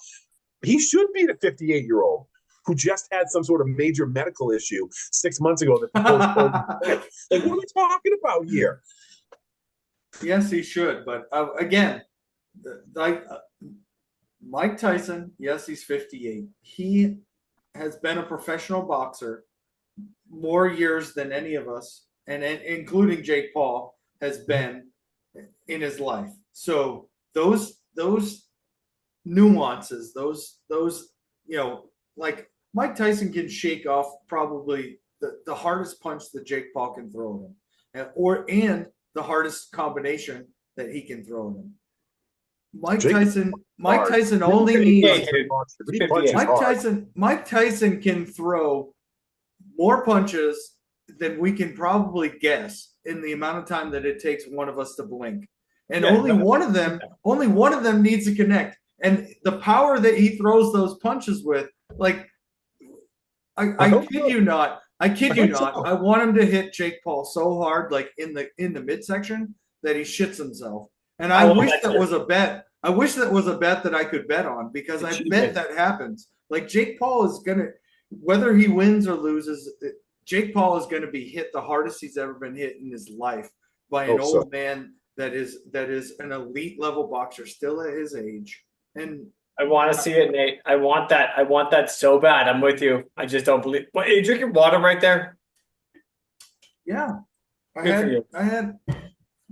He should beat a 58-year-old who just had some sort of major medical issue 6 months ago. Like, what are we talking about here? Yes, he should. But again, Mike Tyson, yes, he's 58. He has been a professional boxer more years than any of us, and including Jake Paul, has been in his life. So those nuances, those like, Mike Tyson can shake off probably the hardest punch that Jake Paul can throw at him, and the hardest combination that he can throw at him. Mike Tyson only needs Mike Tyson can throw more punches than we can probably guess in the amount of time that it takes one of us to blink. And only one of them needs to connect. And the power that he throws those punches with, like, I kid you not. I want him to hit Jake Paul so hard, like in the midsection, that he shits himself. And I wish that was a bet. I wish that was a bet that I could bet on, because I bet that happens. Like, Jake Paul is gonna, whether he wins or loses, Jake Paul is going to be hit the hardest he's ever been hit in his life by an old man that is an elite level boxer still at his age. And I want to see it, Nate. I want that. I want that so bad. I'm with you. I just don't believe. What, are you drinking water right there? yeah, Good for you.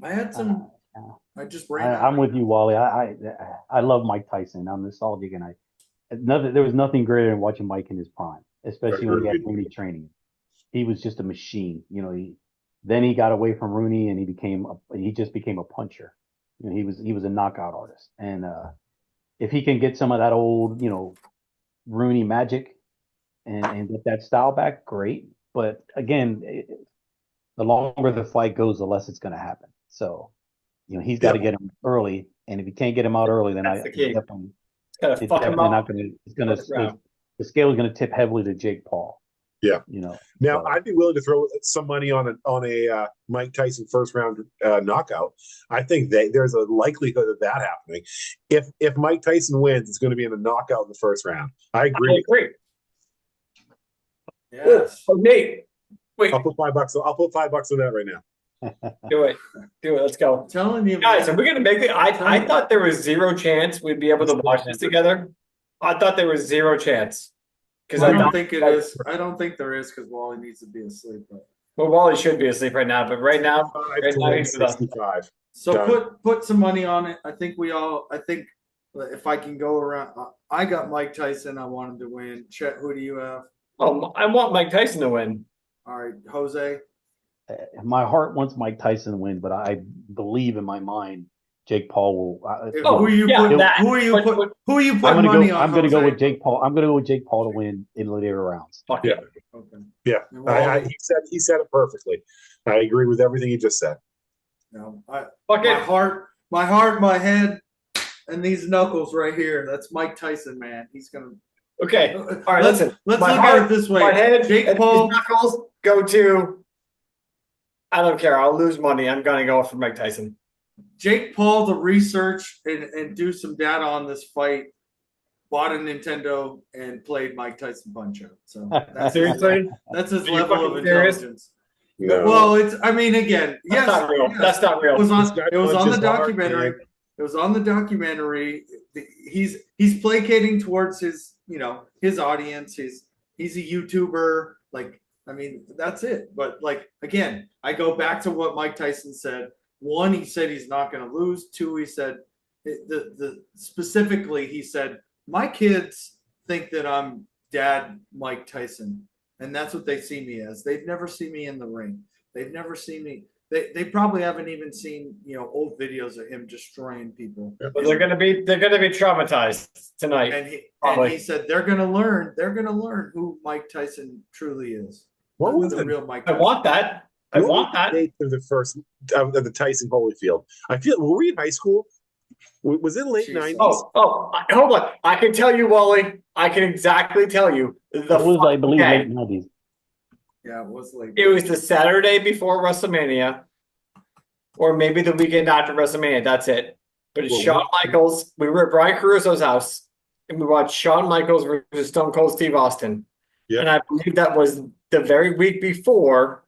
I had some. I just ran out. I'm with you, Wally. I love Mike Tyson. I'm nostalgic, and there was nothing greater than watching Mike in his prime, especially when he had Rooney training. He was just a machine. Then he got away from Rooney, and he just became a puncher. He was a knockout artist, and if he can get some of that old Rooney magic and get that style back, great. But again, the longer the fight goes, the less it's going to happen. So, he's got to get him early, and if he can't get him out early, then That's the key. definitely It's it's fuck him definitely up. not going to. It's going to the scale is going to tip heavily to Jake Paul. Yeah. Now, so. I'd be willing to throw some money on a Mike Tyson first round knockout. I think there's a likelihood of that happening. If Mike Tyson wins, it's going to be in a knockout in the first round. I agree. Yes. Oh, Nate. Wait. I'll put $5. I'll put $5 on that right now. Do it. Let's go. I'm telling you, Guys, man. are we gonna make it? I thought there was zero chance we'd be able to watch this together. I thought there was zero chance. Because I don't think it is. I don't think there is because Wally needs to be asleep. Well, Wally should be asleep right now, but right now he's with us. 65. So Done. put some money on it. I think if I can go around, I got Mike Tyson. I want him to win. Chet, who do you have? Oh, I want Mike Tyson to win. All right, Jose. My heart wants Mike Tyson to win, but I believe in my mind Jake Paul will. Who are you putting money on? I'm going to go with Jake Paul. I'm going to go with Jake Paul to win in the later rounds. Fuck yeah. Okay. Yeah. He said it perfectly. I agree with everything he just said. No, my heart, my head, and these knuckles right here. That's Mike Tyson, man. He's gonna. Okay. All right. Listen. Let's look at it this way. My head, Jake Paul. Knuckles go to. I don't care. I'll lose money. I'm gonna go for Mike Tyson. Jake Paul to research and do some data on this fight. Bought a Nintendo and played Mike Tyson Punch-Out. So that's seriously, that's his level of intelligence. No. Well, again, yes, not real. Yes, that's not real. It was on the hard, documentary. man. It was on the documentary. He's placating towards his his audience. He's a YouTuber. That's it. But again, I go back to what Mike Tyson said. One, he said he's not going to lose. Two, he said specifically he said my kids think that I'm Dad Mike Tyson, and that's what they see me as. They've never seen me in the ring. They've never seen me. They probably haven't even seen old videos of him destroying people. But they're gonna be traumatized tonight. And he said they're gonna learn who Mike Tyson truly is. What was the real Mike I Tyson. want that. I want that. Date of the first of the Tyson Holyfield. Were we in high school? Was it late 90s? Hold on. I can tell you, Wally. I can exactly tell you. It was, I believe, late 90s. Yeah, it was late. It was the Saturday before WrestleMania, or maybe the weekend after WrestleMania. That's it. But it's Shawn Michaels. We were at Brian Caruso's house, and we watched Shawn Michaels versus Stone Cold Steve Austin. Yeah. And I believe that was the very week before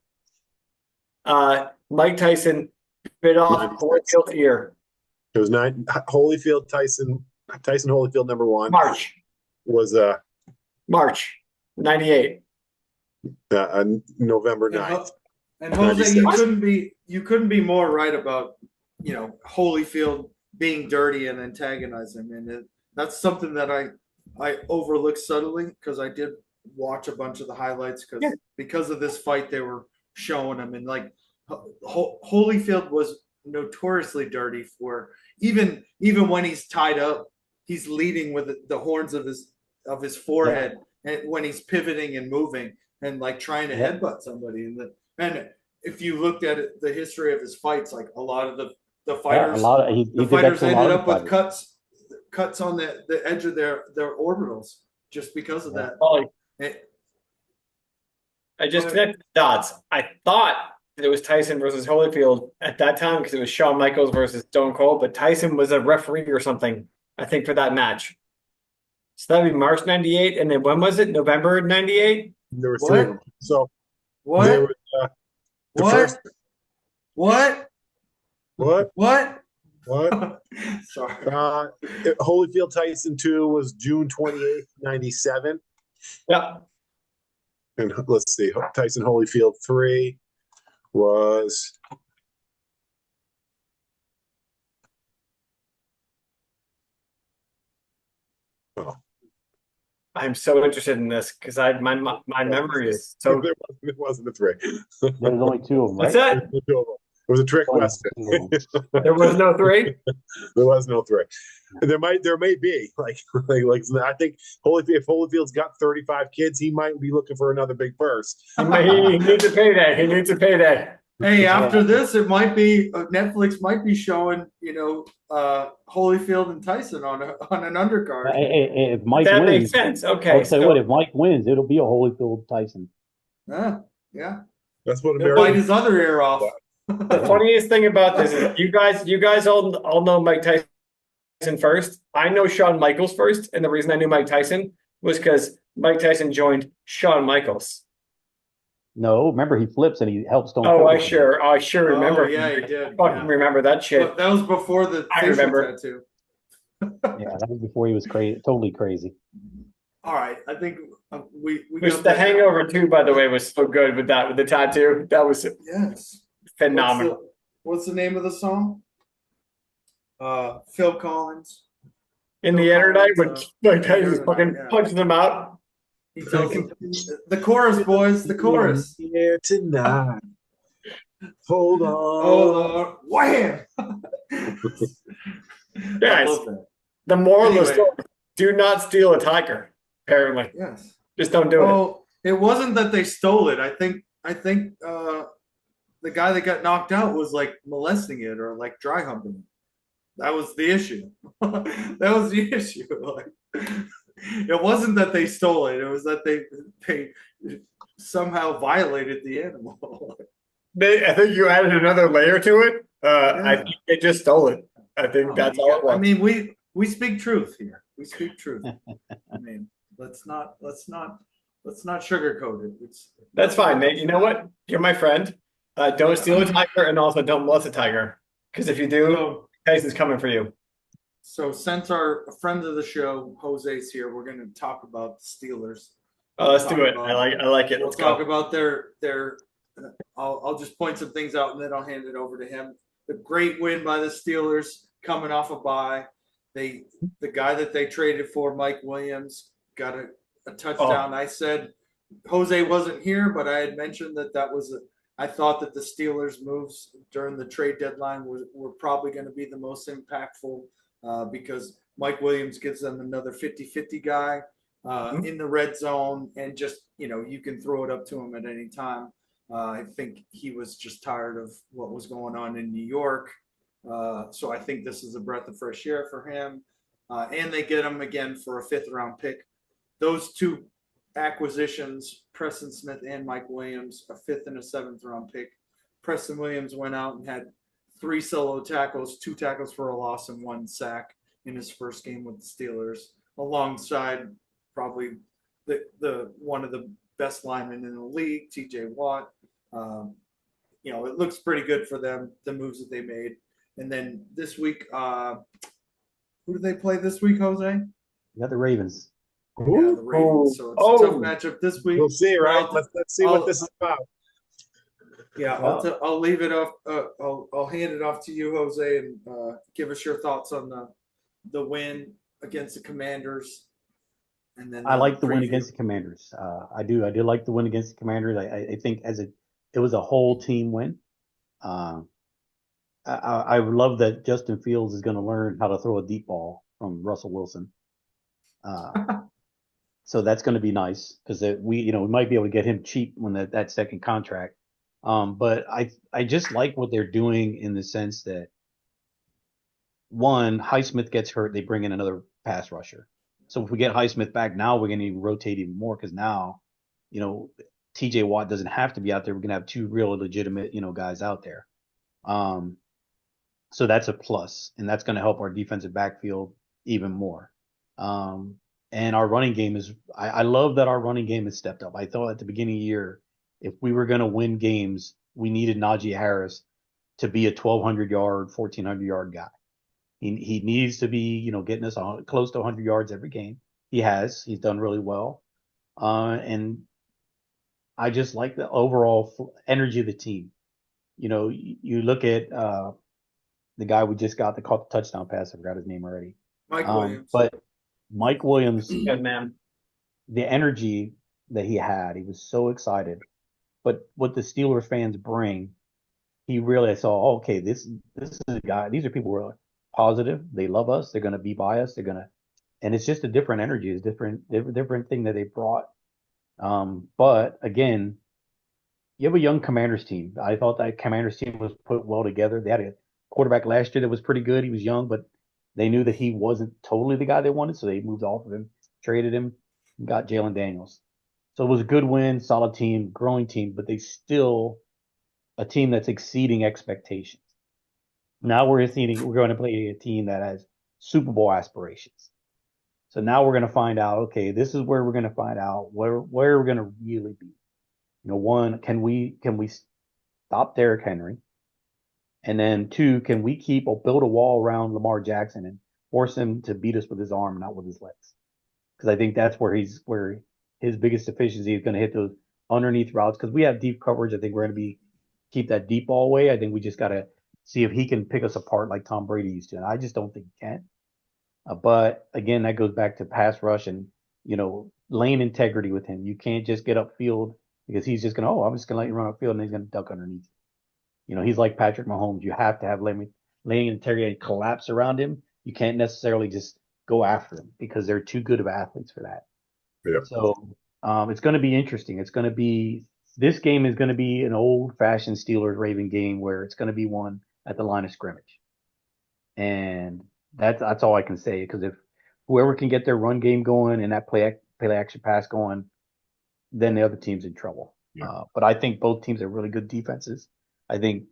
Mike Tyson bit off Holyfield's ear. It was Holyfield Tyson Holyfield number 1. March Was March 98. November 9th. And Jose, you couldn't be more right about Holyfield being dirty and antagonizing, and that's something that I overlooked subtly because I did watch a bunch of the highlights because of this fight they were showing him, and Holyfield was notoriously dirty for even when he's tied up, he's leading with the horns of his forehead, and when he's pivoting and moving and trying to headbutt somebody. And if you looked at it, the history of his fights, a lot of the fighters, the fighters ended up with cuts on the edge of their orbitals just because of that. I just connected the dots. I thought that it was Tyson versus Holyfield at that time because it was Shawn Michaels versus Stone Cold, but Tyson was a referee or something, I think, for that match. So that'd be March 98. And then when was it? November 98? There were 3 of them. So what? There was, What? What? What? Sorry. Holyfield Tyson 2 was June 28th, 97. Yeah. And let's see, Tyson Holyfield 3 was I'm so interested in this because my memory is so. It wasn't a 3. There was only 2 of them, What's right? that? It was a trick Only question. 2 of them. There was no 3. There was no 3. There may be like I think if Holyfield's got 35 kids, he might be looking for another big purse. He needs a payday. He needs a payday. Hey, after this, it might be Netflix might be showing Holyfield and Tyson on an undercard. If Mike That wins, makes sense. Okay, I'll tell you what, if Mike wins, it'll be a Holyfield Tyson. Yeah. That's what He'll America. bite his other ear off. the funniest thing about this is you guys all know Mike Tyson first. I know Shawn Michaels first, and the reason I knew Mike Tyson was because Mike Tyson joined Shawn Michaels. No, remember he flips and he helps Stone Oh, Cold. I sure remember. Oh, yeah, he did. I fucking remember that shit. But that was before the I facial remember. tattoo. Yeah, that was before he was crazy, totally crazy. All right, I think we Which got the that Hangover down. 2, by the way, was so good with the tattoo. That was Yes. phenomenal. What's the name of the song? Phil Collins. In the Phil air tonight, when Collins, Mike Tyson yeah, fucking yeah. punches him out. He tells him, the chorus, boys, the chorus. Here tonight. Hold on. Oh, Lord. Wham! Guys, I love that. the moral of the Anyway. story: do not steal a tiger. Apparently, Yes. just don't do it. Well, it wasn't that they stole it. I think the guy that got knocked out was like molesting it or like dry humping it. That was the issue. That was the issue. Like, it wasn't that they stole it. It was that they somehow violated the animal. I think you added another layer to it. I Yeah. think they just stole it. I think that's all it was. I mean, we speak truth here. We speak truth. I mean, let's not sugarcoat it. That's fine, Nate. You know what? You're my friend. Don't steal a tiger, and also don't molest a tiger. Because if you do, So, Tyson's coming for you. so since our friend of the show Jose's here, we're going to talk about the Steelers. Let's do it. I like it. We'll Let's talk go. about their. I'll just point some things out and then I'll hand it over to him. The great win by the Steelers coming off a bye. The guy that they traded for, Mike Williams, got a touchdown. I said Jose wasn't here, but I had mentioned that was I thought that the Steelers' moves during the trade deadline were probably going to be the most impactful because Mike Williams gives them another 50-50 guy in the red zone, and just, you can throw it up to him at any time. I think he was just tired of what was going on in New York. So I think this is a breath of fresh air for him. And they get him again for a 5th-round pick. Those two acquisitions, Preston Smith and Mike Williams, a 5th and a 7th-round pick. Preston Williams went out and had 3 solo tackles, 2 tackles for a loss, and 1 sack in his first game with the Steelers, alongside probably the one of the best linemen in the league, T.J. Watt. It looks pretty good for them, the moves that they made. And then this week, who do they play this week, Jose? You got the Ravens. Yeah, the Ravens. So it's a tough matchup this week. We'll see, right? Well, Let's see what this is about. Yeah, I'll leave it off. I'll hand it off to you, Jose, and give us your thoughts on the win against the Commanders. And then I like the win against the Commanders. I do like the win against the Commanders. I think it was a whole team win. I love that Justin Fields is going to learn how to throw a deep ball from Russell Wilson. So that's going to be nice because we might be able to get him cheap when that second contract. But I just like what they're doing in the sense that, one, Highsmith gets hurt, they bring in another pass rusher. So if we get Highsmith back now, we're going to rotate even more because now, TJ Watt doesn't have to be out there. We're going to have 2 real legitimate, guys out there. So that's a plus, and that's going to help our defensive backfield even more. And our running game I love that our running game has stepped up. I thought at the beginning of the year, if we were going to win games, we needed Najee Harris to be a 1,200-yard, 1,400-yard guy. He needs to be, getting us close to 100 yards every game. He has. He's done really well. And I just like the overall energy of the team. You look at the guy we just got that caught the touchdown pass. I forgot his name already. Mike Williams. But Mike Williams, Good man. the energy that he had, he was so excited. But what the Steelers fans bring, he really saw, oh, okay, this is a guy. These are people who are positive. They love us. They're going to be by us. And it's just a different energy. It's different thing that they brought. But again, you have a young Commanders team. I thought that Commanders team was put well together. They had a quarterback last year that was pretty good. He was young, but they knew that he wasn't totally the guy they wanted, so they moved off of him, traded him, and got Jalen Daniels. So it was a good win, solid team, growing team, but they still a team that's exceeding expectations. Now we're going to play a team that has Super Bowl aspirations. So now we're going to find out, okay, this is where we're going to find out where we're going to really be. One, can we stop Derrick Henry? And then two, can we build a wall around Lamar Jackson and force him to beat us with his arm, not with his legs? Because I think that's where his biggest deficiency is going to hit those underneath routes. Because we have deep coverage, I think we're going to keep that deep ball away. I think we just got to see if he can pick us apart like Tom Brady used to, and I just don't think he can. But again, that goes back to pass rush and lane integrity with him. You can't just get upfield because he's just I'm just going to let you run upfield and he's going to duck underneath. He's like Patrick Mahomes. You have to have lane integrity and collapse around him. You can't necessarily just go after him because they're too good of athletes for that. Yeah. So it's going to be interesting. This game is going to be an old-fashioned Steelers-Raven game where it's going to be won at the line of scrimmage. And that's all I can say, because if whoever can get their run game going and that play action pass going, then the other team's in trouble. Yeah. But I think both teams have really good defenses. I think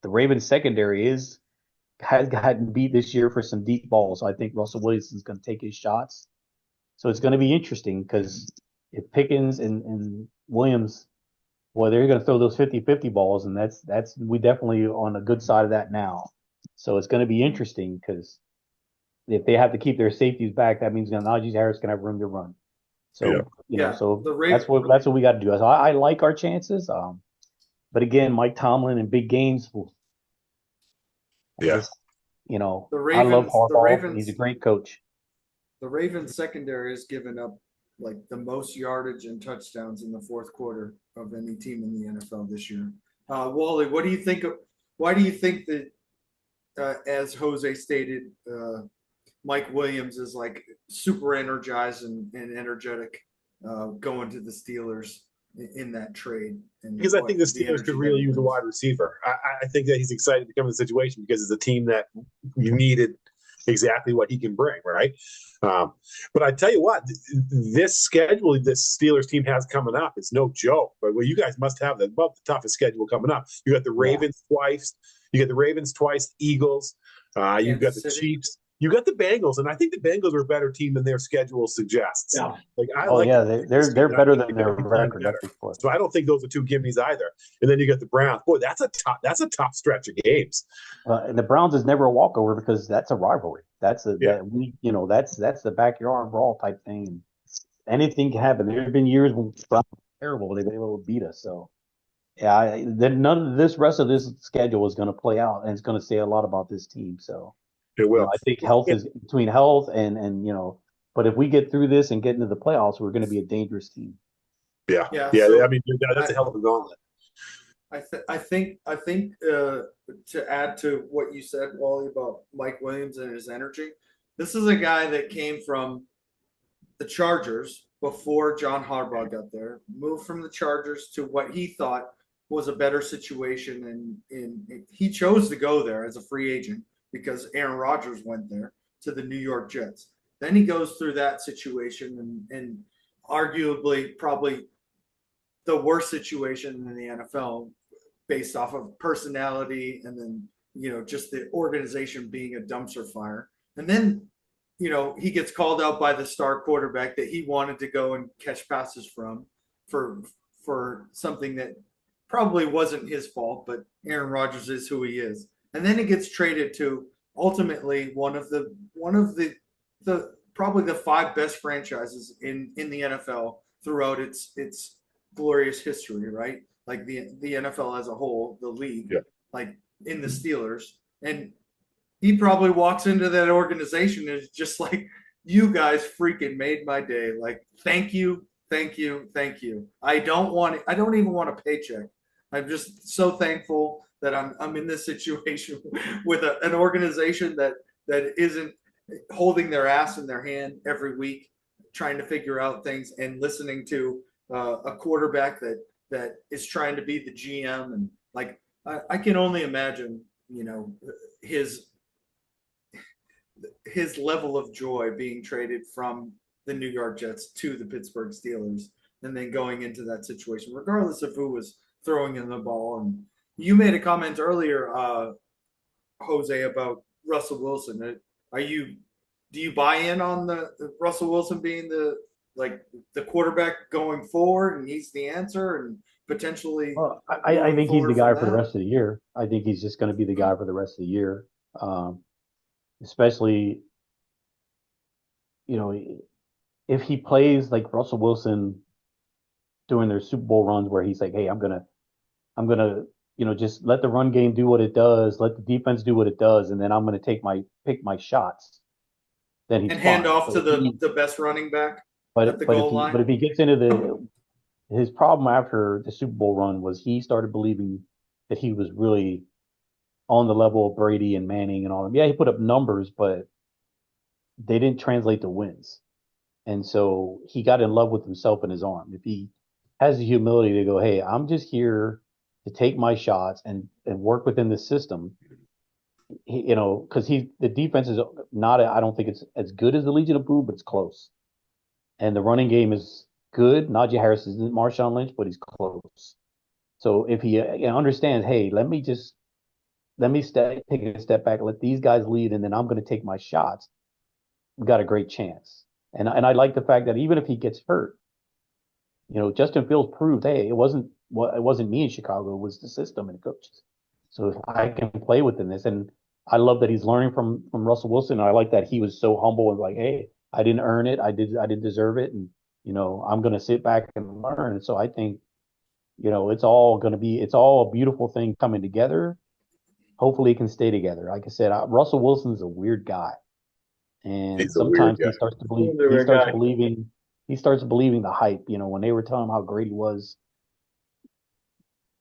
the Ravens secondary has gotten beat this year for some deep balls. So I think Russell Wilson's going to take his shots. So it's going to be interesting because if Pickens and Williams, well, they're going to throw those 50-50 balls, and we definitely on a good side of that now. So it's going to be interesting because if they have to keep their safeties back, that means Najee Harris can have room to run. So that's what we got to do. So I like our chances. But again, Mike Tomlin in big games. I love Harbaugh. He's a great coach. The Ravens secondary has given up like the most yardage and touchdowns in the fourth quarter of any team in the NFL this year. Wally, what do you think why do you think that, as Jose stated, Mike Williams is like super energized and energetic going to the Steelers in that trade? Because I think the Steelers could really use a wide receiver. I think that he's excited to come in the situation because it's a team that you needed exactly what he can bring, right? But I tell you what, this schedule this Steelers team has coming up, it's no joke. But well, you guys must have about the toughest schedule coming up. You got the Ravens twice. You got the Ravens twice, Eagles. You've got the Chiefs. You got the Bengals, and I think the Bengals are a better team than their schedule suggests. Yeah. They're better than their record. So I don't think those are two gimmies either. And then you got the Browns. Boy, that's a tough stretch of games. And the Browns is never a walkover because that's a rivalry. That's the backyard brawl type thing. Anything can happen. There have been years when Browns were terrible. They've been able to beat us. So none of this rest of this schedule is going to play out, and it's going to say a lot about this team. So. It will. I think health is between health and but if we get through this and get into the playoffs, we're going to be a dangerous team. Yeah. So, I mean, that's a hell of a gauntlet. I think to add to what you said, Wally, about Mike Williams and his energy, this is a guy that came from the Chargers before John Harbaugh got there, moved from the Chargers to what he thought was a better situation, and he chose to go there as a free agent because Aaron Rodgers went there to the New York Jets. Then he goes through that situation and arguably probably the worst situation in the NFL based off of personality and then, just the organization being a dumpster fire. And then, he gets called out by the star quarterback that he wanted to go and catch passes from for something that probably wasn't his fault, but Aaron Rodgers is who he is. And then he gets traded to ultimately one of the probably the five best franchises in the NFL throughout its glorious history, right? Like the NFL as a whole, the league, Yeah. like in the Steelers, and he probably walks into that organization and is just like, you guys freaking made my day. Like, thank you, thank you, thank you. I don't even want a paycheck. I'm just so thankful that I'm in this situation with an organization that isn't holding their ass in their hand every week, trying to figure out things and listening to a quarterback that is trying to be the GM. And like, I can only imagine, his level of joy being traded from the New York Jets to the Pittsburgh Steelers and then going into that situation, regardless of who was throwing in the ball. And you made a comment earlier, Jose, about Russell Wilson. Do you buy in on the Russell Wilson being the quarterback going forward, and he's the answer, and potentially? Well, I think he's the guy for the that? rest of the year. I think he's just going to be the guy for the rest of the year. Especially, if he plays like Russell Wilson doing their Super Bowl runs where he's like, hey, I'm gonna, just let the run game do what it does, let the defense do what it does, and then I'm gonna pick my shots. Then he's and hand fine. off to the best running back at the goal line. But if he gets into his problem after the Super Bowl run was he started believing that he was really on the level of Brady and Manning and all them. Yeah, he put up numbers, but they didn't translate to wins. And so he got in love with himself and his arm. If he has the humility to go, hey, I'm just here to take my shots and work within the system, because the defense is not, I don't think it's as good as the Legion of Boom, but it's close. And the running game is good. Najee Harris isn't Marshawn Lynch, but he's close. So if he understands, hey, let me take a step back, let these guys lead, and then I'm going to take my shots, we got a great chance. And I like the fact that even if he gets hurt, Justin Fields proved, hey, it wasn't me in Chicago, it was the system and the coaches. So if I can play within this, and I love that he's learning from Russell Wilson. I like that he was so humble and like, hey, I didn't earn it, I didn't deserve it, and I'm going to sit back and learn. And so I think, it's all a beautiful thing coming together. Hopefully it can stay together. Like I said, Russell Wilson's a weird guy. And sometimes he starts to believe, he starts believing the hype. When they were telling him how great he was,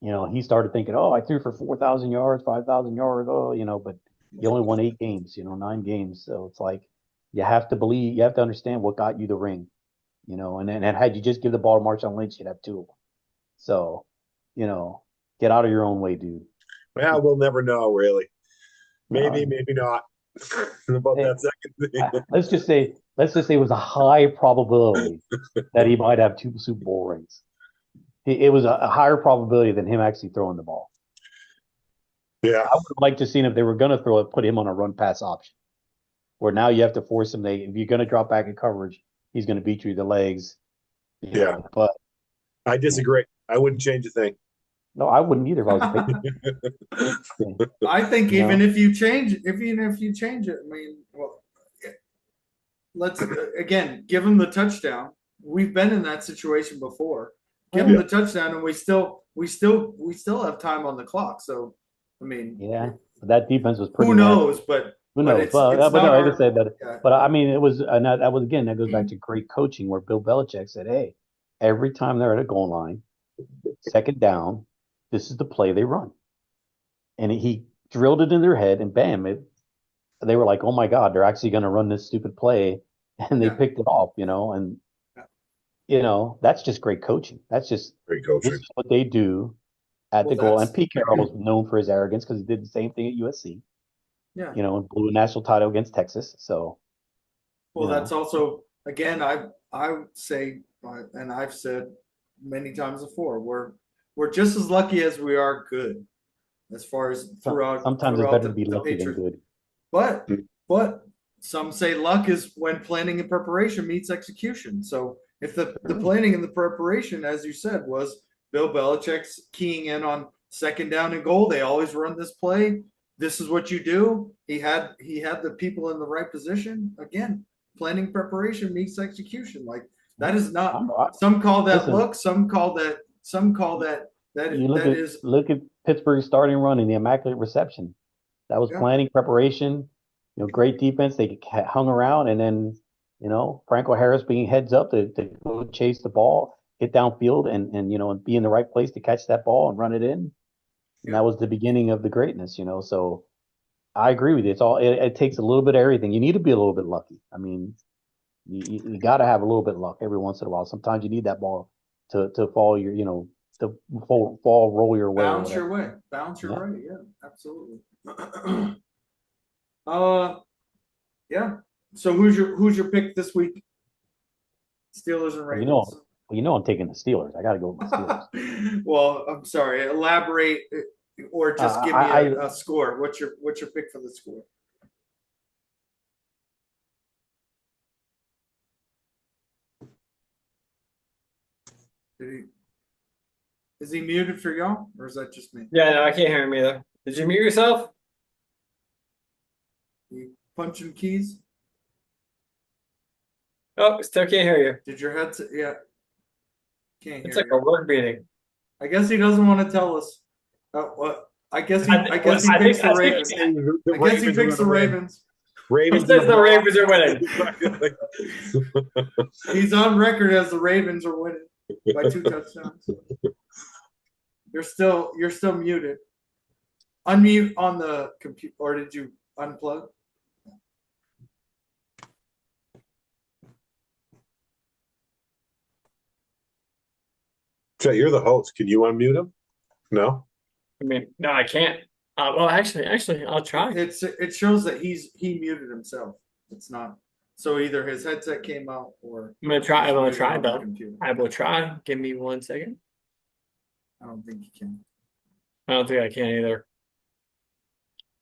he started thinking, oh, I threw for 4,000 yards, 5,000 yards. Oh, but he only won 8 games, 9 games. So it's like, you have to believe, you have to understand what got you the ring, and then had you just give the ball to Marshawn Lynch, you'd have 2 of them. So, get out of your own way, dude. Well, we'll never know, really. Maybe not. About that second thing. Let's just say it was a high probability that he might have 2 Super Bowl rings. It was a higher probability than him actually throwing the ball. Yeah, I would have liked to see if they were going to throw it, put him on a run pass option, where now you have to force him. If you're going to drop back in coverage, he's going to beat you in the legs. But I disagree. I wouldn't change a thing. No, I wouldn't either if I was thinking. I think even if you change it, I mean, well, let's again give him the touchdown. We've been in that situation before. Give him the touchdown, and we still have time on the clock. So, I mean, that defense was pretty. Who knows? But who knows? But I mean, it was, and that was again. That goes back to great coaching, where Bill Belichick said, "Hey, every time they're at a goal line, second down, this is the play they run," and he drilled it in their head, and bam! They were like, "Oh my God, they're actually going to run this stupid play," and they picked it off, and. That's just great coaching. That's just great coaching. This is what they do at the goal. And Pete Carroll was known for his arrogance because he did the same thing at USC. Yeah. And blew a national title against Texas. So. Well, that's also, again, I say, and I've said many times before, we're just as lucky as we are good, as far as throughout. Sometimes it's better to be lucky than good. But some say luck is when planning and preparation meets execution. So. If the planning and the preparation, as you said, was Bill Belichick's keying in on second down and goal, they always run this play. this is what you do. He had the people in the right position. Again, planning preparation meets execution. Like that is not. Some call that Listen, luck. Some call that. you That is. look at Pittsburgh's starting run and the immaculate reception. That was Yeah. planning, preparation, great defense. They hung around, and then Franco Harris being heads up to go chase the ball, get downfield, and be in the right place to catch that ball and run it in. And that was the beginning of the greatness. So I agree with you. It takes a little bit of everything. You need to be a little bit lucky. I mean, you got to have a little bit of luck every once in a while. Sometimes you need that ball to fall to roll your way. Bounce your way. Yeah, absolutely. Yeah. So who's your pick this week? Steelers and Ravens. I'm taking the Steelers. I got to go with the Steelers. Well, I'm sorry. Elaborate, or just give me a score. What's your pick for the score? Is he muted for y'all, or is that just me? Yeah, no, I can't hear him either. Did you mute yourself? You punching keys? Oh, still can't hear you. Did your headset? Yeah. Can't hear It's like you. a work meeting. I guess he doesn't want to tell us. What? I guess he picks the Ravens. I guess he picks the Ravens. He says the Ravens are winning. He's on record as the Ravens are winning by 2 touchdowns. You're still muted. Unmute on the computer, or did you unplug? Chet, you're the host. Can you unmute him? No. I mean, no, I can't. Well, actually, I'll try. It shows that he muted himself. It's not. So either his headset came out, or I'm gonna try. Bill. Computer. I will try. Give me 1 second. I don't think he can. I don't think I can either.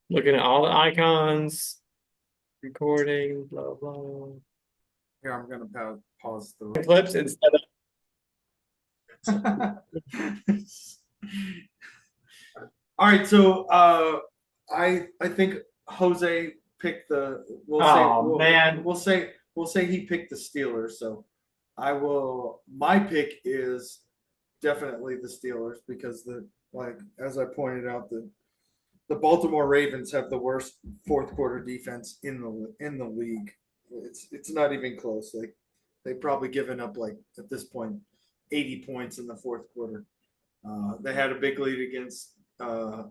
Looking at all the icons, recording, blah blah. Here, I'm gonna pause the Clips instead of. All right, so I think Jose picked the. We'll say he picked the Steelers. So my pick is definitely the Steelers because as I pointed out, the Baltimore Ravens have the worst fourth quarter defense in the league. It's not even close. Like they've probably given up at this point 80 points in the fourth quarter. They had a big lead against the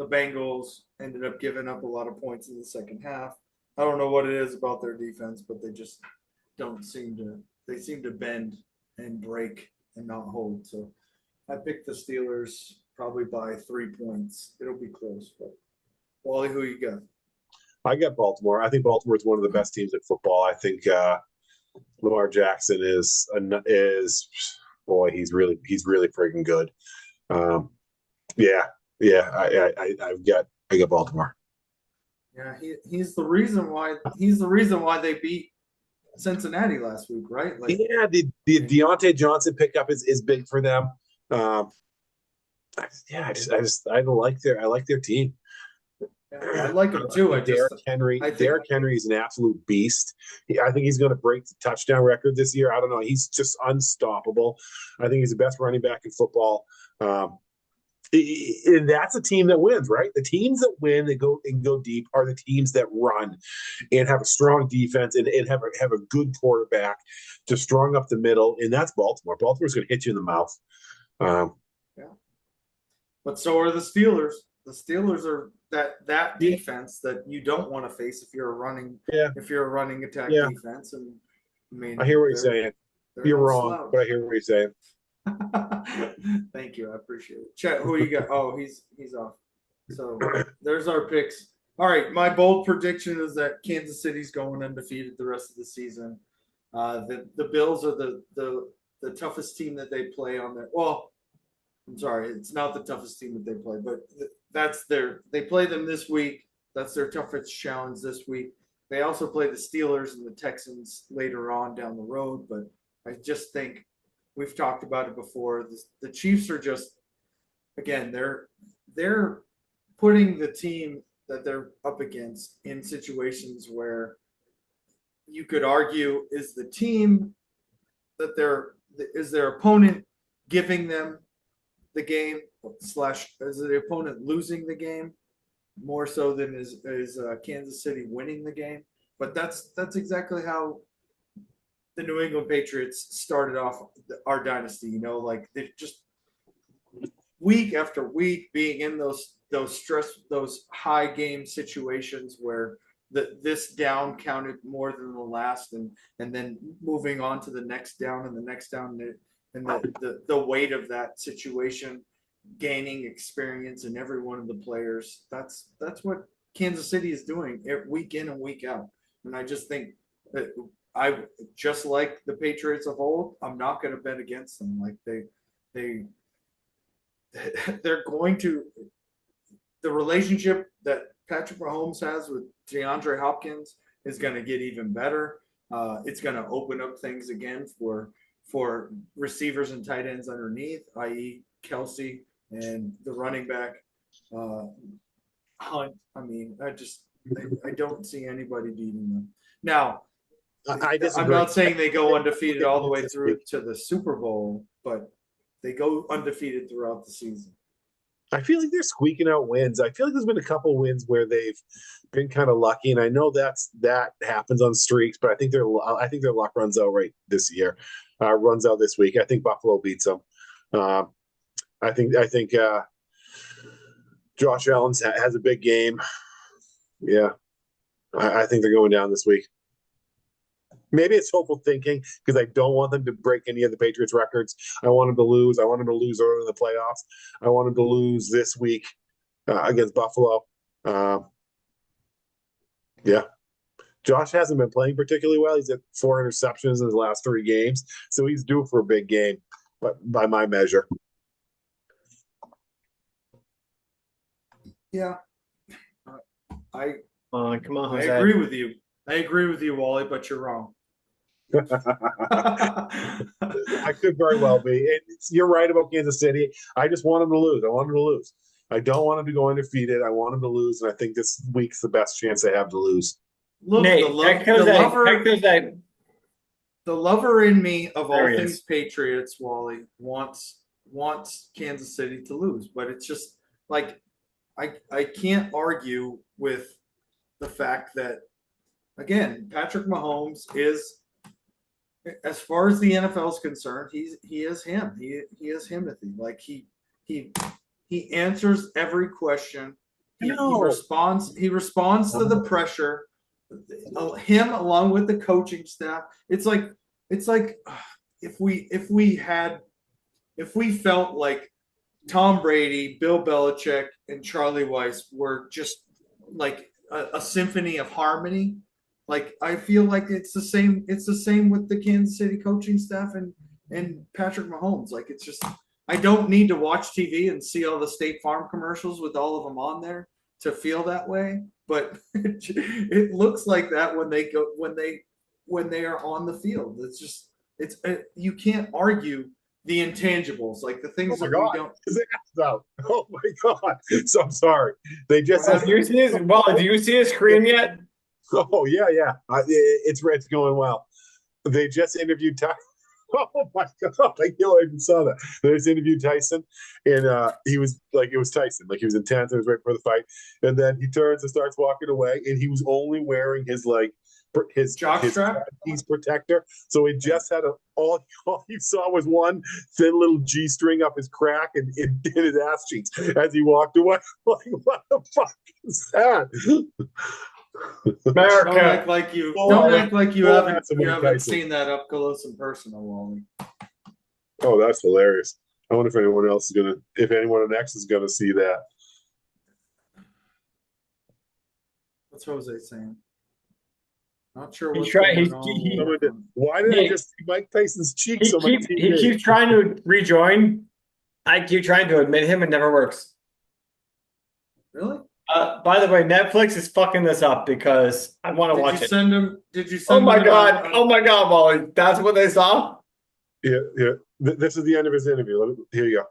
Bengals, ended up giving up a lot of points in the second half. I don't know what it is about their defense, but they just seem to bend and break and not hold. So I picked the Steelers probably by 3 points. It'll be close, but Wally, who you got? I got Baltimore. I think Baltimore is one of the best teams in football. I think Lamar Jackson is boy, he's really freaking good. I got Baltimore. Yeah, he's the reason why they beat Cincinnati last week, right? The Deontay Johnson pickup is big for them. I like their team. I like him too. Derrick Henry is an absolute beast. I think he's going to break the touchdown record this year. I don't know. He's just unstoppable. I think he's the best running back in football. And that's a team that wins, right? The teams that win, they go deep, are the teams that run and have a strong defense and have a good quarterback to strong up the middle. And that's Baltimore. Baltimore's going to hit you in the mouth. But so are the Steelers. The Steelers are that defense that you don't want to face if you're a running attack defense. And I mean, I hear what you're saying. You're wrong, but I hear what you're saying. Thank you, I appreciate it. Chet, who you got? Oh, he's off. So there's our picks. All right, my bold prediction is that Kansas City's going undefeated the rest of the season. The Bills are the toughest team that they play on their. Well, I'm sorry, it's not the toughest team that they play, but they play them this week. That's their toughest challenge this week. They also play the Steelers and the Texans later on down the road, but I just think we've talked about it before. The Chiefs are just, again, they're putting the team that they're up against in situations where you could argue is the team that is their opponent giving them the game slash is the opponent losing the game more so than is Kansas City winning the game. But that's exactly how the New England Patriots started off our dynasty. You know, like they just week after week being in those high game situations where this down counted more than the last, and then moving on to the next down and the next down, and the weight of that situation gaining experience in every one of the players. That's what Kansas City is doing week in and week out. And I just think that I just like the Patriots of old, I'm not going to bet against them. Like they're going to, the relationship that Patrick Mahomes has with DeAndre Hopkins is going to get even better. It's going to open up things again for receivers and tight ends underneath, i.e. Kelsey and the running back Hunt. I mean, I don't see anybody beating them. Now, I'm not saying they go undefeated all the way through to the Super Bowl, but they go undefeated throughout the season. I feel like they're squeaking out wins. I feel like there's been a couple wins where they've been kind of lucky, and I know that happens on streaks. But I think their luck runs out right this year, runs out this week. I think Buffalo beats them. I think Josh Allen has a big game. Yeah, I think they're going down this week. Maybe it's hopeful thinking because I don't want them to break any of the Patriots records. I want them to lose. I want them to lose early in the playoffs. I want them to lose this week against Buffalo. Yeah. Josh hasn't been playing particularly well. He's at 4 interceptions in his last 3 games. So he's due for a big game, but by my measure. Yeah. Come on, Jose. I agree with you. I agree with you, Wally, but you're wrong. I could very well be. You're right about Kansas City. I just want them to lose. I want them to lose. I don't want them to go undefeated. I want them to lose, and I think this week's the best chance they have to lose. Look, Nate, the lover in me of all There he things is. Patriots, Wally, wants Kansas City to lose, but it's just like I can't argue with the fact that, again, Patrick Mahomes is, as far as the NFL is concerned, he is him. He is Himothy. Like he answers every question. He responds to the pressure. Him along with the coaching staff. It's like if we felt like Tom Brady, Bill Belichick, and Charlie Weiss were just like a symphony of harmony. Like I feel like it's the same with the Kansas City coaching staff and Patrick Mahomes. Like it's just, I don't need to watch TV and see all the State Farm commercials with all of them on there to feel that way. But it looks like that when they are on the field. It's just you can't argue the intangibles, like the things that we don't. Oh my God! So I'm sorry. They just. Do you see his screen yet? Oh yeah. It's going well. They just interviewed Tyson. Oh my God! I can't even saw that. They just interviewed Tyson, and he was like, it was Tyson. Like he was intense. It was right before the fight, and then he turns and starts walking away, and he was only wearing his jockstrap, his protector. So he just had all you saw was one thin little G string up his crack and in his ass cheeks as he walked away. Like, what the fuck is that? America. Don't act like you haven't seen that up close and personal, Wally. Oh, that's hilarious. I wonder if anyone next is gonna see that. What's Jose saying? Not sure He's what's trying. going on. Why did I just see Mike Tyson's cheeks on my TV? He keeps trying to rejoin. I keep trying to admit him. It never works. Really? By the way, Netflix is fucking this up because I want to watch it. Did you send Oh my him God! Oh my God, Wally! That's what they saw. Yeah. This is the end of his interview. Here you go.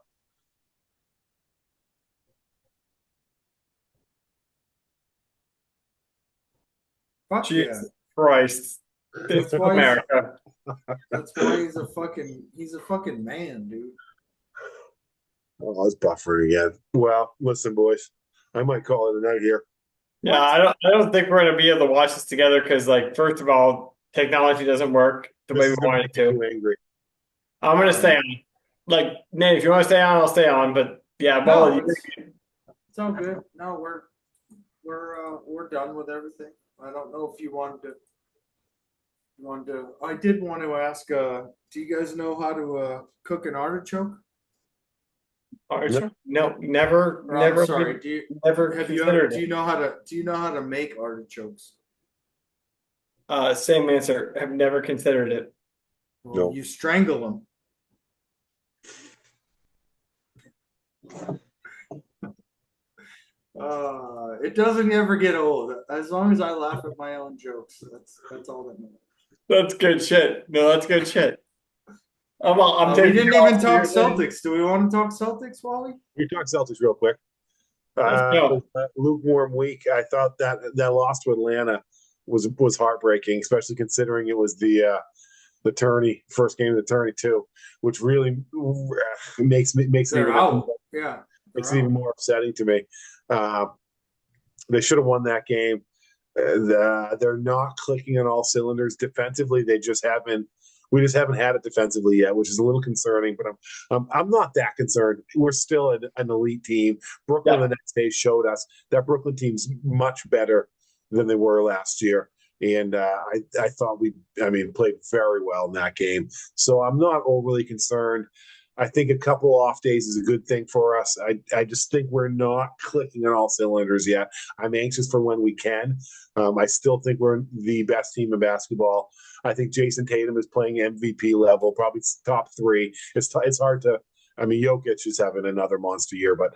Fuck yeah. Jesus Christ. This is why America. That's why he's a fucking man, dude. Oh, I was buffering again. Well, listen, boys, I might call it a night here. Yeah, I don't think we're gonna be able to watch this together because, like, first of all, technology doesn't work the way This we is gonna want make it to. you angry. I'm gonna stay on. Like, Nate, if you want to stay on, I'll stay on. But yeah, No, Ball, it's all good. No, we're done with everything. I don't know if you wanted to. I did want to ask. Do you guys know how to cook an artichoke? Archer? No, never, Or, never, I'm sorry. Do you never have you considered do it. you know how to make artichokes? Same answer. Have never considered it. Well, No. you strangle them. It doesn't ever get old. As long as I laugh at my own jokes, that's all that matters. That's good shit. No, that's good shit. I'm We taking didn't it off even talk seriously. Celtics. Do we want to talk Celtics, Wally? We talk Celtics real quick. Let's go. Lukewarm week. I thought that loss to Atlanta was heartbreaking, especially considering it was the tourney first game of the tourney too, which really makes it They're even out. Yeah. makes it even more upsetting to me. They should have won that game. They're not clicking on all cylinders defensively. They just haven't. We just haven't had it defensively yet, which is a little concerning. But I'm not that concerned. We're still an elite team. Brooklyn the next day showed us that Brooklyn team's much better than they were last year. And I thought we played very well in that game. So I'm not overly concerned. I think a couple off days is a good thing for us. I just think we're not clicking on all cylinders yet. I'm anxious for when we can. I still think we're the best team in basketball. I think Jason Tatum is playing MVP level, probably top three. It's hard to. I mean, Jokic is having another monster year, but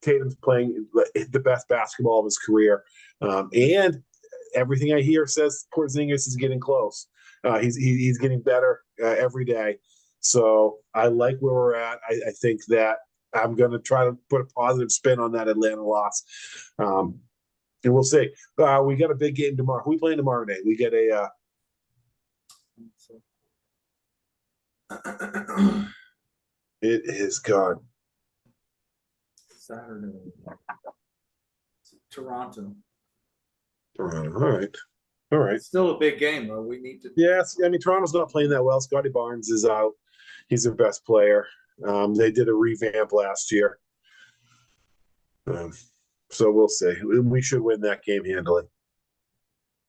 Tatum's playing the best basketball of his career, and everything I hear says Porzingis is getting close. He's getting better every day. So I like where we're at. I think that I'm going to try to put a positive spin on that Atlanta loss. And we'll see. We got a big game tomorrow. Who we playing tomorrow night? We get a it is gone. Saturday. Toronto. All right. It's still a big game, though. We need to. Yes, I mean Toronto's not playing that well. Scotty Barnes is out. He's their best player. They did a revamp last year. So we'll see. We should win that game handily.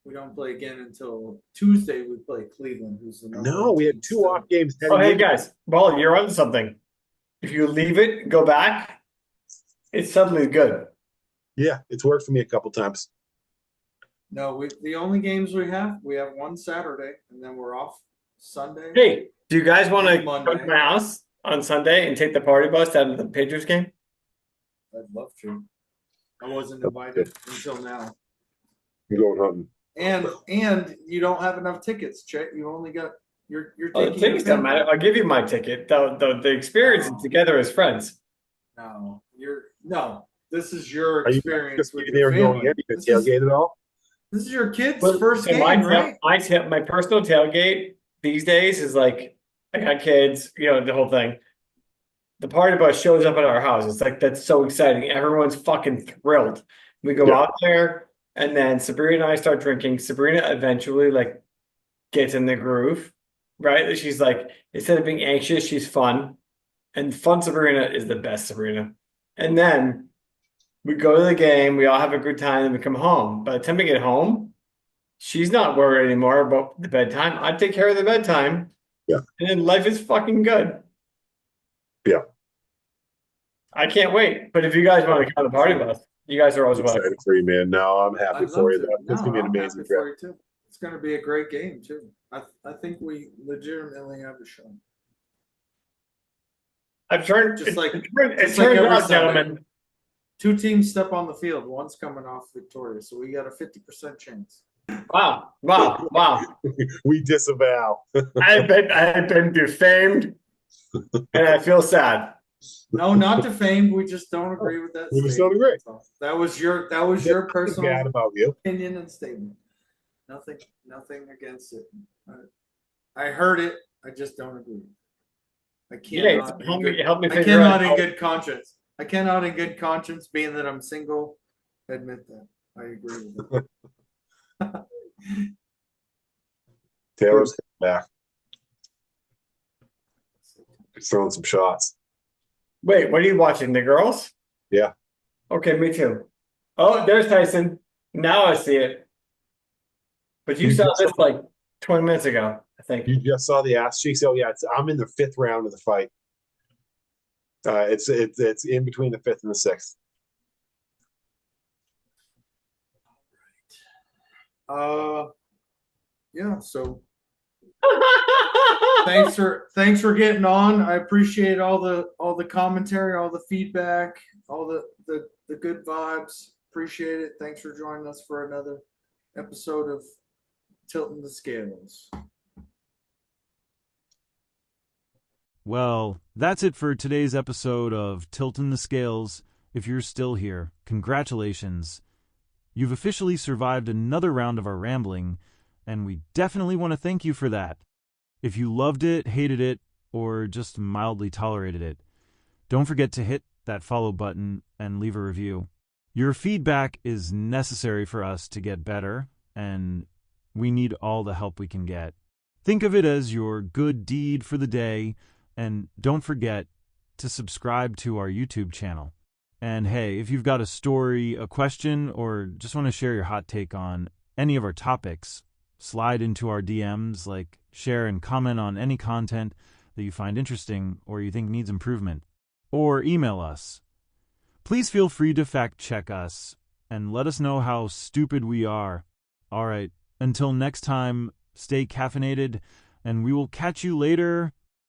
We don't play again until Tuesday. We play Cleveland, who's the number No, one we team had two still. off games. Oh, hey guys, Ball, you're on something. If you leave it, go back, it's suddenly good. Yeah, it's worked for me a couple times. No, the only games we have one Saturday, and then we're off Sunday. Hey, do you guys want to Monday. come to my house on Sunday and take the party bus out of the Patriots game? I'd love to. I wasn't invited until now. I'm going hunting. And you don't have enough tickets, Chet. You only got you're Oh, the taking tickets don't matter. I'll give you my ticket. The experience is together as friends. No, this is your Are you experience just with getting there your and going family. in? You can tailgate it all? This is your kid's But- first so game, right? my personal tailgate these days is like, I got kids, the whole thing. The party bus shows up at our house. It's like, that's so exciting. Everyone's fucking thrilled. We go out there, and then Sabrina and I start drinking. Sabrina eventually gets in the groove, right? She's like, instead of being anxious, she's fun. And fun Sabrina is the best Sabrina. And then we go to the game, we all have a good time, and we come home. By the time we get home, she's not worried anymore about the bedtime. I take care of the bedtime. Yeah. And then life is fucking good. Yeah. I can't wait. But if you guys want to come on the party bus, you guys are always I'm welcome. excited for you, man. No, I'm happy I'd for love you. to. That's going to be an I'm amazing happy for trip. you too. It's going to be a great game too. I think we legitimately have a shot. I've turned Just like- it just turns like every out, Sunday. gentlemen. Two teams step on the field. One's coming off victorious, so we got a 50% chance. Wow. We disavow. I've been defamed, and I feel sad. No, not defamed. We just don't agree with that. We just don't agree. So that was your Nothing bad personal about you. opinion and statement. Nothing against it. I heard it. I just don't agree. I Yeah, cannot. help me I figure out. cannot in good conscience. I cannot in good conscience, being that I'm single, admit that. I agree with that. Taylor's back. He's throwing some shots. Wait, what are you watching? The girls? Yeah. Okay, me too. Oh, there's Tyson. Now I see it. But you saw this like 20 minutes ago, I think. You just saw the ass cheeks. Oh yeah, I'm in the 5th round of the fight. It's in between the 5th and the 6th. Yeah. So thanks for getting on. I appreciate all the commentary, all the feedback, all the good vibes. Appreciate it. Thanks for joining us for another episode of Tilting the Scales. Well, that's it for today's episode of Tilton the Scales. If you're still here, congratulations. You've officially survived another round of our rambling, and we definitely want to thank you for that. If you loved it, hated it, or just mildly tolerated it, don't forget to hit that follow button and leave a review. Your feedback is necessary for us to get better, and we need all the help we can get. Think of it as your good deed for the day, and don't forget to subscribe to our YouTube channel. And hey, if you've got a story, a question, or just want to share your hot take on any of our topics, slide into our DMs, share and comment on any content that you find interesting or you think needs improvement, or email us. Please feel free to fact check us and let us know how stupid we are. All right, until next time, stay caffeinated, and we will catch you later